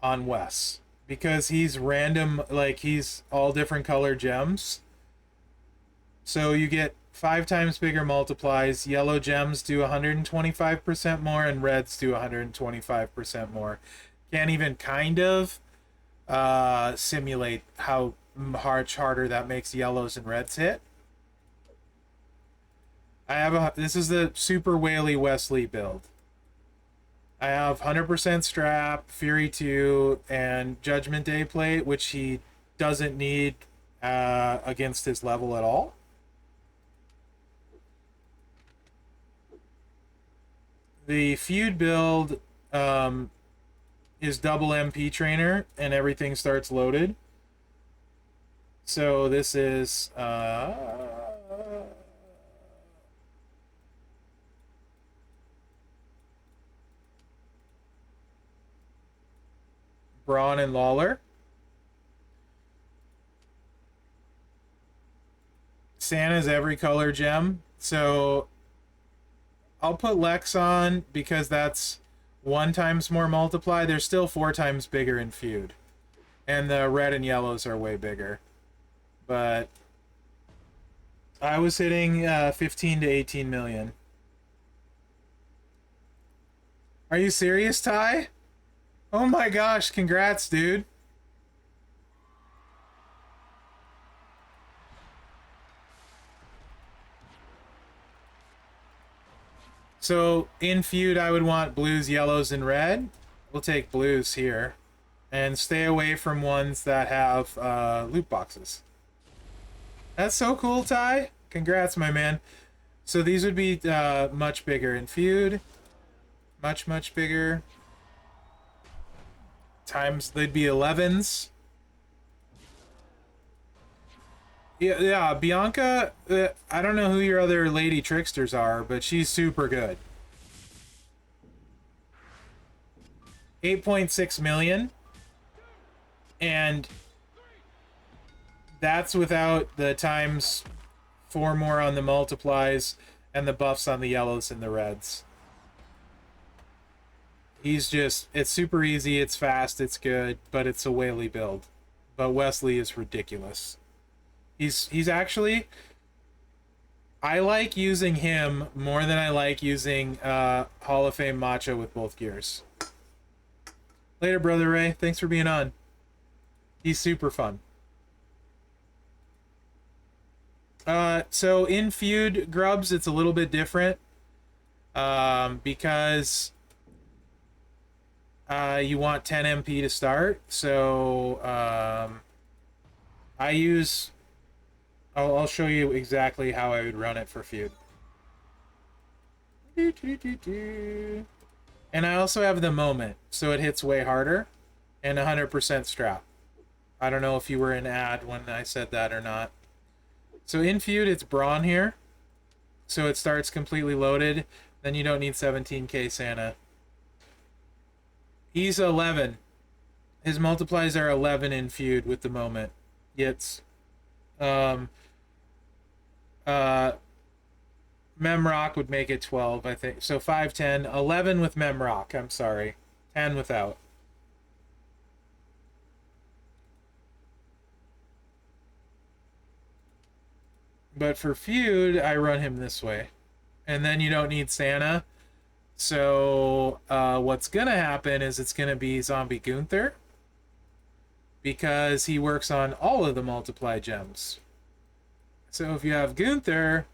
on Wes. Because he's random, like he's all different color gems. So you get 5 times bigger multiplies. Yellow gems do 125% more and reds do 125% more. Can't even kind of simulate how much harder that makes yellows and reds hit. I have this is the Super Whaley Wesley build. I have 100% strap, Fury 2, and Judgment Day plate, which he doesn't need against his level at all. The Feud build is double MP trainer, and everything starts loaded. So this is Braun and Lawler. Santa's every color gem. So I'll put Lex on because that's 1 times more multiply. They're still 4 times bigger in feud. And the red and yellows are way bigger. But I was hitting 15 to 18 million. Are you serious, Ty? Oh my gosh, congrats, dude. So in feud, I would want blues, yellows, and red. We'll take blues here. And stay away from ones that have loot boxes. That's so cool, Ty. Congrats, my man. So these would be much bigger in feud. Much, much bigger. Times, they'd be 11s. Yeah, Bianca, I don't know who your other lady tricksters are, but she's super good. 8.6 million. And that's without the times 4 more on the multiplies and the buffs on the yellows and the reds. He's just, it's super easy, it's fast, it's good, but it's a Whaley build. But Wesley is ridiculous. He's actually, I like using him more than I like using Hall of Fame Macho with both gears. Later, Brother Ray. Thanks for being on. He's super fun. So in feud grubs, it's a little bit different because you want 10 MP to start. So I use. I'll show you exactly how I would run it for feud. And I also have the moment, so it hits way harder, and 100% strap. I don't know if you were in ad when I said that or not. So in feud, it's Braun here. So it starts completely loaded. Then you don't need 17k Santa. He's 11. His multiplies are 11 in feud with the moment. It's Memrock would make it 12, I think. So 5, 10, 11 with Memrock, I'm sorry. 10 without. But for feud, I run him this way. And then you don't need Santa. So what's going to happen is it's going to be Zombie Gunther. Because he works on all of the multiply gems. So if you have Gunther,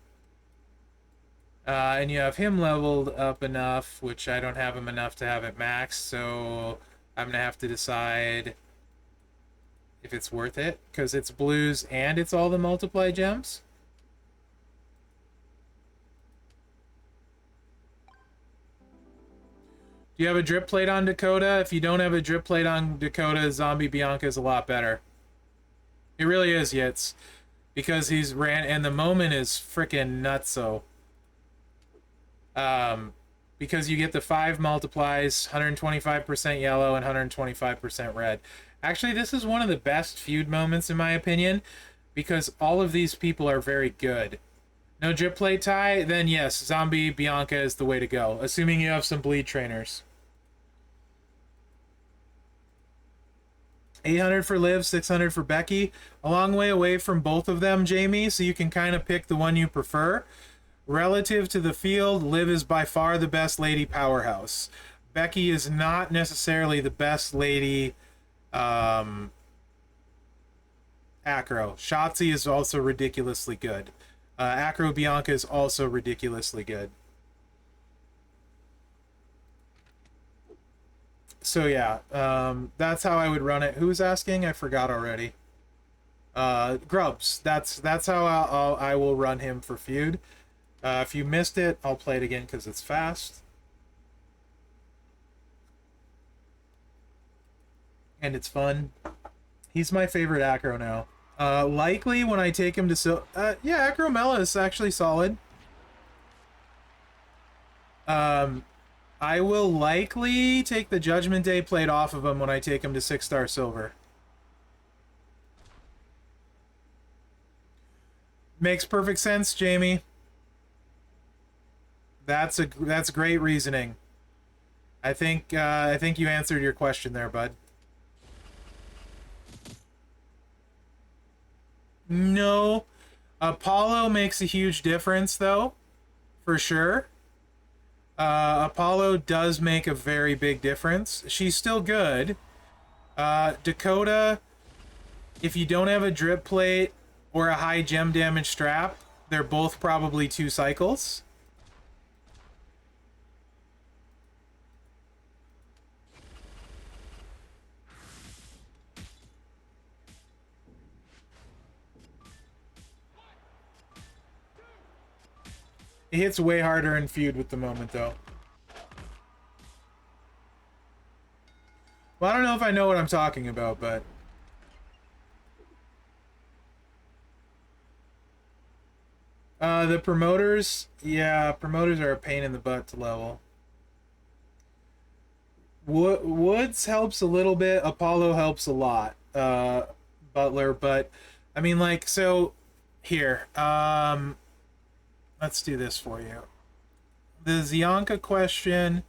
and you have him leveled up enough, which I don't have him enough to have it maxed, so I'm going to have to decide if it's worth it, because it's blues and it's all the multiply gems. Do you have a drip plate on Dakota? If you don't have a drip plate on Dakota, Zombie Bianca is a lot better. It really is, Yitz. Because he's ran, and the moment is freaking nutso. Because you get the 5 multiplies, 125% yellow and 125% red. Actually, this is one of the best feud moments in my opinion, because all of these people are very good. No drip plate tie? Then yes, Zombie Bianca is the way to go, assuming you have some bleed trainers. 800 for Liv, 600 for Becky. A long way away from both of them, Jamie, so you can kind of pick the one you prefer. Relative to the field, Liv is by far the best lady powerhouse. Becky is not necessarily the best lady acro. Shotzi is also ridiculously good. Acro Bianca is also ridiculously good. So yeah, that's how I would run it. Who was asking? I forgot already. Grubs. That's how I will run him for feud. If you missed it, I'll play it again because it's fast. And it's fun. He's my favorite acro now. Likely when I take him to yeah, Acro Mela is actually solid. I will likely take the Judgment Day plate off of him when I take him to 6-star silver. Makes perfect sense, Jamie. That's great reasoning. I think you answered your question there, bud. No, Apollo makes a huge difference though, for sure. Apollo does make a very big difference. She's still good. Dakota, if you don't have a drip plate or a high gem damage strap, they're both probably 2 cycles. It hits way harder in feud with the moment, though. Well, I don't know if I know what I'm talking about, but... the promoters... Yeah, promoters are a pain in the butt to level. Woods helps a little bit. Apollo helps a lot. Butler, but... I mean, like, so... Here. Let's do this for you. The Zianka question.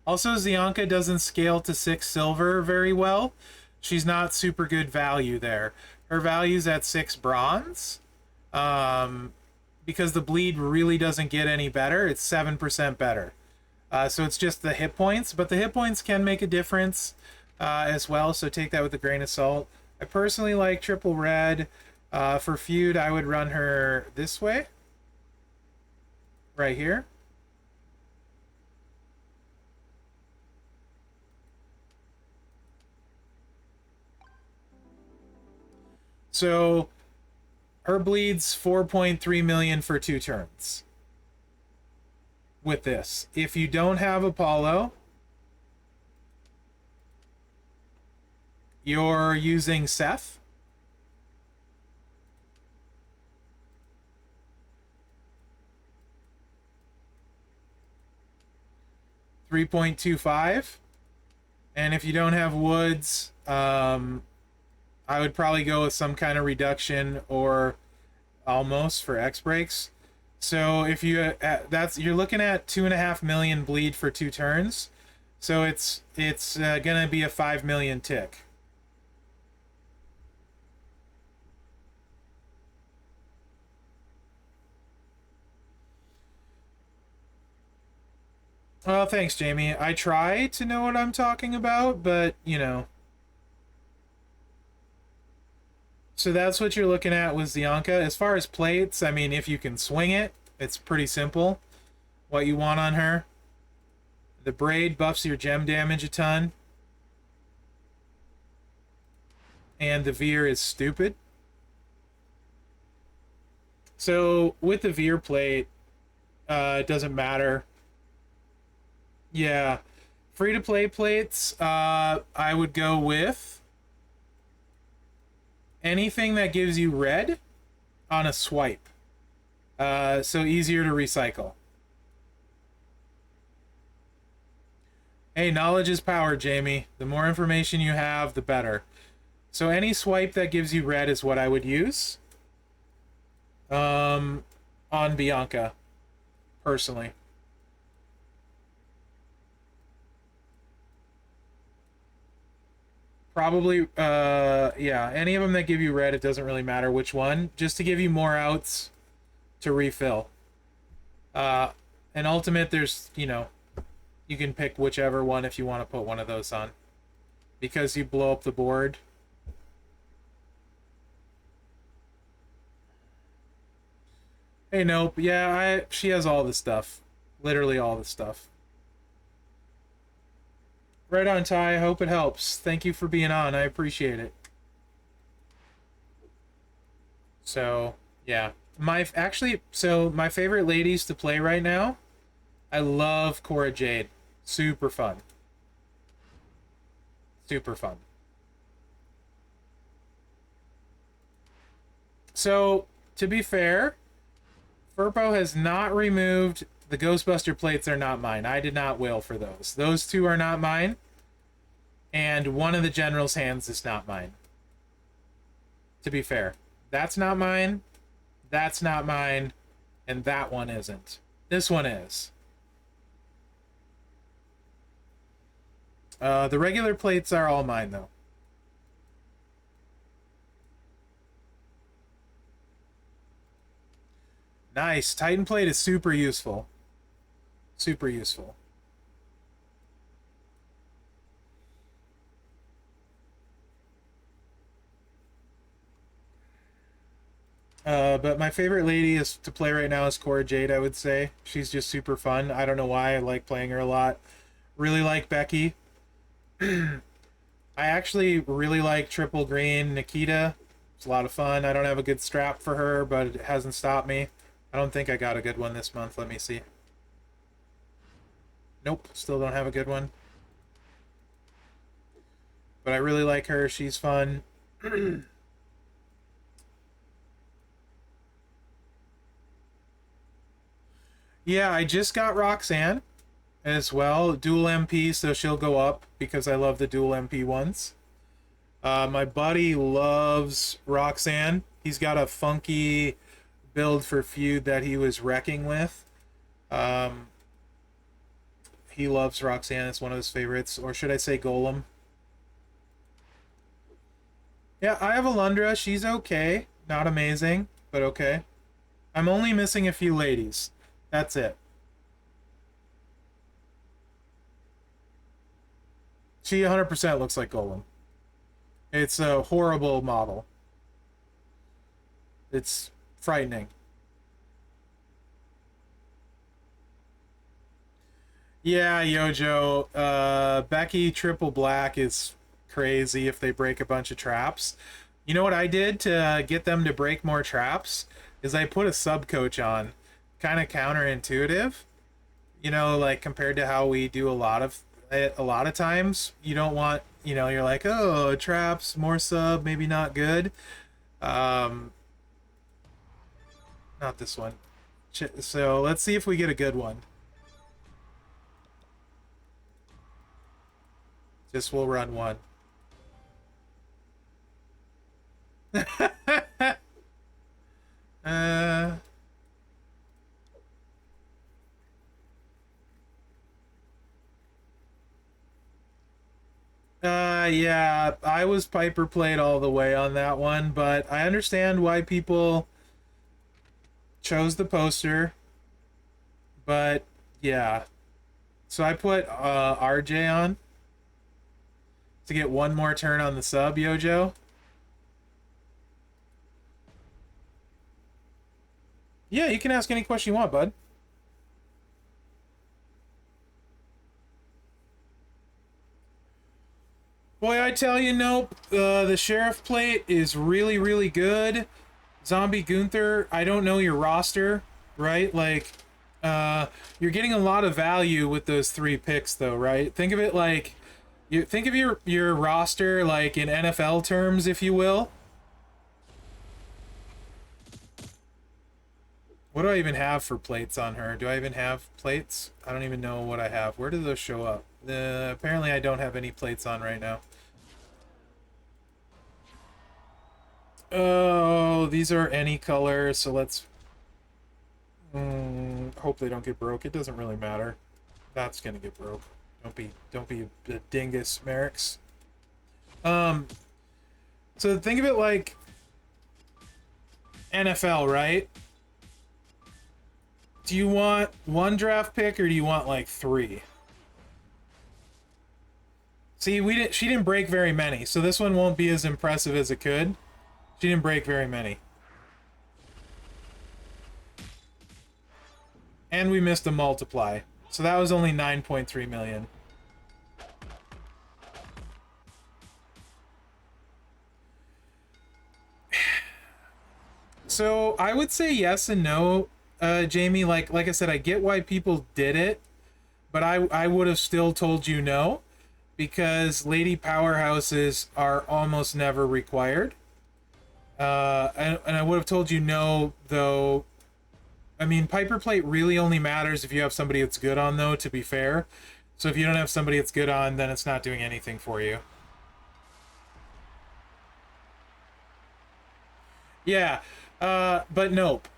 Also, Zianka doesn't scale to 6 silver very well. She's not super good value there. Her value's at 6 bronze. Because the bleed really doesn't get any better. It's 7% better. So it's just the hit points. But the hit points can make a difference as well. So take that with a grain of salt. I personally like triple red. For feud, I would run her this way. Right here. So her bleeds 4.3 million for 2 turns. With this. If you don't have Apollo, you're using Seth. $3.25, and if you don't have Woods, I would probably go with some kind of reduction or almost for X breaks. So if you you're looking at 2.5 million bleed for 2 turns, so it's gonna be a 5 million tick. Well, thanks, Jamie. I try to know what I'm talking about, but, you know. So that's what you're looking at with Zianka. As far as plates, I mean, if you can swing it, it's pretty simple what you want on her. The braid buffs your gem damage a ton. And the veer is stupid. So with the veer plate, it doesn't matter. Yeah, free-to-play plates, I would go with anything that gives you red on a swipe. So easier to recycle. Hey, knowledge is power, Jamie. The more information you have, the better. So any swipe that gives you red is what I would use. On Bianca, personally. Probably, yeah, any of them that give you red, it doesn't really matter which one, just to give you more outs to refill. And ultimate, there's, you know, you can pick whichever one if you want to put one of those on. Because you blow up the board. Hey, nope, yeah, she has all the stuff. Literally all the stuff. Right on, Ty. I hope it helps. Thank you for being on. I appreciate it. So, yeah. My favorite ladies to play right now, I love Cora Jade. Super fun. Super fun. So, to be fair, Furpo has not removed the Ghostbuster plates. Are not mine. I did not will for those. Those 2 are not mine. And one of the general's hands is not mine. To be fair. That's not mine. That's not mine. And that one isn't. This one is. The regular plates are all mine, though. Nice. Titan plate is super useful. Super useful. But my favorite lady is to play right now is Cora Jade, I would say. She's just super fun. I don't know why. I like playing her a lot. Really like Becky. I actually really like Triple Green Nikita. It's a lot of fun. I don't have a good strap for her, but it hasn't stopped me. I don't think I got a good one this month. Let me see. Nope, still don't have a good one. But I really like her. She's fun. Yeah, I just got Roxanne as well. Dual MP, so she'll go up because I love the dual MP ones. My buddy loves Roxanne. He's got a funky build for feud that he was wrecking with. He loves Roxanne. It's one of his favorites. Or should I say Golem? Yeah, I have Alundra. She's okay. Not amazing, but okay. I'm only missing a few ladies. That's it. She 100% looks like Golem. It's a horrible model. It's frightening. Yeah, Yojo. Becky Triple Black is crazy if they break a bunch of traps. You know what I did to get them to break more traps? Is I put a sub coach on. Kind of counterintuitive. You know, like compared to how we do a lot of times, you don't want, you know, you're like, oh, traps, more sub, maybe not good. Not this one. So let's see if we get a good one. Just we'll run one. Yeah, I was Piper played all the way on that one, but I understand why people chose the poster. But yeah, so I put RJ on to get one more turn on the sub, Yojo. Yeah, you can ask any question you want, bud. Boy, I tell you, nope. The Sheriff plate is really, really good. Zombie Gunther, I don't know your roster, right? Like, you're getting a lot of value with those 3 picks, though, right? Think of it like, you think of your roster like in NFL terms, if you will. What do I even have for plates on her? Do I even have plates? I don't even know what I have. Where do those show up? Apparently I don't have any plates on right now. Oh, these are any color, so let's hope they don't get broke. It doesn't really matter. That's gonna get broke. Don't be a dingus, Merrick's. So think of it like NFL, right? Do you want 1 draft pick or do you want like 3? See, she didn't break very many, so this one won't be as impressive as it could. She didn't break very many. And we missed a multiply. So that was only 9.3 million. So I would say yes and no, Jamie. Like I said, I get why people did it, but I would have still told you no, because lady powerhouses are almost never required. And I would have told you no, though. I mean, Piper plate really only matters if you have somebody that's good on, though, to be fair. So if you don't have somebody that's good on, then it's not doing anything for you. Yeah, but nope.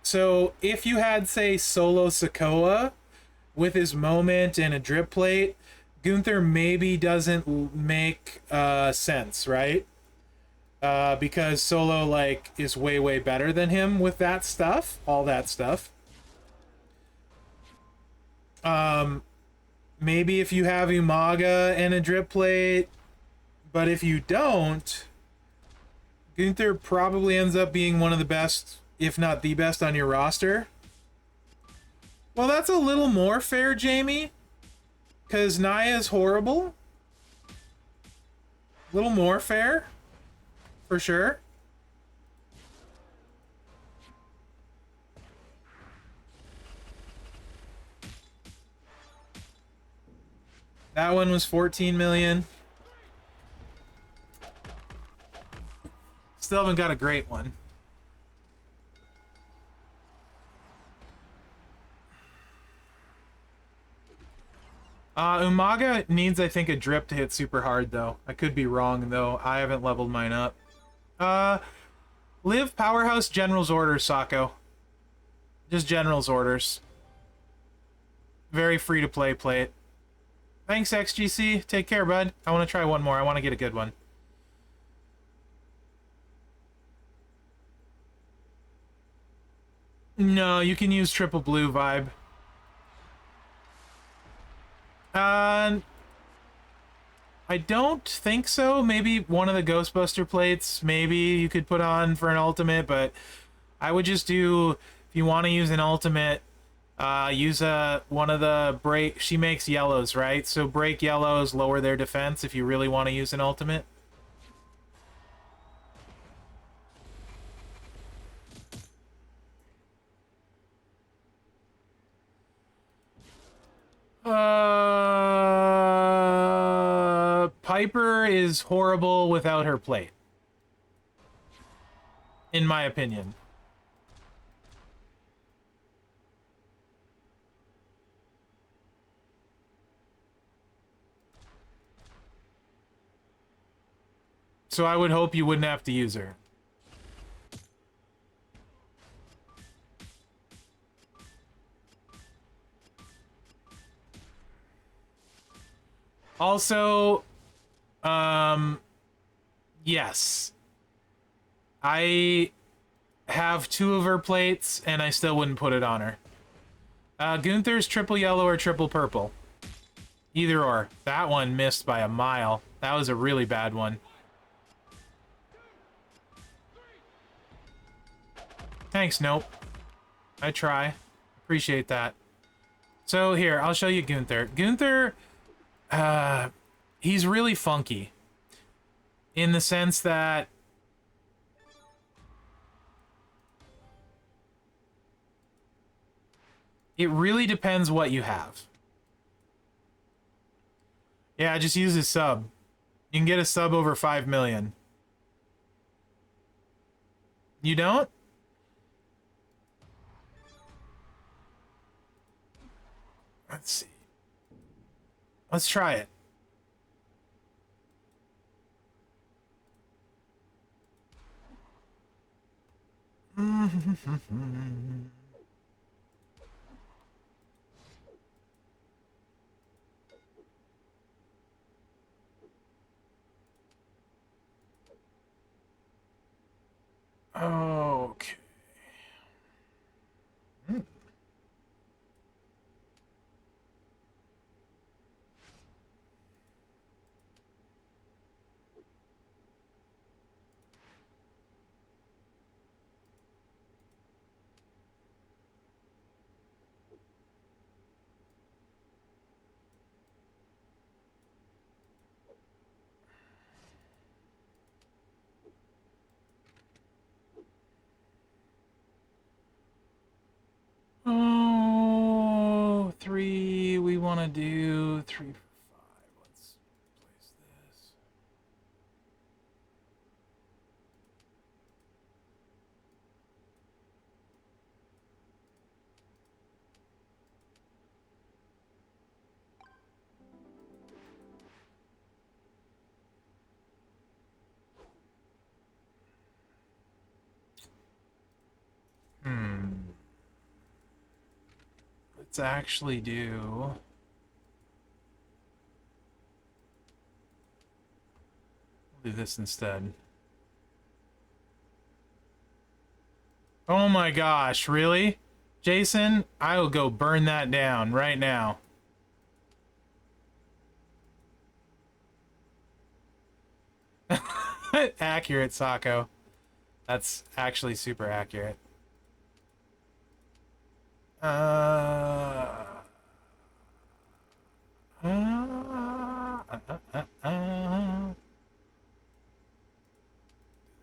So if you had, say, Solo Sokoa with his moment and a drip plate, Gunther maybe doesn't make sense, right? Because Solo like is way better than him with that stuff, all that stuff. Maybe if you have Umaga and a drip plate, but if you don't, Gunther probably ends up being one of the best, if not the best, on your roster. Well, that's a little more fair, Jamie, because Naya's horrible. A little more fair, for sure. That one was 14 million. Still haven't got a great one. Umaga needs, I think, a drip to hit super hard, though. I could be wrong, though. I haven't leveled mine up. Live Powerhouse General's orders, Sako. Just General's orders. Very free to play, play it. Thanks, XGC. Take care, bud. I want to try one more. I want to get a good one. No, you can use triple blue vibe. I don't think so. Maybe one of the Ghostbuster plates, maybe you could put on for an ultimate, but I would just do, if you want to use an ultimate, use one of the break. She makes yellows, right? So break yellows, lower their defense if you really want to use an ultimate. Piper is horrible without her plate, in my opinion. So I would hope you wouldn't have to use her. Also, yes. I have 2 of her plates, and I still wouldn't put it on her. Gunther's triple yellow or triple purple. Either or. That one missed by a mile. That was a really bad one. Thanks, nope. I try. Appreciate that. So here, I'll show you Gunther. Gunther, he's really funky. In the sense that it really depends what you have. Yeah, just use a sub. You can get a sub over 5 million. You don't? Let's see. Let's try it. Okay. Oh, 3. We want to do 3 for 5. Let's place this. Let's actually do do this instead. Oh my gosh, really? Jason, I will go burn that down right now. Accurate, Sako. That's actually super accurate. Uh,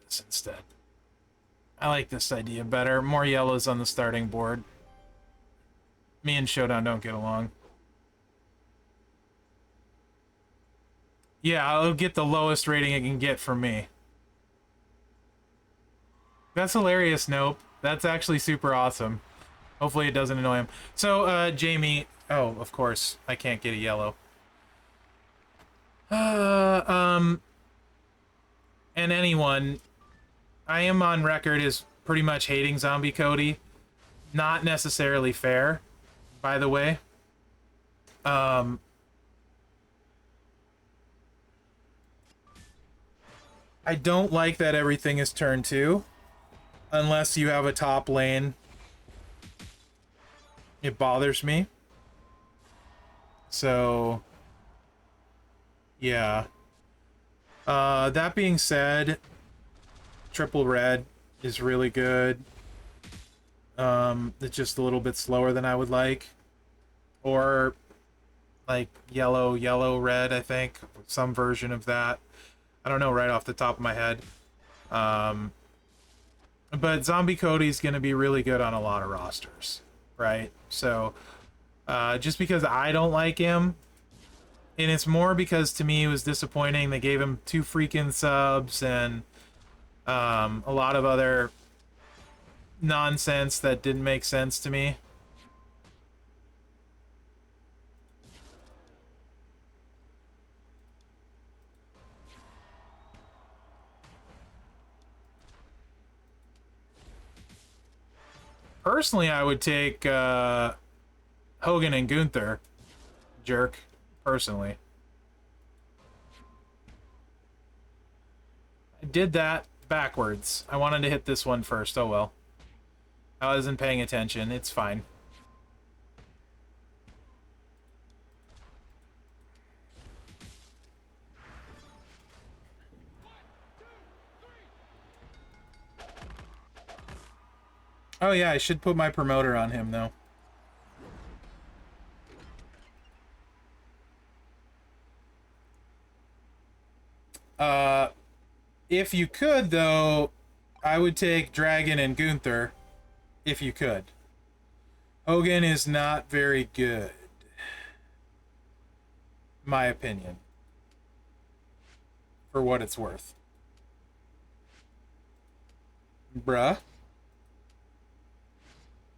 this instead. I like this idea better. More yellows on the starting board. Me and Showdown don't get along. Yeah, I'll get the lowest rating it can get from me. That's hilarious, Nope. That's actually super awesome. Hopefully it doesn't annoy him. So, Jamie... Oh, of course. I can't get a yellow. And anyone... I am on record as pretty much hating Zombie Cody. Not necessarily fair, by the way. I don't like that everything is turn 2. Unless you have a top lane. It bothers me. So... yeah. That being said... Triple red is really good. It's just a little bit slower than I would like. Or... like, yellow, red, I think. Some version of that. I don't know right off the top of my head. But Zombie Cody's going to be really good on a lot of rosters, right? So, just because I don't like him, and it's more because to me it was disappointing. They gave him 2 freaking subs and a lot of other nonsense that didn't make sense to me. Personally, I would take Hogan and Gunther. Jerk. Personally. I did that backwards. I wanted to hit this one first. Oh well. I wasn't paying attention. It's fine. Oh yeah, I should put my promoter on him though. If you could though, I would take Dragon and Gunther. If you could. Hogan is not very good. My opinion. For what it's worth. Bruh.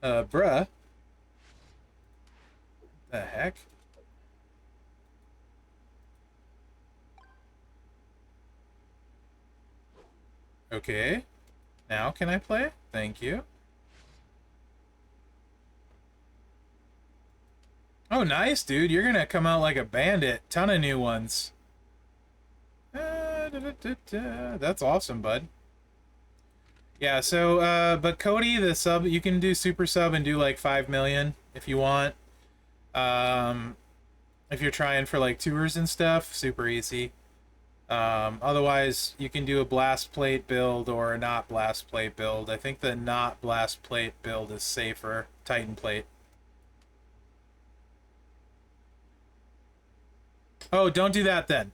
Bruh. The heck? Okay. Now can I play? Thank you. Oh, nice, dude. You're gonna come out like a bandit. Ton of new ones. That's awesome, bud. Yeah, so, but Cody, the sub, you can do super sub and do like 5 million if you want. If you're trying for like tours and stuff, super easy. Otherwise, you can do a blast plate build or a not blast plate build. I think the not blast plate build is safer. Titan plate. Oh, don't do that then.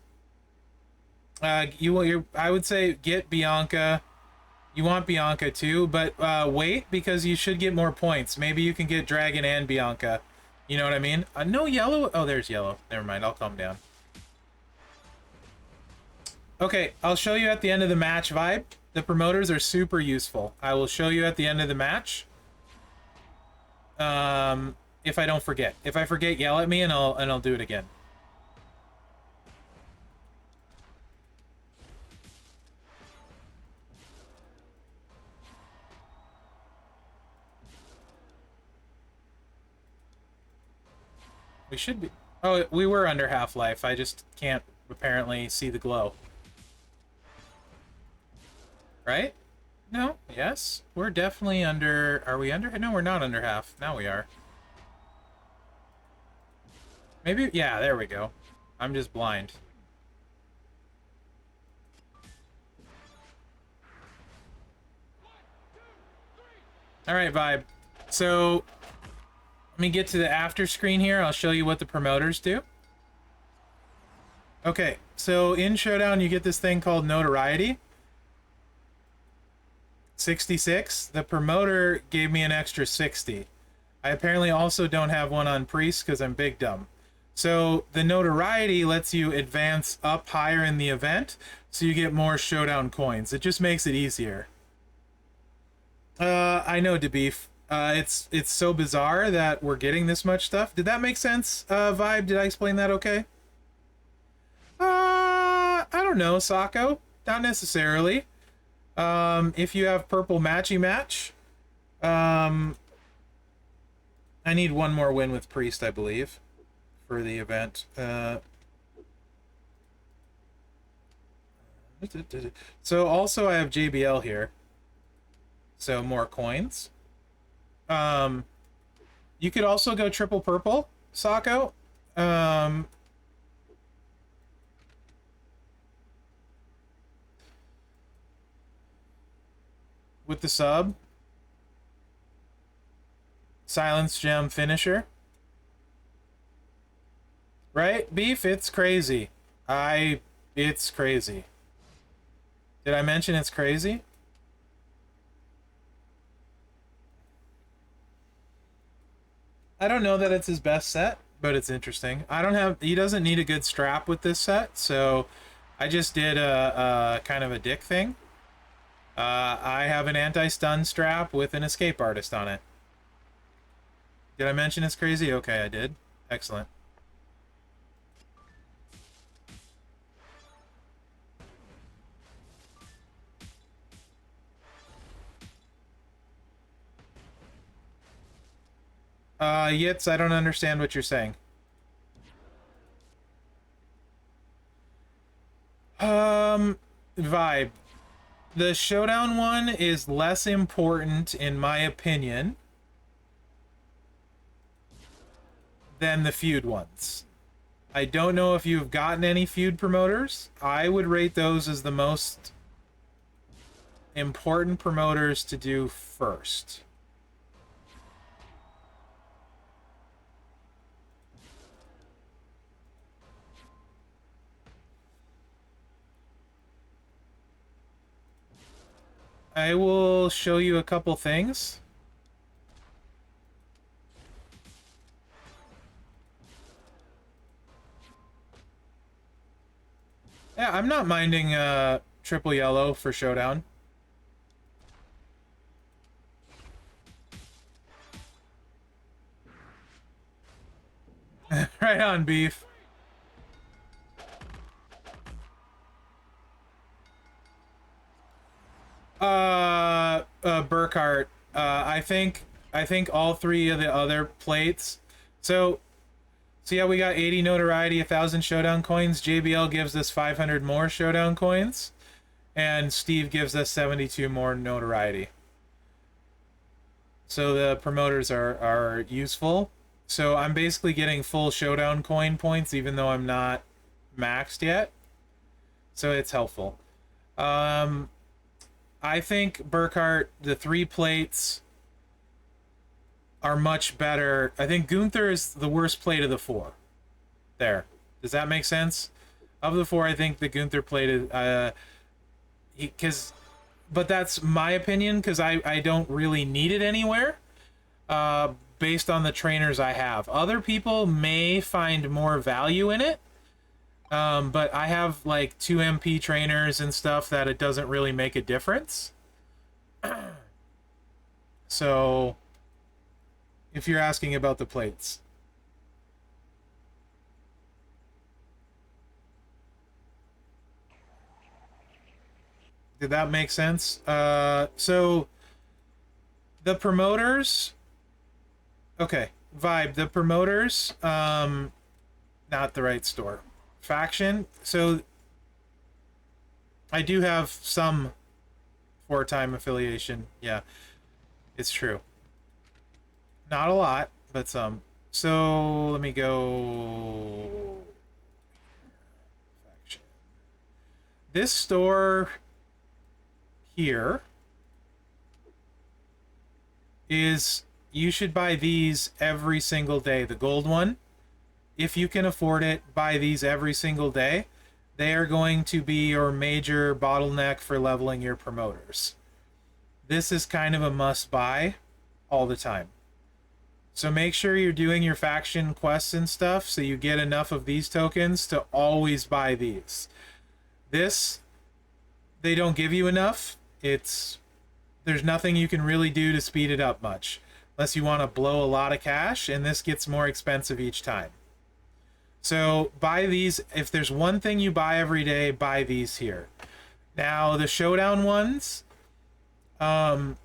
I would say get Bianca. You want Bianca too, but wait, because you should get more points. Maybe you can get Dragon and Bianca. You know what I mean? No yellow. Oh, there's yellow. Never mind. I'll calm down. Okay, I'll show you at the end of the match vibe. The promoters are super useful. I will show you at the end of the match. If I don't forget. If I forget, yell at me and I'll do it again. We should be... Oh, we were under Half-Life. I just can't apparently see the glow. Right? No? Yes? We're definitely under... Are we under? No, we're not under half. Now we are. Maybe... Yeah, there we go. I'm just blind. Alright, Vibe. So, let me get to the after screen here. I'll show you what the promoters do. Okay, so in Showdown, you get this thing called Notoriety. 66. The promoter gave me an extra 60. I apparently also don't have one on Priest because I'm big dumb. So the Notoriety lets you advance up higher in the event, so you get more Showdown coins. It just makes it easier. I know, DeBeef. It's so bizarre that we're getting this much stuff. Did that make sense, Vibe? Did I explain that okay? I don't know, Sako. Not necessarily. If you have purple matchy match, I need one more win with Priest, I believe, for the event. So also I have JBL here. So more coins. You could also go triple purple, Sako. With the sub. Silence Gem finisher. Right, Beef? It's crazy. It's crazy. Did I mention it's crazy? I don't know that it's his best set, but it's interesting. He doesn't need a good strap with this set, so I just did a kind of a dick thing. I have an anti-stun strap with an escape artist on it. Did I mention it's crazy? Okay, I did. Excellent. Yitz, I don't understand what you're saying. Vibe. The Showdown one is less important, in my opinion, than the feud ones. I don't know if you've gotten any feud promoters. I would rate those as the most important promoters to do first. I will show you a couple things. Yeah, I'm not minding triple yellow for Showdown. Right on, Beef. Burkhart. I think all three of the other plates. So yeah, we got 80 notoriety, 1,000 Showdown coins. JBL gives us 500 more Showdown coins, and Steve gives us 72 more notoriety. So the promoters are useful. So I'm basically getting full Showdown coin points, even though I'm not maxed yet. So it's helpful. I think Burkhart, the 3 plates are much better. I think Gunther is the worst plate of the 4. There. Does that make sense? Of the 4, I think the Gunther plate is... but that's my opinion, because I don't really need it anywhere, based on the trainers I have. Other people may find more value in it, but I have like 2 MP trainers and stuff that it doesn't really make a difference. So, if you're asking about the plates. Did that make sense? So, the promoters... Okay, Vibe, the promoters, not the right store. Faction, so I do have some 4-time affiliation. Yeah, it's true. Not a lot, but some. So let me go. This store here is, you should buy these every single day. The gold one, if you can afford it, buy these every single day. They are going to be your major bottleneck for leveling your promoters. This is kind of a must buy all the time. So make sure you're doing your faction quests and stuff so you get enough of these tokens to always buy these. This, they don't give you enough. There's nothing you can really do to speed it up much, unless you want to blow a lot of cash, and this gets more expensive each time. So buy these. If there's one thing you buy every day, buy these here. Now the showdown ones, they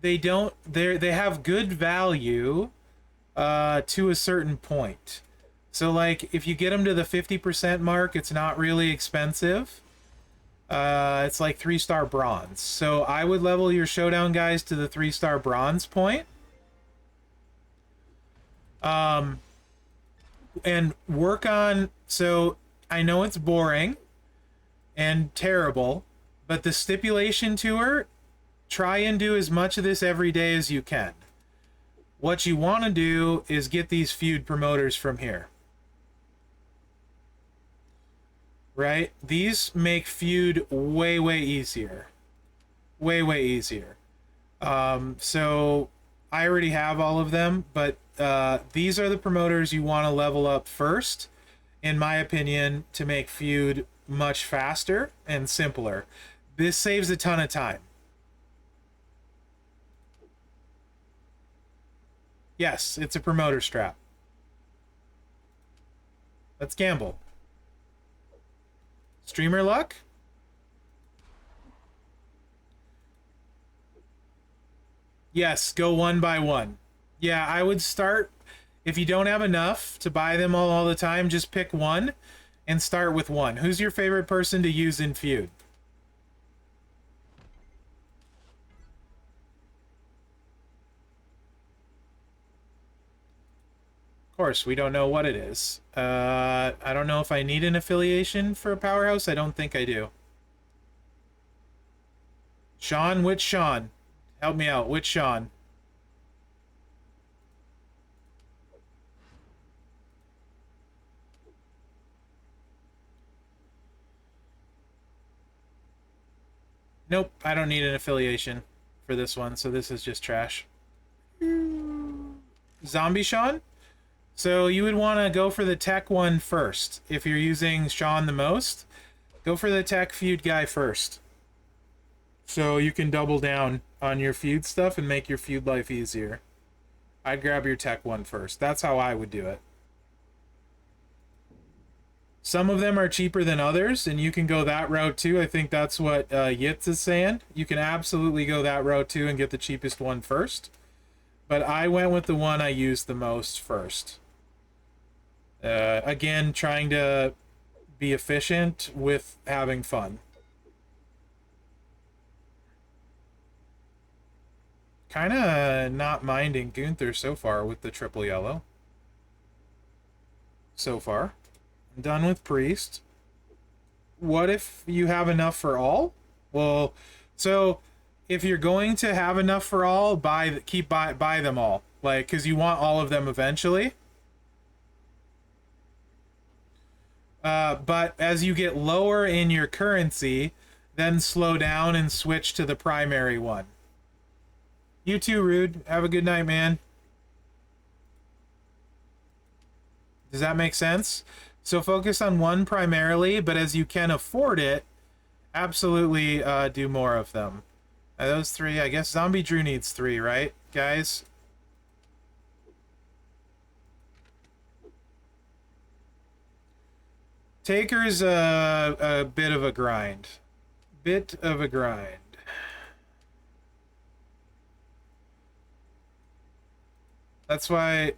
have good value to a certain point. So like if you get them to the 50% mark, it's not really expensive. It's like 3-star bronze. So I would level your showdown guys to the 3-star bronze point. And work on, so I know it's boring and terrible, but the stipulation tour, try and do as much of this every day as you can. What you want to do is get these feud promoters from here. Right? These make feud way, way easier. Way, way easier. So I already have all of them, but these are the promoters you want to level up first, in my opinion, to make feud much faster and simpler. This saves a ton of time. Yes, it's a promoter strap. Let's gamble. Streamer luck? Yes, go one by one. Yeah, I would start, if you don't have enough to buy them all the time, just pick one and start with one. Who's your favorite person to use in feud? Of course, we don't know what it is. I don't know if I need an affiliation for a powerhouse. I don't think I do. Sean? Which Sean? Help me out. Which Sean? Nope, I don't need an affiliation for this one, so this is just trash. Zombie Sean? So you would want to go for the tech one first. If you're using Sean the most, go for the tech feud guy first. So you can double down on your feud stuff and make your feud life easier. I'd grab your tech one first. That's how I would do it. Some of them are cheaper than others, and you can go that route too. I think that's what Yitz is saying. You can absolutely go that route too and get the cheapest one first. But I went with the one I used the most first. Again, trying to be efficient with having fun. Kind of not minding Gunther so far with the triple yellow. So far. I'm done with Priest. What if you have enough for all? Well, so if you're going to have enough for all, buy them all. Like, because you want all of them eventually. But as you get lower in your currency, then slow down and switch to the primary one. You too, Rude. Have a good night, man. Does that make sense? So focus on one primarily, but as you can afford it, absolutely do more of them. Those three, I guess Zombie Drew needs 3, right, guys? Taker's a bit of a grind. Bit of a grind. That's why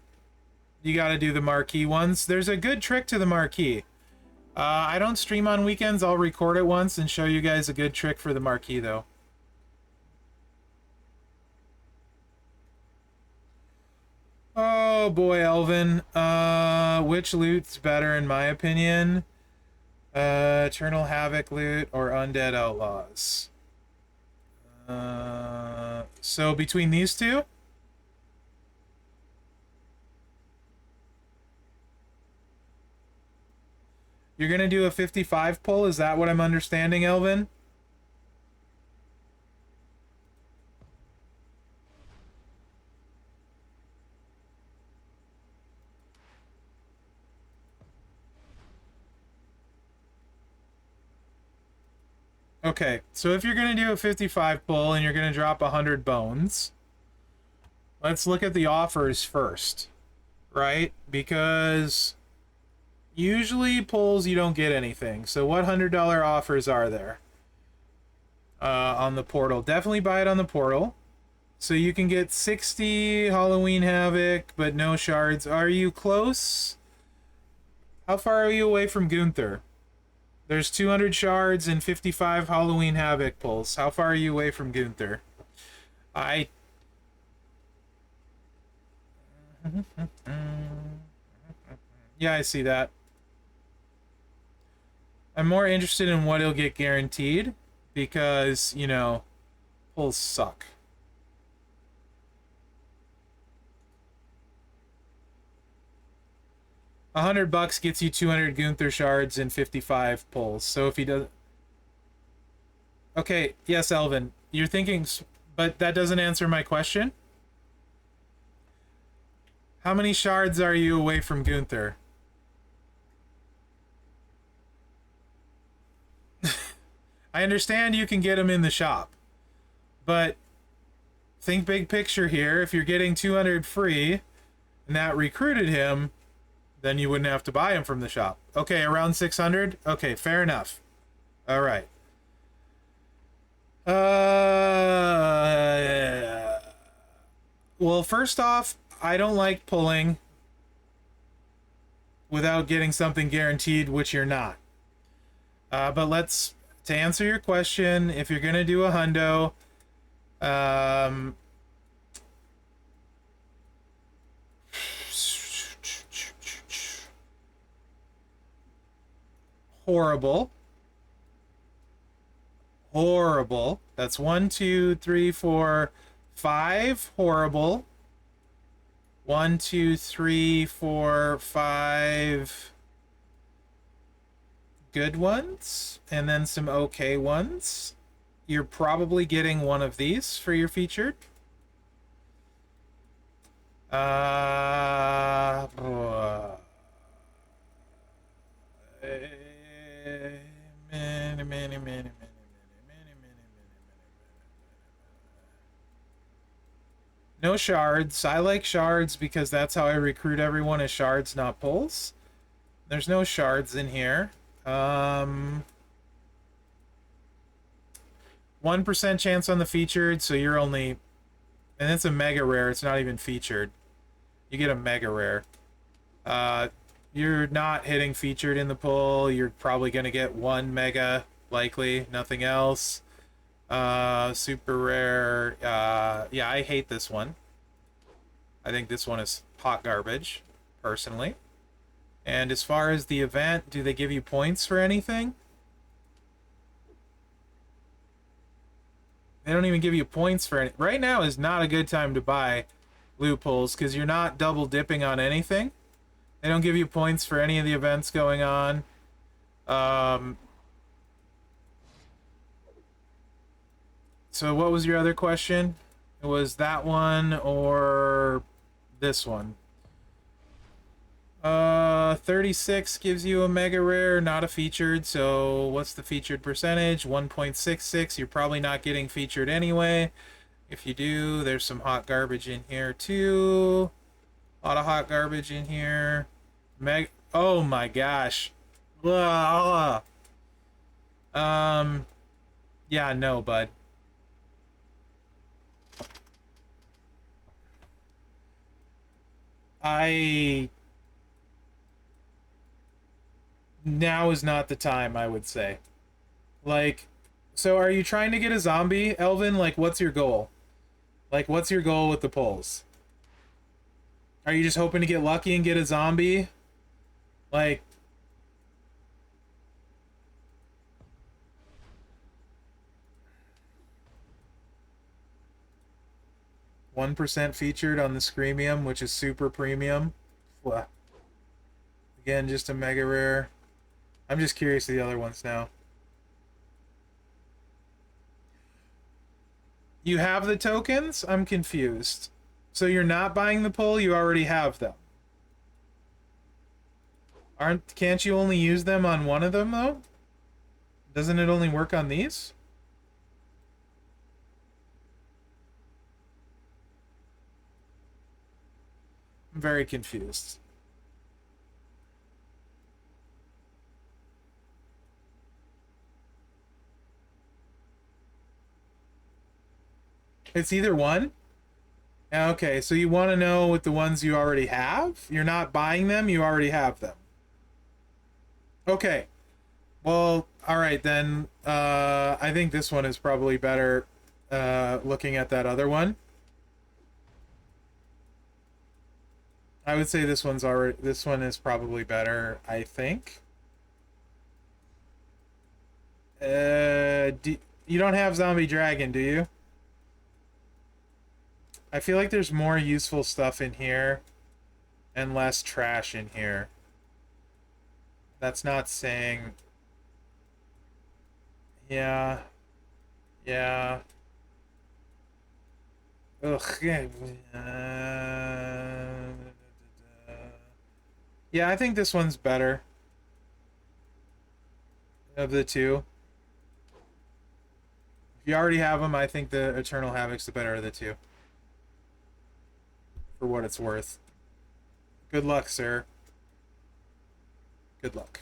you got to do the marquee ones. There's a good trick to the marquee. I don't stream on weekends. I'll record it once and show you guys a good trick for the marquee, though. Oh boy, Elvin. Which loot's better in my opinion? Eternal Havoc loot or Undead Outlaws? So between these two? You're gonna do a 55 pull? Is that what I'm understanding, Elvin? Okay, so if you're gonna do a 55 pull and you're gonna drop 100 bones, let's look at the offers first, right? Because usually pulls you don't get anything. So what $100 offers are there on the portal? Definitely buy it on the portal. So you can get 60 Halloween Havoc, but no shards. Are you close? How far are you away from Gunther? There's 200 shards and 55 Halloween Havoc pulls. How far are you away from Gunther? Yeah, I see that. I'm more interested in what he'll get guaranteed because, you know, pulls suck. $100 gets you 200 Gunther shards and 55 pulls. So if he does... Okay, yes, Elvin. You're thinking... But that doesn't answer my question. How many shards are you away from Gunther? I understand you can get him in the shop. But think big picture here. If you're getting 200 free and that recruited him, then you wouldn't have to buy him from the shop. Okay, around 600? Okay, fair enough. All right. Well, first off, I don't like pulling without getting something guaranteed, which you're not. But let's, to answer your question, if you're going to do a hundo, horrible. Horrible. That's 1, 2, 3, 4, 5. Horrible. 1, 2, 3, 4, 5 good ones, and then some okay ones. You're probably getting one of these for your featured. No shards. I like shards because that's how I recruit everyone, is shards, not pulls. There's no shards in here. 1% chance on the featured, so you're only... And it's a mega rare, it's not even featured. You get a mega rare. You're not hitting featured in the pull. You're probably going to get 1 mega, likely, nothing else. Super rare. Yeah, I hate this one. I think this one is hot garbage, personally. And as far as the event, do they give you points for anything? They don't even give you points for any. Right now is not a good time to buy loot pulls because you're not double dipping on anything. They don't give you points for any of the events going on. So what was your other question? It was that one or this one? 36 gives you a mega rare, not a featured. So what's the featured percentage? 1.66. You're probably not getting featured anyway. If you do, there's some hot garbage in here too. A lot of hot garbage in here. Oh my gosh. Yeah, no, bud. Now is not the time, I would say. Like, so are you trying to get a zombie, Elvin? Like, what's your goal? Like, what's your goal with the polls? Are you just hoping to get lucky and get a zombie? Like, 1% featured on the Screamium, which is super premium. Well, again, just a mega rare. I'm just curious of the other ones now. You have the tokens? I'm confused. So you're not buying the pull, you already have them. Can't you only use them on one of them though? Doesn't it only work on these? I'm very confused. It's either one? Okay, so you want to know with the ones you already have? You're not buying them, you already have them. Okay. Well, alright then. I think this one is probably better looking at that other one. I would say this one is probably better, I think. You don't have Zombie Dragon, do you? I feel like there's more useful stuff in here and less trash in here. That's not saying... Yeah. Yeah. Ugh. Yeah, I think this one's better of the two. If you already have them, I think the Eternal Havoc's the better of the two. For what it's worth. Good luck, sir. Good luck.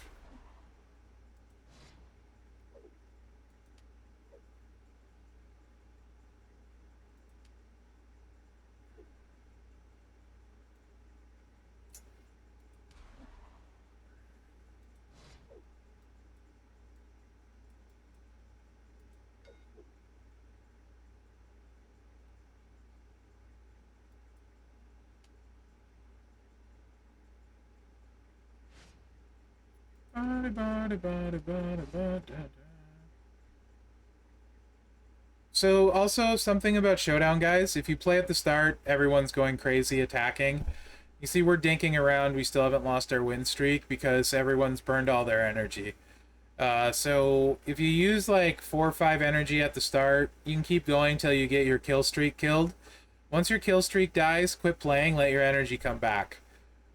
So also something about Showdown, guys. If you play at the start, everyone's going crazy attacking. You see we're dinking around. We still haven't lost our win streak because everyone's burned all their energy. So if you use like 4 or 5 energy at the start, you can keep going till you get your kill streak killed. Once your kill streak dies, quit playing, let your energy come back.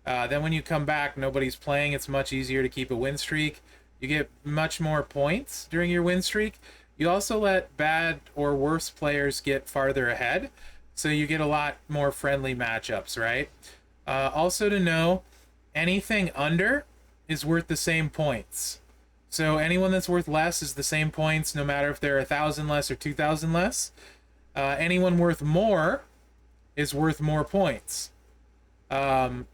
Then when you come back, nobody's playing. It's much easier to keep a win streak. You get much more points during your win streak. You also let bad or worse players get farther ahead, so you get a lot more friendly matchups, right? Also to know, anything under is worth the same points. So anyone that's worth less is the same points, no matter if they're 1,000 less or 2,000 less. Anyone worth more is worth more points. But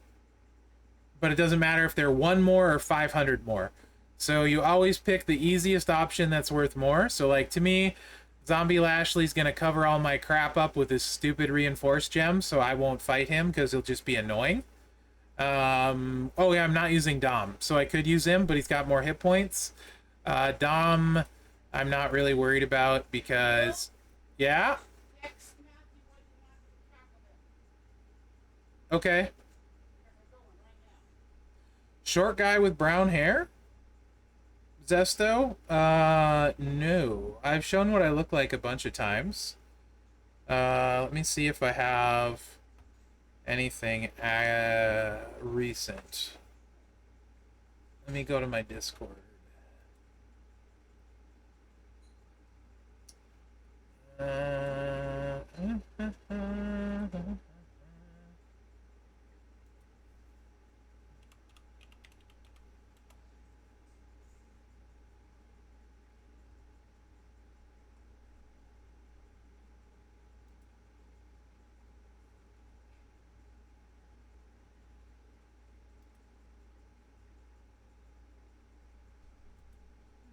it doesn't matter if they're 1 more or 500 more. So you always pick the easiest option that's worth more. So like to me, Zombie Lashley's gonna cover all my crap up with his stupid reinforced gem, so I won't fight him because he'll just be annoying. Oh yeah, I'm not using Dom, so I could use him, but he's got more hit points. Dom, I'm not really worried about because, yeah. Okay. Short guy with brown hair? Zesto? No. I've shown what I look like a bunch of times. Let me see if I have anything recent. Let me go to my Discord.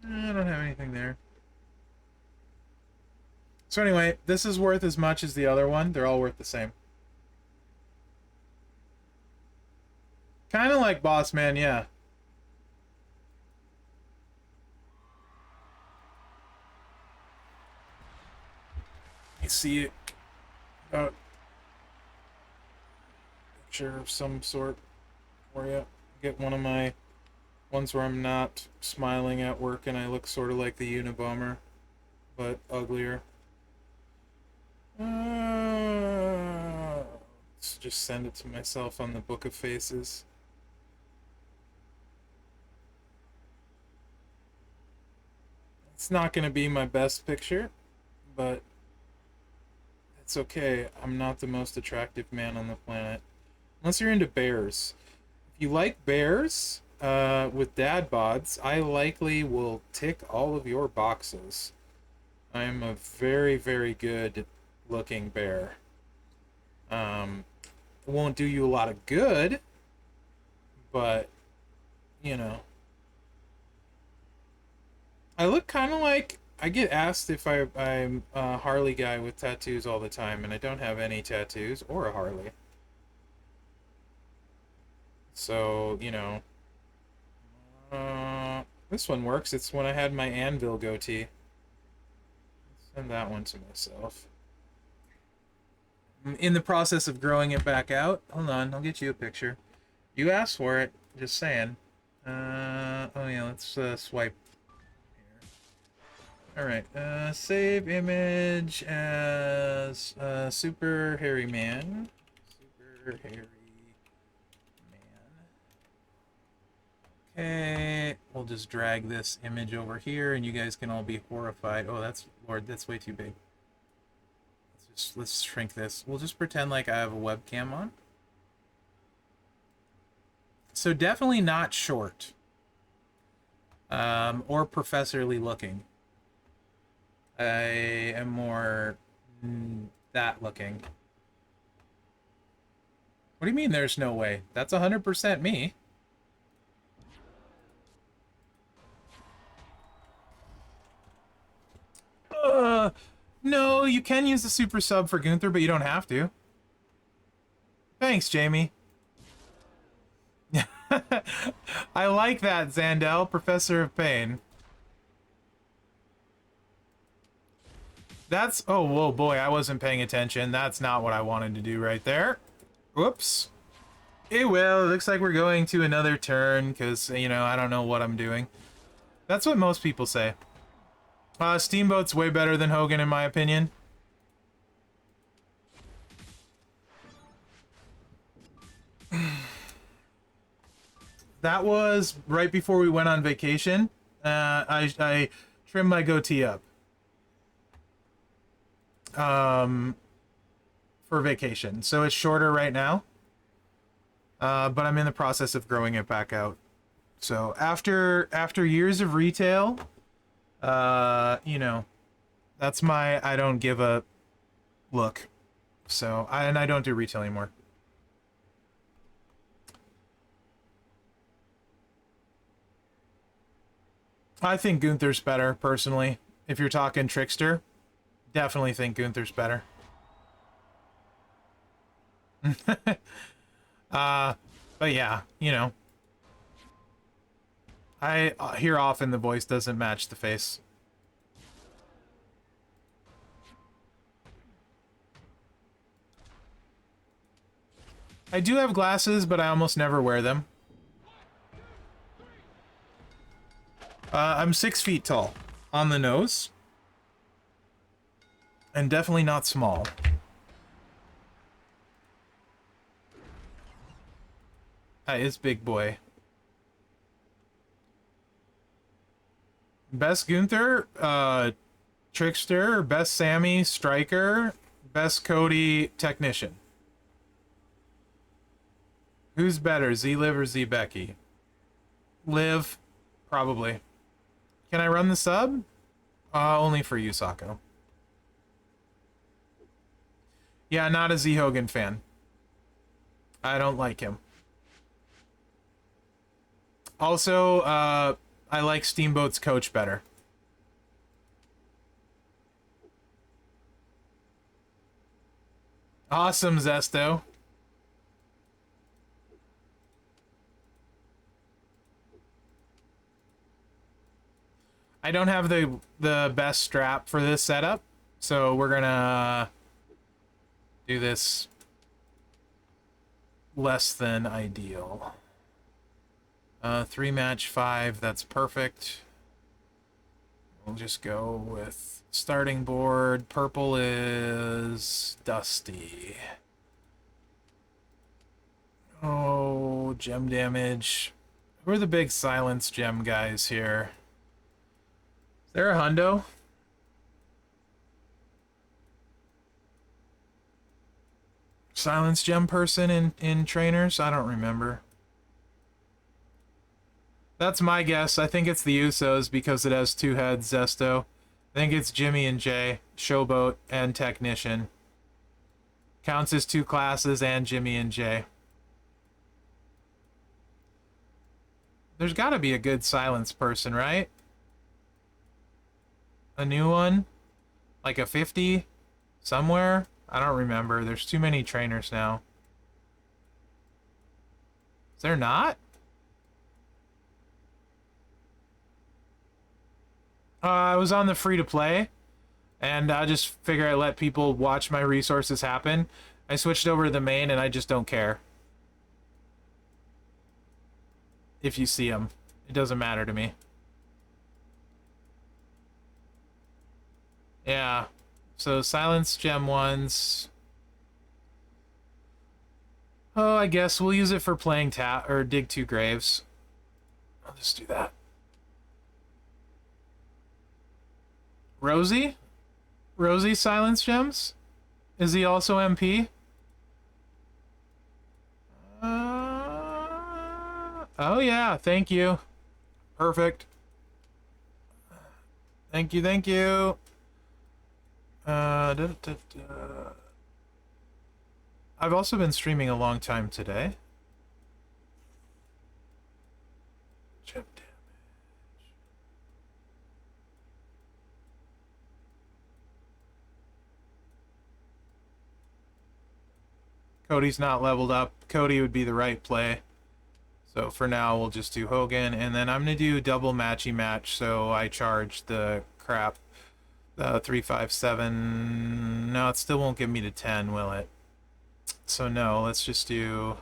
I don't have anything there. So anyway, this is worth as much as the other one. They're all worth the same. Kind of like Boss Man, yeah. I see it. Picture of some sort for you. Get one of my ones where I'm not smiling at work and I look sort of like the Unabomber, but uglier. Let's just send it to myself on the Book of Faces. It's not going to be my best picture, but it's okay. I'm not the most attractive man on the planet. Unless you're into bears. If you like bears, with dad bods, I likely will tick all of your boxes. I'm a very, very good looking bear. It won't do you a lot of good, but, you know. I look kind of like... I get asked if I'm a Harley guy with tattoos all the time, and I don't have any tattoos or a Harley. So, you know... this one works. It's when I had my anvil goatee. Send that one to myself. I'm in the process of growing it back out. Hold on, I'll get you a picture. You asked for it, just saying. Oh yeah, let's swipe here. Alright, save image as Super Hairy Man. Super Hairy Man. Okay, we'll just drag this image over here and you guys can all be horrified. Oh, that's, Lord, that's way too big. Let's shrink this. We'll just pretend like I have a webcam on. So definitely not short. Or professorly looking. I am more that looking. What do you mean there's no way? That's 100% me. No, you can use the super sub for Gunther, but you don't have to. Thanks, Jamie. I like that, Zandel, Professor of Pain. That's... Oh, whoa, boy, I wasn't paying attention. That's not what I wanted to do right there. Whoops. Hey, well, it looks like we're going to another turn, because, you know, I don't know what I'm doing. That's what most people say. Steamboat's way better than Hogan, in my opinion. That was right before we went on vacation. I trimmed my goatee up. For vacation. So it's shorter right now. But I'm in the process of growing it back out. So after years of retail, you know, that's my I don't give a look. So, and I don't do retail anymore. I think Gunther's better, personally. If you're talking Trickster, definitely think Gunther's better. But yeah, you know. I hear often the voice doesn't match the face. I do have glasses, but I almost never wear them. I'm 6 feet tall on the nose. And definitely not small. That is big boy. Best Gunther, Trickster, best Sammy, Striker, best Cody, Technician. Who's better, Z-Liv or Z-Becky? Liv, probably. Can I run the sub? Only for you, Sako. Yeah, not a Z Hogan fan. I don't like him. Also, I like Steamboat's coach better. Awesome, Zesto. I don't have the best strap for this setup, so we're gonna do this less than ideal. 3 match 5, that's perfect. We'll just go with starting board. Purple is Dusty. Oh, gem damage. Who are the big silence gem guys here? Is there a hundo? Silence gem person in trainers? I don't remember. That's my guess. I think it's the Usos because it has 2 heads, Zesto. I think it's Jimmy and Jay, Showboat, and Technician. Counts as 2 classes and Jimmy and Jay. There's got to be a good silence person, right? A new one? Like a 50? Somewhere? I don't remember. There's too many trainers now. Is there not? I was on the free-to-play, and I just figure I let people watch my resources happen. I switched over to the main, and I just don't care. If you see them, it doesn't matter to me. Yeah, so silence gem ones. Oh, I guess we'll use it for playing tap or dig 2 graves. I'll just do that. Rosie? Rosie silence gems? Is he also MP? Oh yeah, thank you. Perfect. Thank you, thank you. I've also been streaming a long time today. Gem damage. Cody's not leveled up. Cody would be the right play. So for now, we'll just do Hogan, and then I'm going to do double matchy match, so I charge the crap. 357. No, it still won't get me to 10, will it? So no, let's do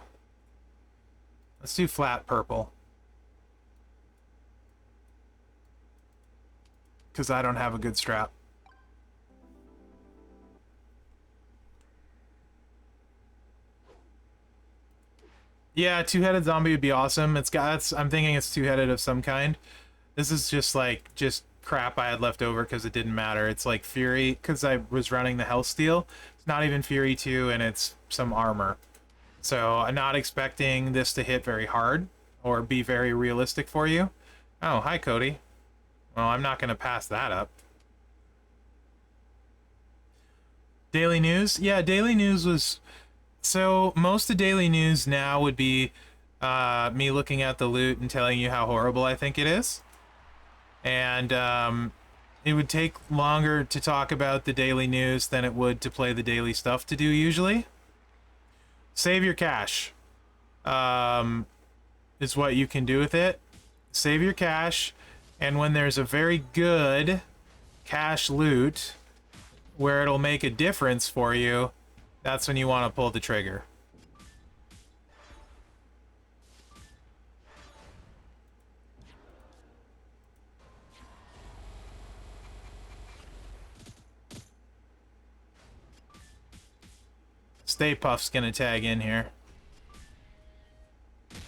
flat purple. Because I don't have a good strap. Yeah, 2-headed zombie would be awesome. I'm thinking it's 2-headed of some kind. This is just crap I had left over because it didn't matter. It's like Fury, because I was running the Health Steal. It's not even Fury 2, and it's some armor. So I'm not expecting this to hit very hard or be very realistic for you. Oh, hi, Cody. Well, I'm not going to pass that up. Daily News? Yeah, Daily News was... So most of Daily News now would be me looking at the loot and telling you how horrible I think it is. And it would take longer to talk about the Daily News than it would to play the daily stuff to do usually. Save your cash is what you can do with it. Save your cash, and when there's a very good cash loot where it'll make a difference for you, that's when you want to pull the trigger. Stay Puff's gonna tag in here.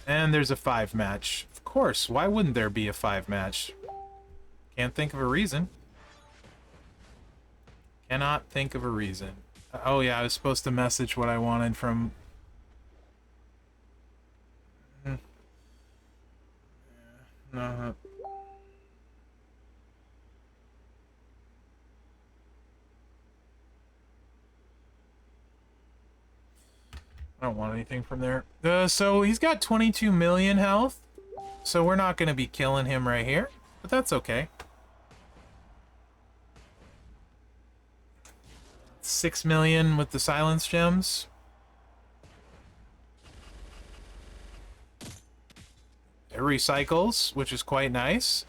And there's a 5 match. Of course, why wouldn't there be a 5 match? Can't think of a reason. Cannot think of a reason. Oh yeah, I was supposed to message what I wanted from... No. I don't want anything from there. So he's got 22 million health. So we're not going to be killing him right here. But that's okay. 6 million with the silence gems. It recycles, which is quite nice.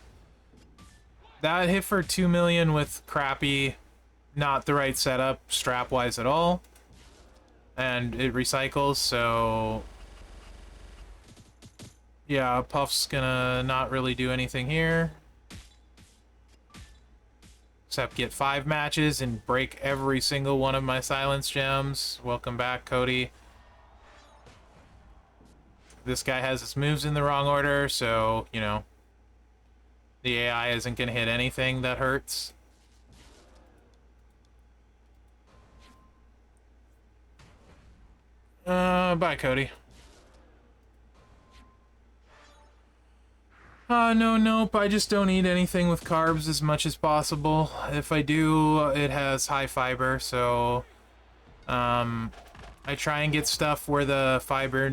that hit for 2 million with crappy, not the right setup strap-wise at all. And it recycles, so... yeah, Puff's gonna not really do anything here. Except get 5 matches and break every single one of my silence gems. Welcome back, Cody. This guy has his moves in the wrong order, so, you know, the AI isn't gonna hit anything that hurts. Bye, Cody. Nope, I just don't eat anything with carbs as much as possible. If I do, it has high fiber, so, I try and get stuff where the fiber,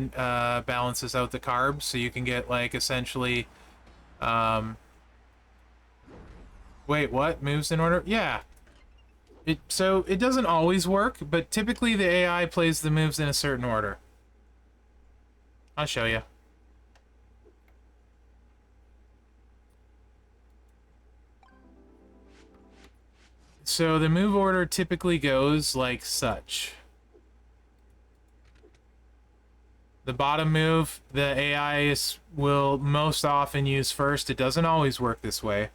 balances out the carbs, so you can get, like, essentially, wait, what? Moves in order? Yeah. So, it doesn't always work, but typically the AI plays the moves in a certain order. I'll show you. So the move order typically goes like such. The bottom move, the AI will most often use first. It doesn't always work this way.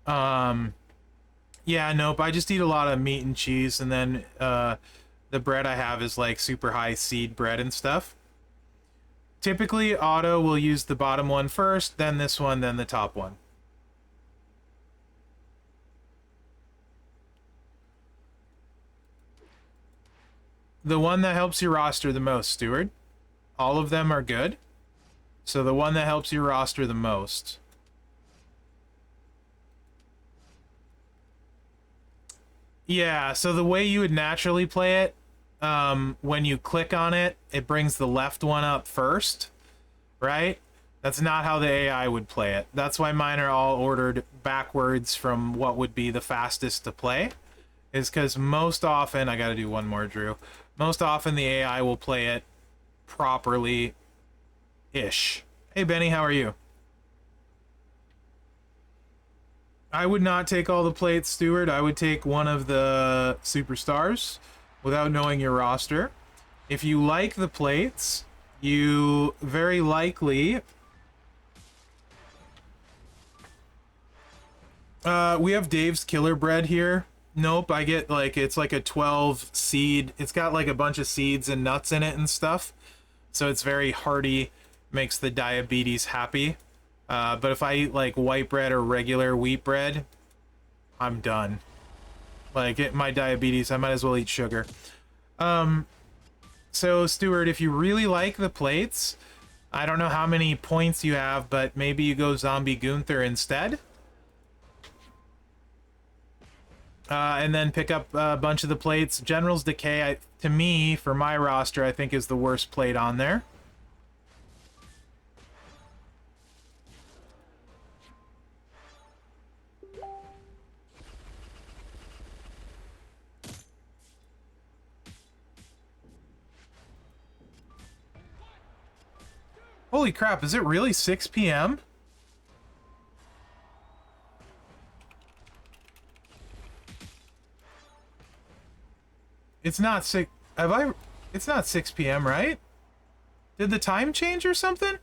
Yeah, nope, I just eat a lot of meat and cheese, and then, the bread I have is like super high seed bread and stuff. Typically, auto will use the bottom one first, then this one, then the top one. The one that helps your roster the most, Steward. All of them are good. So the one that helps your roster the most. Yeah, so the way you would naturally play it, when you click on it, it brings the left one up first, right? That's not how the AI would play it. That's why mine are all ordered backwards from what would be the fastest to play. Is because most often, I gotta do one more, Drew. Most often the AI will play it properly-ish. Hey, Benny, how are you? I would not take all the plates, Stewart. I would take one of the superstars without knowing your roster. If you like the plates, you very likely... we have Dave's Killer Bread here. Nope, I get like, it's like a 12 seed. It's got like a bunch of seeds and nuts in it and stuff. So it's very hearty, makes the diabetes happy. But if I eat like white bread or regular wheat bread, I'm done. Like, my diabetes, I might as well eat sugar. So Stuart, if you really like the plates, I don't know how many points you have, but maybe you go Zombie Gunther instead. And then pick up a bunch of the plates. General's Decay, to me, for my roster, I think is the worst plate on there. Holy crap, is it really 6 p.m.? It's not 6... It's not 6 p.m., right? Did the time change or something?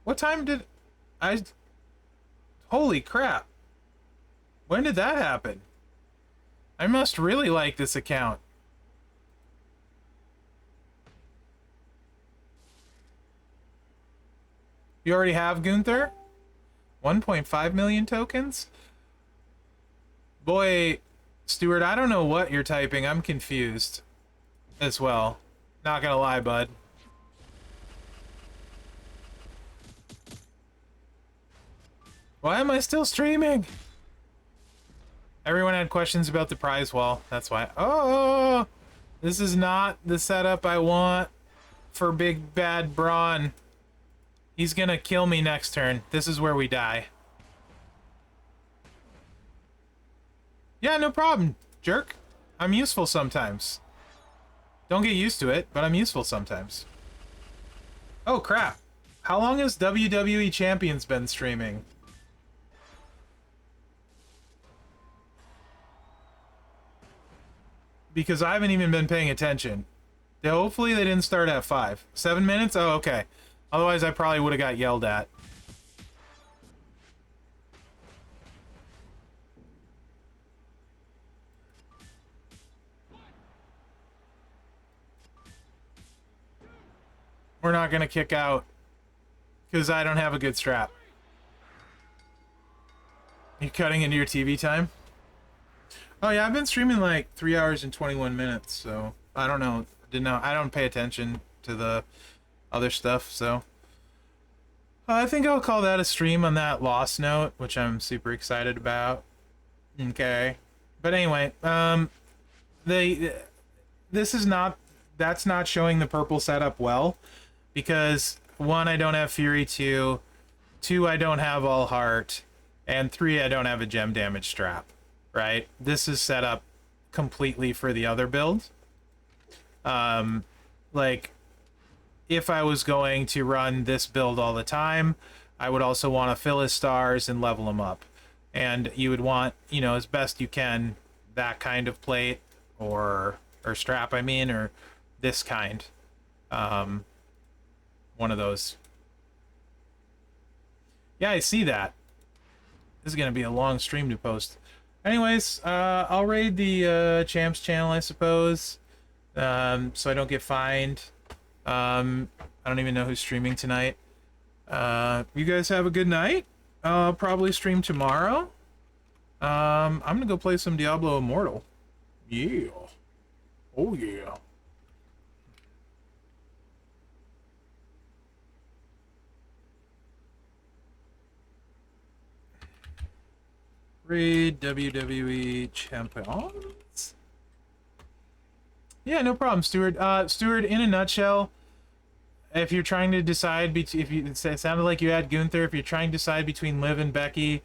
What time did... Holy crap. When did that happen? I must really like this account. You already have Gunther? 1.5 million tokens? Boy... Stuart, I don't know what you're typing. I'm confused as well. Not gonna lie, bud. Why am I still streaming? Everyone had questions about the prize wall. That's why. Oh, this is not the setup I want for Big Bad Braun. He's gonna kill me next turn. This is where we die. Yeah, no problem, jerk. I'm useful sometimes. Don't get used to it, but I'm useful sometimes. Oh, crap. How long has WWE Champions been streaming? Because I haven't even been paying attention. Hopefully they didn't start at 5. 7 minutes? Oh, okay. Otherwise I probably would have got yelled at. We're not going to kick out because I don't have a good strap. You cutting into your TV time? Oh yeah, I've been streaming like 3 hours and 21 minutes, so I don't know. I don't pay attention to the other stuff, so I think I'll call that a stream on that lost note, which I'm super excited about. Okay. But anyway, this is not, that's not showing the purple setup well, because 1, I don't have Fury, 2, I don't have All Heart, and 3, I don't have a gem damage strap, right? This is set up completely for the other build. Like, if I was going to run this build all the time, I would also want to fill his stars and level him up. And you would want, you know, as best you can, that kind of plate, or strap, I mean, or this kind. One of those. Yeah, I see that. This is going to be a long stream to post. Anyways, I'll raid the Champs channel, I suppose, so I don't get fined. I don't even know who's streaming tonight. You guys have a good night. I'll probably stream tomorrow. I'm gonna go play some Diablo Immortal. Yeah. Oh yeah. Raid WWE Champions. Yeah, no problem, Stuart. Stuart, in a nutshell, if you're trying to decide between, it sounded like you had Gunther. If you're trying to decide between Liv and Becky,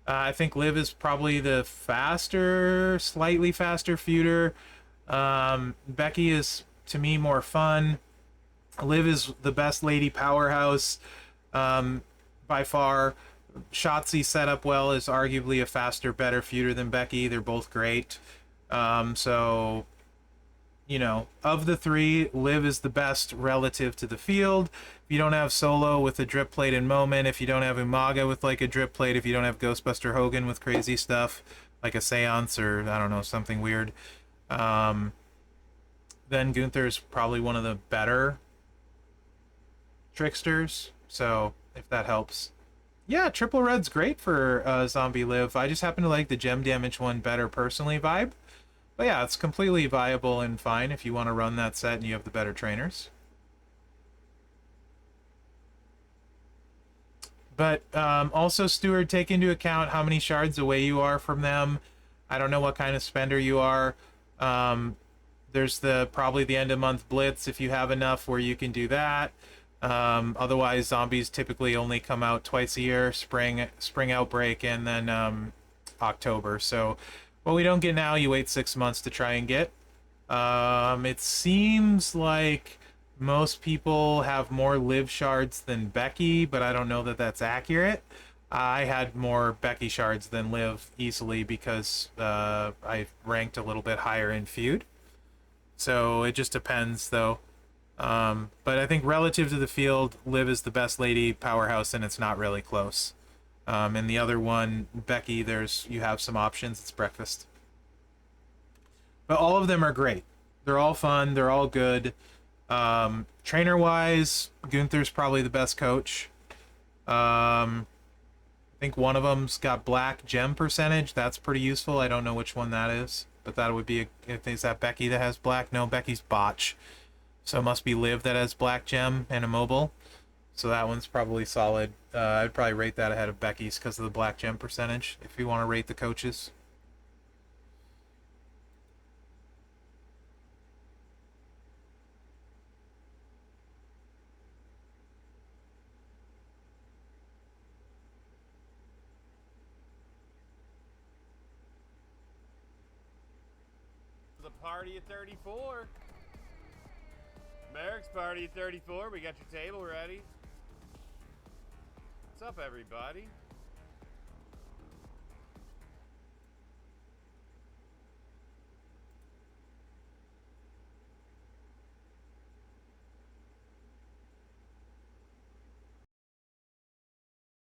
I think Liv is probably the faster, slightly faster feuder. Becky is, to me, more fun. Liv is the best lady powerhouse, by far. Shotzi set up well is arguably a faster, better feuder than Becky. They're both great. So, you know, of the 3, Liv is the best relative to the field. If you don't have Solo with a drip plate and moment, if you don't have Umaga with like a drip plate, if you don't have Ghostbuster Hogan with crazy stuff like a seance or I don't know, something weird, then Gunther's probably one of the better tricksters. So if that helps. Yeah, triple red's great for Zombie Liv. I just happen to like the gem damage one better personally vibe. But yeah, it's completely viable and fine if you want to run that set and you have the better trainers. But also, Stuart, take into account how many shards away you are from them. I don't know what kind of spender you are. There's probably the end of month blitz if you have enough where you can do that. Otherwise, zombies typically only come out twice a year, spring outbreak, and then October. So what we don't get now, you wait 6 months to try and get. It seems like most people have more Liv shards than Becky, but I don't know that that's accurate. I had more Becky shards than Liv easily because I ranked a little bit higher in feud. So it just depends, though. But I think relative to the field, Liv is the best lady powerhouse, and it's not really close. And the other one, Becky, you have some options. It's breakfast. But all of them are great. They're all fun. They're all good. Trainer-wise, Gunther's probably the best coach. I think one of them's got black gem percentage. That's pretty useful. I don't know which one that is. But that would be, is that Becky that has black? No, Becky's botch. So it must be Liv that has black gem and immobile. So that one's probably solid. I'd probably rate that ahead of Becky's because of the black gem percentage, if you want to rate the coaches. The party at 34. Merrick's party at 34. We got your table ready. up, everybody?